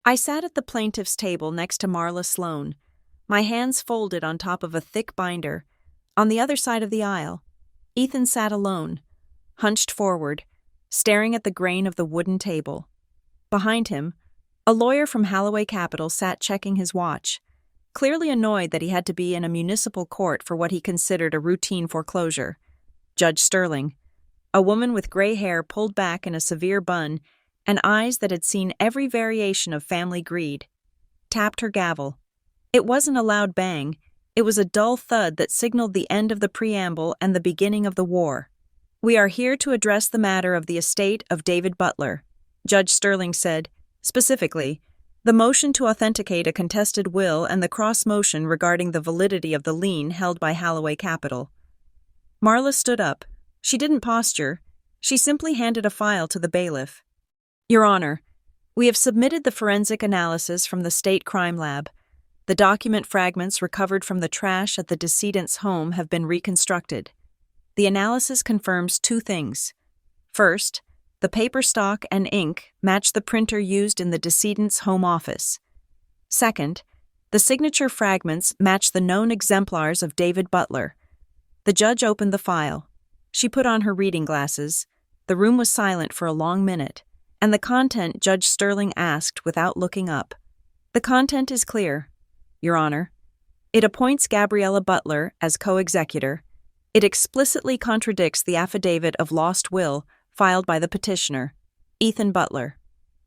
I sat at the plaintiff's table next to Marla Sloan, my hands folded on top of a thick binder. On the other side of the aisle, Ethan sat alone, hunched forward, staring at the grain of the wooden table. Behind him, a lawyer from Holloway Capital sat checking his watch, clearly annoyed that he had to be in a municipal court for what he considered a routine foreclosure. Judge Sterling, a woman with gray hair pulled back in a severe bun and eyes that had seen every variation of family greed, tapped her gavel. It wasn't a loud bang, it was a dull thud that signaled the end of the preamble and the beginning of the war. "We are here to address the matter of the estate of David Butler," Judge Sterling said, specifically, the motion to authenticate a contested will and the cross-motion regarding the validity of the lien held by Holloway Capital. Marla stood up. She didn't posture. She simply handed a file to the bailiff. "Your Honor, we have submitted the forensic analysis from the State Crime Lab. The document fragments recovered from the trash at the decedent's home have been reconstructed. The analysis confirms two things. First, the paper stock and ink match the printer used in the decedent's home office. Second, the signature fragments match the known exemplars of David Butler." The judge opened the file. She put on her reading glasses. The room was silent for a long minute, and the content Judge Sterling asked without looking up. "The content is clear, Your Honor. It appoints Gabriella Butler as co-executor. It explicitly contradicts the affidavit of lost will filed by the petitioner, Ethan Butler."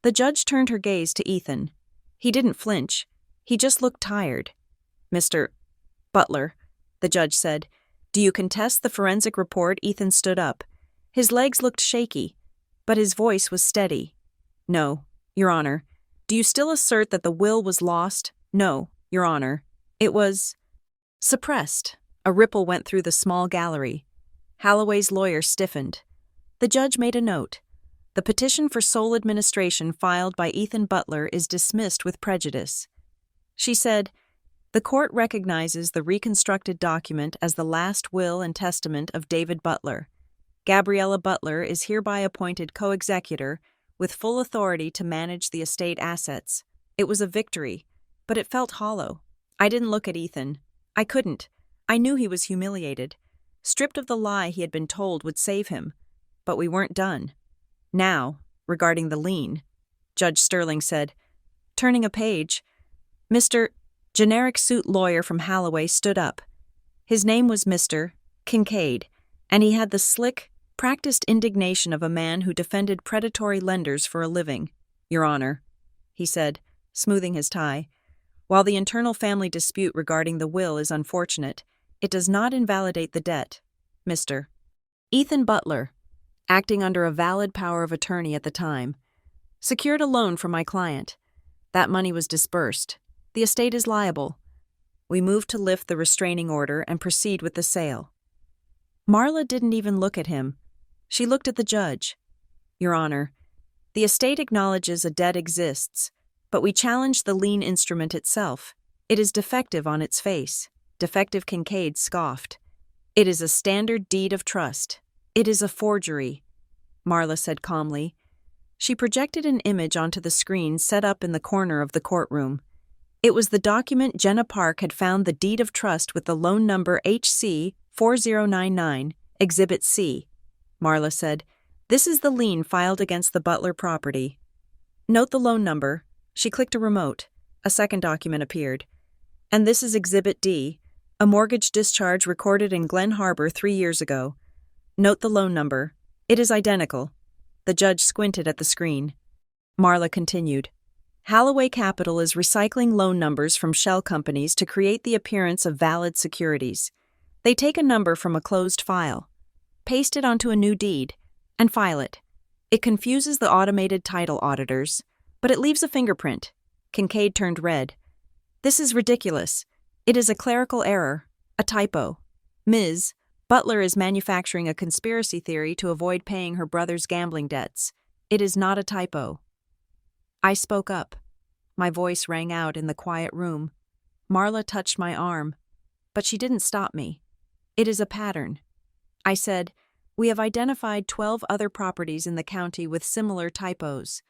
The judge turned her gaze to Ethan. He didn't flinch. He just looked tired. "Mr. Butler," the judge said, "do you contest the forensic report?" Ethan stood up. His legs looked shaky, but his voice was steady. "No, Your Honor." "Do you still assert that the will was lost?" "No, Your Honor. It was suppressed." A ripple went through the small gallery. Holloway's lawyer stiffened. The judge made a note. "The petition for sole administration filed by Ethan Butler is dismissed with prejudice." She said, "The court recognizes the reconstructed document as the last will and testament of David Butler. Gabriella Butler is hereby appointed co-executor with full authority to manage the estate assets." It was a victory, but it felt hollow. I didn't look at Ethan. I couldn't. I knew he was humiliated. Stripped of the lie he had been told would save him. But we weren't done. "Now, regarding the lien," Judge Sterling said, turning a page. Mr. Generic suit lawyer from Holloway stood up. His name was Mr. Kincaid, and he had the slick, practiced indignation of a man who defended predatory lenders for a living. "Your Honor," he said, smoothing his tie, "while the internal family dispute regarding the will is unfortunate, it does not invalidate the debt. Mr. Ethan Butler, acting under a valid power of attorney at the time, secured a loan from my client. That money was disbursed. The estate is liable. We moved to lift the restraining order and proceed with the sale." Marla didn't even look at him. She looked at the judge. "Your Honor, the estate acknowledges a debt exists, but we challenge the lien instrument itself. It is defective on its face." Defective Kincaid scoffed. "It is a standard deed of trust. It is a forgery," Marla said calmly. She projected an image onto the screen set up in the corner of the courtroom. It was the document Jenna Park had found the deed of trust with the loan number HC 4099, Exhibit C. Marla said, "This is the lien filed against the Butler property. Note the loan number." She clicked a remote. A second document appeared. "And this is Exhibit D, a mortgage discharge recorded in Glen Harbor 3 years ago. Note the loan number. It is identical." The judge squinted at the screen. Marla continued. "Holloway Capital is recycling loan numbers from shell companies to create the appearance of valid securities. They take a number from a closed file, paste it onto a new deed, and file it. It confuses the automated title auditors, but it leaves a fingerprint." Kincaid turned red. "This is ridiculous. It is a clerical error, a typo. Ms. Butler is manufacturing a conspiracy theory to avoid paying her brother's gambling debts. It is not a typo." I spoke up. My voice rang out in the quiet room. Marla touched my arm, but she didn't stop me. "It is a pattern." I said, "We have identified 12 other properties in the county with similar typos,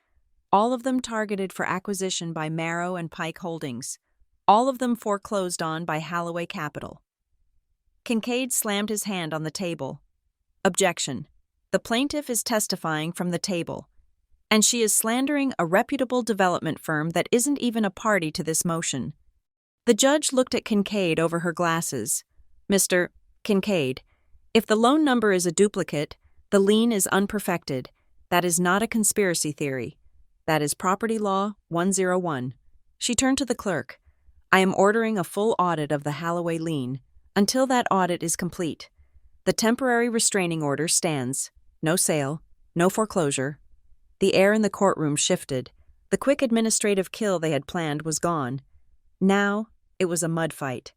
all of them targeted for acquisition by Marrow and Pike Holdings, all of them foreclosed on by Holloway Capital." Kincaid slammed his hand on the table. Objection. The plaintiff is testifying from the table, and she is slandering a reputable development firm that isn't even a party to this motion. The judge looked at Kincaid over her glasses. Mr. Kincaid, if the loan number is a duplicate, the lien is unperfected. That is not a conspiracy theory. That is Property Law 101. She turned to the clerk. I am ordering a full audit of the Holloway lien. Until that audit is complete, the temporary restraining order stands. No sale, no foreclosure. The air in the courtroom shifted. The quick administrative kill they had planned was gone. Now, it was a mud fight.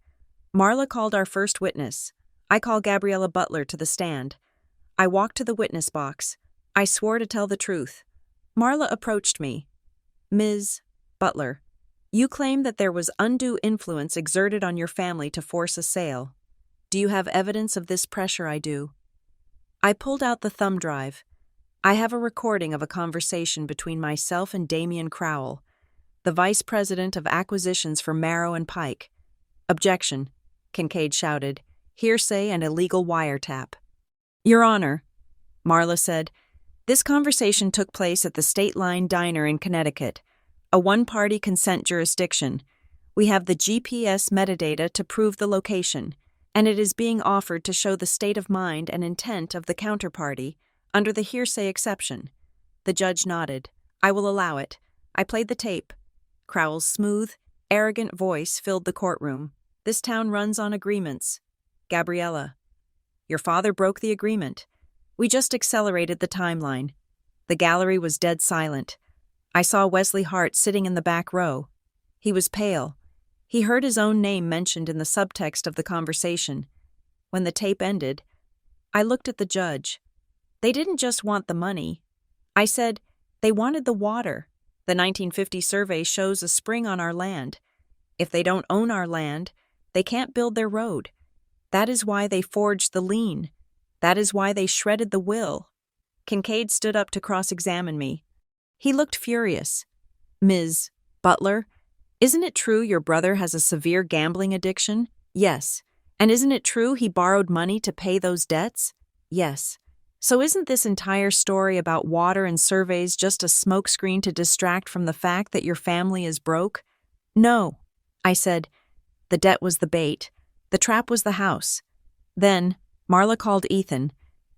Marla called our first witness. I call Gabriella Butler to the stand. I walked to the witness box. I swore to tell the truth. Marla approached me. Ms. Butler, you claim that there was undue influence exerted on your family to force a sale. Do you have evidence of this pressure? I do. I pulled out the thumb drive. I have a recording of a conversation between myself and Damian Crowell, the vice president of acquisitions for Marrow and Pike. Objection, Kincaid shouted. Hearsay and illegal wiretap. Your Honor, Marla said, this conversation took place at the State Line Diner in Connecticut, a one-party consent jurisdiction. We have the GPS metadata to prove the location, and it is being offered to show the state of mind and intent of the counterparty under the hearsay exception. The judge nodded. I will allow it. I played the tape. Crowell's smooth, arrogant voice filled the courtroom. This town runs on agreements. Gabriella, your father broke the agreement. We just accelerated the timeline. The gallery was dead silent. I saw Wesley Hart sitting in the back row. He was pale. He heard his own name mentioned in the subtext of the conversation. When the tape ended, I looked at the judge. They didn't just want the money. I said, they wanted the water. The 1950 survey shows a spring on our land. If they don't own our land, they can't build their road. That is why they forged the lien. That is why they shredded the will. Kincaid stood up to cross-examine me. He looked furious. Ms. Butler, isn't it true your brother has a severe gambling addiction? Yes. And isn't it true he borrowed money to pay those debts? Yes. So isn't this entire story about water and surveys just a smokescreen to distract from the fact that your family is broke? No, I said. The debt was the bait. The trap was the house. Then, Marla called Ethan.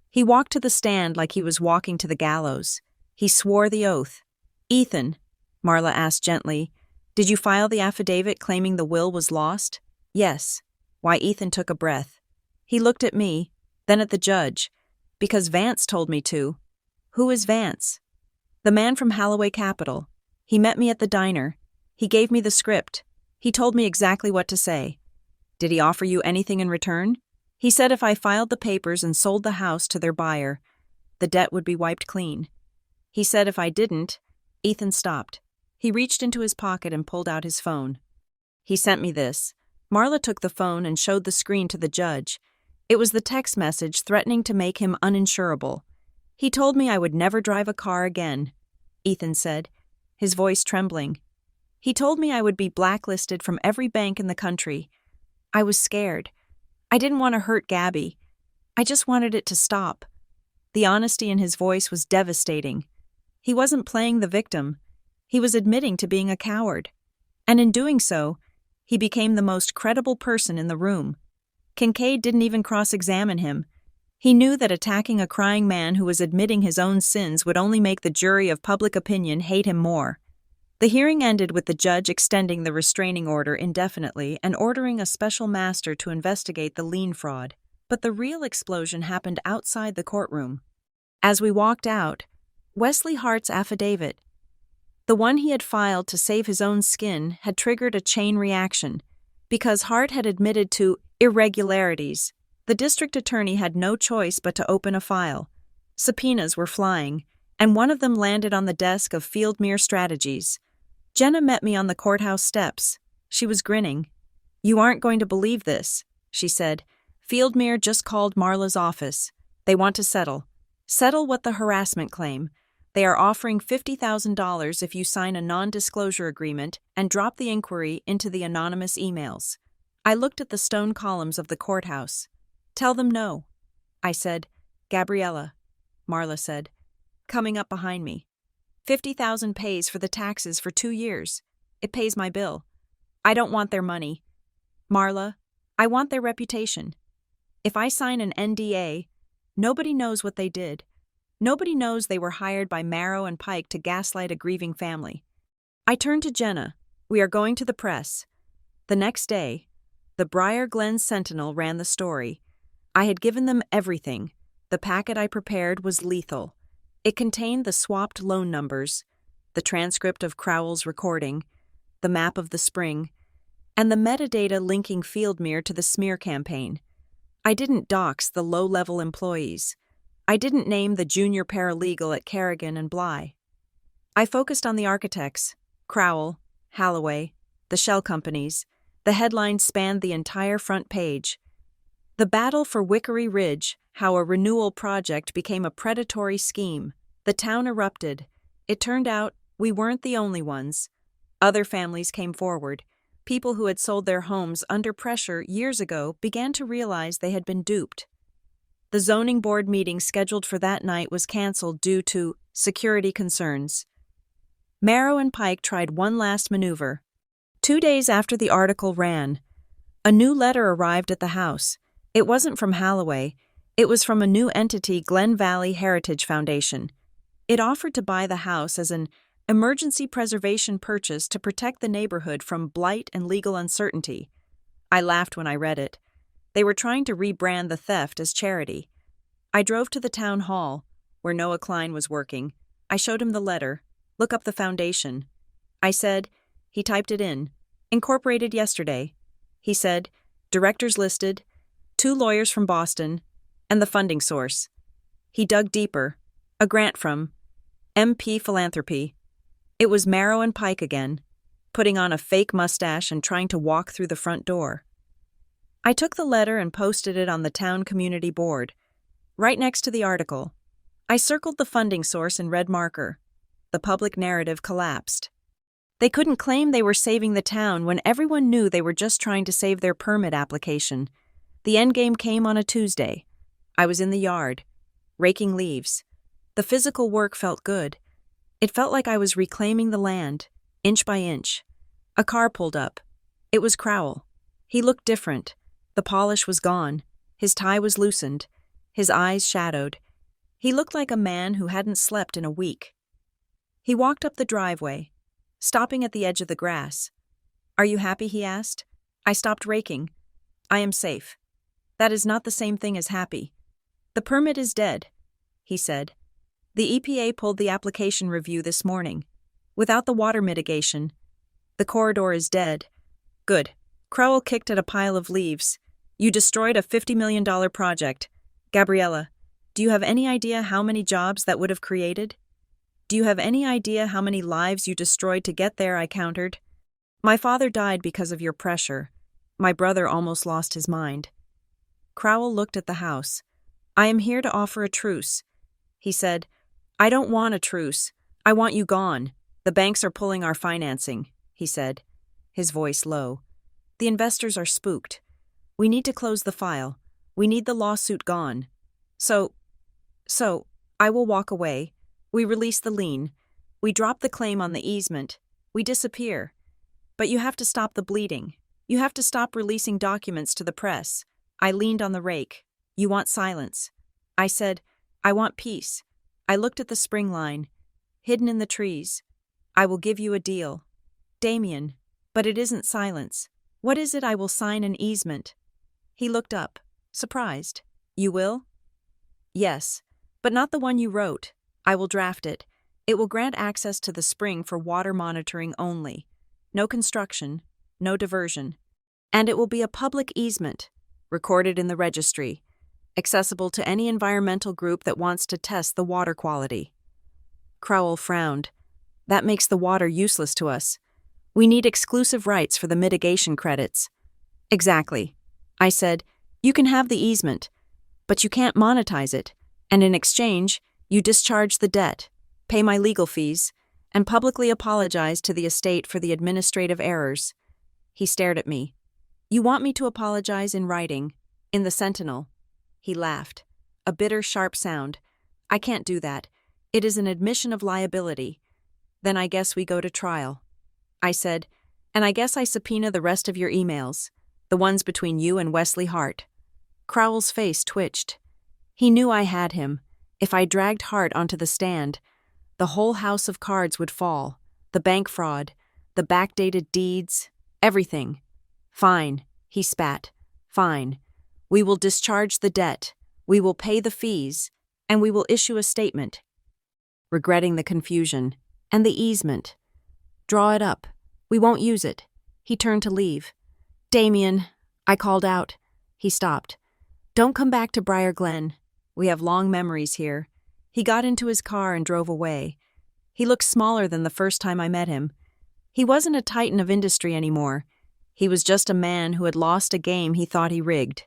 He walked to the stand like he was walking to the gallows. He swore the oath. Ethan, Marla asked gently, did you file the affidavit claiming the will was lost? Yes. Why, Ethan took a breath. He looked at me, then at the judge. Because Vance told me to. Who is Vance? The man from Holloway Capital. He met me at the diner. He gave me the script. He told me exactly what to say. Did he offer you anything in return? He said if I filed the papers and sold the house to their buyer, the debt would be wiped clean. He said if I didn't, Ethan stopped. He reached into his pocket and pulled out his phone. He sent me this. Marla took the phone and showed the screen to the judge. It was the text message threatening to make him uninsurable. He told me I would never drive a car again, Ethan said, his voice trembling. He told me I would be blacklisted from every bank in the country. I was scared. I didn't want to hurt Gabby. I just wanted it to stop. The honesty in his voice was devastating. He wasn't playing the victim. He was admitting to being a coward. And in doing so, he became the most credible person in the room. Kincaid didn't even cross-examine him. He knew that attacking a crying man who was admitting his own sins would only make the jury of public opinion hate him more. The hearing ended with the judge extending the restraining order indefinitely and ordering a special master to investigate the lien fraud. But the real explosion happened outside the courtroom. As we walked out, Wesley Hart's affidavit, the one he had filed to save his own skin, had triggered a chain reaction. Because Hart had admitted to irregularities, the district attorney had no choice but to open a file. Subpoenas were flying, and one of them landed on the desk of Fieldmere Strategies. Jenna met me on the courthouse steps. She was grinning. You aren't going to believe this, she said. Fieldmere just called Marla's office. They want to settle. Settle what the harassment claim. They are offering $50,000 if you sign a non-disclosure agreement and drop the inquiry into the anonymous emails. I looked at the stone columns of the courthouse. Tell them no. I said. Gabriella, Marla said, coming up behind me. 50,000 pays for the taxes for 2 years. It pays my bill. I don't want their money. Marla, I want their reputation. If I sign an NDA, nobody knows what they did. Nobody knows they were hired by Marrow and Pike to gaslight a grieving family. I turned to Jenna. We are going to the press. The next day, the Briar Glen Sentinel ran the story. I had given them everything. The packet I prepared was lethal. It contained the swapped loan numbers, the transcript of Crowell's recording, the map of the spring, and the metadata linking Fieldmere to the smear campaign. I didn't dox the low-level employees. I didn't name the junior paralegal at Kerrigan and Bly. I focused on the architects, Crowell, Halloway, the shell companies. The headlines spanned the entire front page. The battle for Wickery Ridge, how a renewal project became a predatory scheme. The town erupted. It turned out we weren't the only ones. Other families came forward. People who had sold their homes under pressure years ago began to realize they had been duped. The zoning board meeting scheduled for that night was canceled due to security concerns. Marrow and Pike tried one last maneuver. 2 days after the article ran, a new letter arrived at the house. It wasn't from Halloway. It was from a new entity, Glen Valley Heritage Foundation. It offered to buy the house as an emergency preservation purchase to protect the neighborhood from blight and legal uncertainty. I laughed when I read it. They were trying to rebrand the theft as charity. I drove to the town hall, where Noah Klein was working. I showed him the letter. Look up the foundation. I said. He typed it in. Incorporated yesterday. He said, directors listed, 2 lawyers from Boston, and the funding source. He dug deeper. A grant from MP Philanthropy. It was Marrow and Pike again, putting on a fake mustache and trying to walk through the front door. I took the letter and posted it on the town community board, right next to the article. I circled the funding source in red marker. The public narrative collapsed. They couldn't claim they were saving the town when everyone knew they were just trying to save their permit application. The endgame came on a Tuesday. I was in the yard, raking leaves. The physical work felt good. It felt like I was reclaiming the land, inch by inch. A car pulled up. It was Crowell. He looked different. The polish was gone. His tie was loosened. His eyes shadowed. He looked like a man who hadn't slept in a week. He walked up the driveway, stopping at the edge of the grass. Are you happy? He asked. I stopped raking. I am safe. That is not the same thing as happy. The permit is dead, he said. The EPA pulled the application review this morning. Without the water mitigation, the corridor is dead. Good. Crowell kicked at a pile of leaves. You destroyed a $50 million project. Gabriella, do you have any idea how many jobs that would have created? Do you have any idea how many lives you destroyed to get there? I countered. My father died because of your pressure. My brother almost lost his mind. Crowell looked at the house. I am here to offer a truce. He said, I don't want a truce. I want you gone. The banks are pulling our financing, he said, his voice low. The investors are spooked. We need to close the file. We need the lawsuit gone. So, I will walk away. We release the lien. We drop the claim on the easement. We disappear. But you have to stop the bleeding. You have to stop releasing documents to the press. I leaned on the rake. You want silence. I said, I want peace. I looked at the spring line, hidden in the trees. I will give you a deal. Damien, but it isn't silence. What is it? I will sign an easement. He looked up, surprised. You will? Yes, but not the one you wrote. I will draft it. It will grant access to the spring for water monitoring only. No construction, no diversion. And it will be a public easement, recorded in the registry, accessible to any environmental group that wants to test the water quality. Crowell frowned. That makes the water useless to us. We need exclusive rights for the mitigation credits. Exactly. I said, you can have the easement, but you can't monetize it, and in exchange, you discharge the debt, pay my legal fees, and publicly apologize to the estate for the administrative errors. He stared at me. You want me to apologize in writing, in the Sentinel? He laughed. A bitter, sharp sound. I can't do that. It is an admission of liability. Then I guess we go to trial. I said, and I guess I subpoena the rest of your emails, the ones between you and Wesley Hart. Crowell's face twitched. He knew I had him. If I dragged Hart onto the stand, the whole house of cards would fall. The bank fraud, the backdated deeds, everything. Fine, he spat. Fine. We will discharge the debt, we will pay the fees, and we will issue a statement. Regretting the confusion and the easement. Draw it up. We won't use it. He turned to leave. Damien, I called out. He stopped. Don't come back to Briar Glen. We have long memories here. He got into his car and drove away. He looked smaller than the first time I met him. He wasn't a titan of industry anymore. He was just a man who had lost a game he thought he rigged.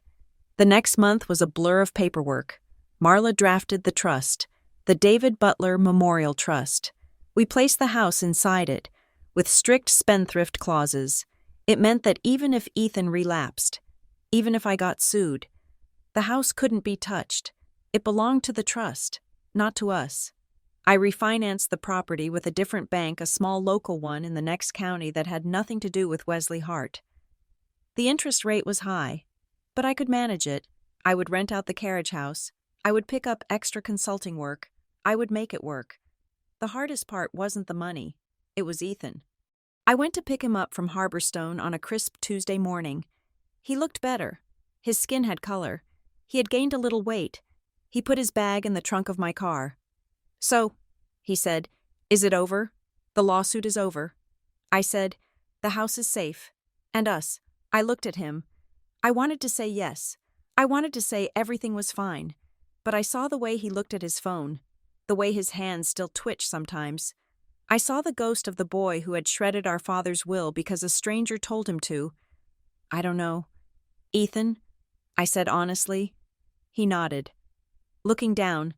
The next month was a blur of paperwork. Marla drafted the trust, the David Butler Memorial Trust. We placed the house inside it, with strict spendthrift clauses. It meant that even if Ethan relapsed, even if I got sued, the house couldn't be touched. It belonged to the trust, not to us. I refinanced the property with a different bank, a small local one in the next county that had nothing to do with Wesley Hart. The interest rate was high, but I could manage it. I would rent out the carriage house. I would pick up extra consulting work. I would make it work. The hardest part wasn't the money. It was Ethan. I went to pick him up from Harborstone on a crisp Tuesday morning. He looked better. His skin had color. He had gained a little weight. He put his bag in the trunk of my car. So, he said, is it over? The lawsuit is over. I said, the house is safe. And us. I looked at him. I wanted to say yes. I wanted to say everything was fine. But I saw the way he looked at his phone, the way his hands still twitched sometimes. I saw the ghost of the boy who had shredded our father's will because a stranger told him to. I don't know. Ethan? I said honestly. He nodded. Looking down,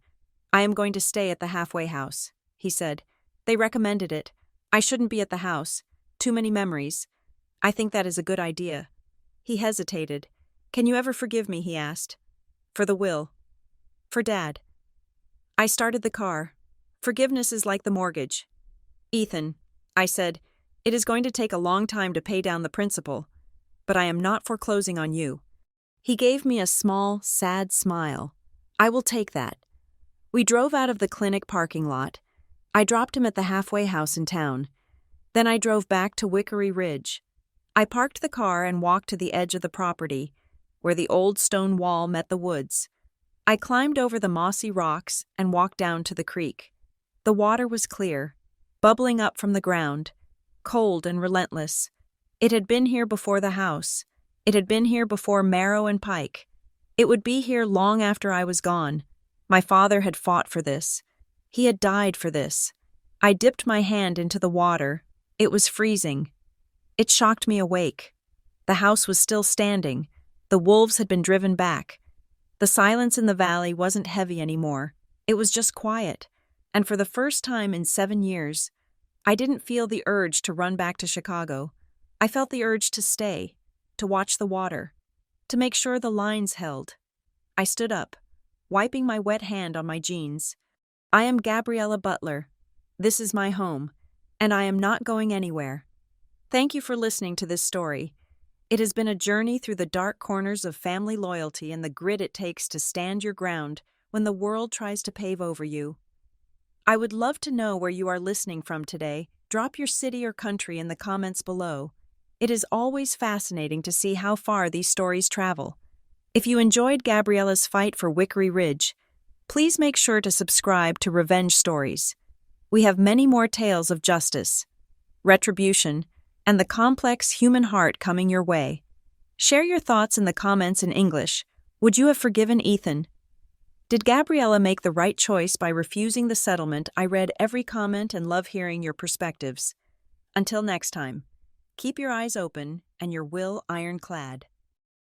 I am going to stay at the halfway house, he said. They recommended it. I shouldn't be at the house. Too many memories. I think that is a good idea. He hesitated. Can you ever forgive me, he asked. For the will. For Dad. I started the car. Forgiveness is like the mortgage. Ethan, I said, it is going to take a long time to pay down the principal, but I am not foreclosing on you. He gave me a small, sad smile. I will take that. We drove out of the clinic parking lot. I dropped him at the halfway house in town. Then I drove back to Wickory Ridge. I parked the car and walked to the edge of the property, where the old stone wall met the woods. I climbed over the mossy rocks and walked down to the creek. The water was clear, bubbling up from the ground, cold and relentless. It had been here before the house. It had been here before Marrow and Pike. It would be here long after I was gone. My father had fought for this. He had died for this. I dipped my hand into the water. It was freezing. It shocked me awake. The house was still standing. The wolves had been driven back. The silence in the valley wasn't heavy anymore. It was just quiet. And for the first time in 7 years, I didn't feel the urge to run back to Chicago. I felt the urge to stay, to watch the water, to make sure the lines held. I stood up, wiping my wet hand on my jeans. I am Gabriella Butler. This is my home, and I am not going anywhere. Thank you for listening to this story. It has been a journey through the dark corners of family loyalty and the grit it takes to stand your ground when the world tries to pave over you. I would love to know where you are listening from today. Drop your city or country in the comments below. It is always fascinating to see how far these stories travel. If you enjoyed Gabriella's fight for Wickory Ridge, please make sure to subscribe to Revenge Stories. We have many more tales of justice, retribution, and the complex human heart coming your way. Share your thoughts in the comments in English. Would you have forgiven Ethan? Did Gabriella make the right choice by refusing the settlement? I read every comment and love hearing your perspectives. Until next time, keep your eyes open and your will ironclad.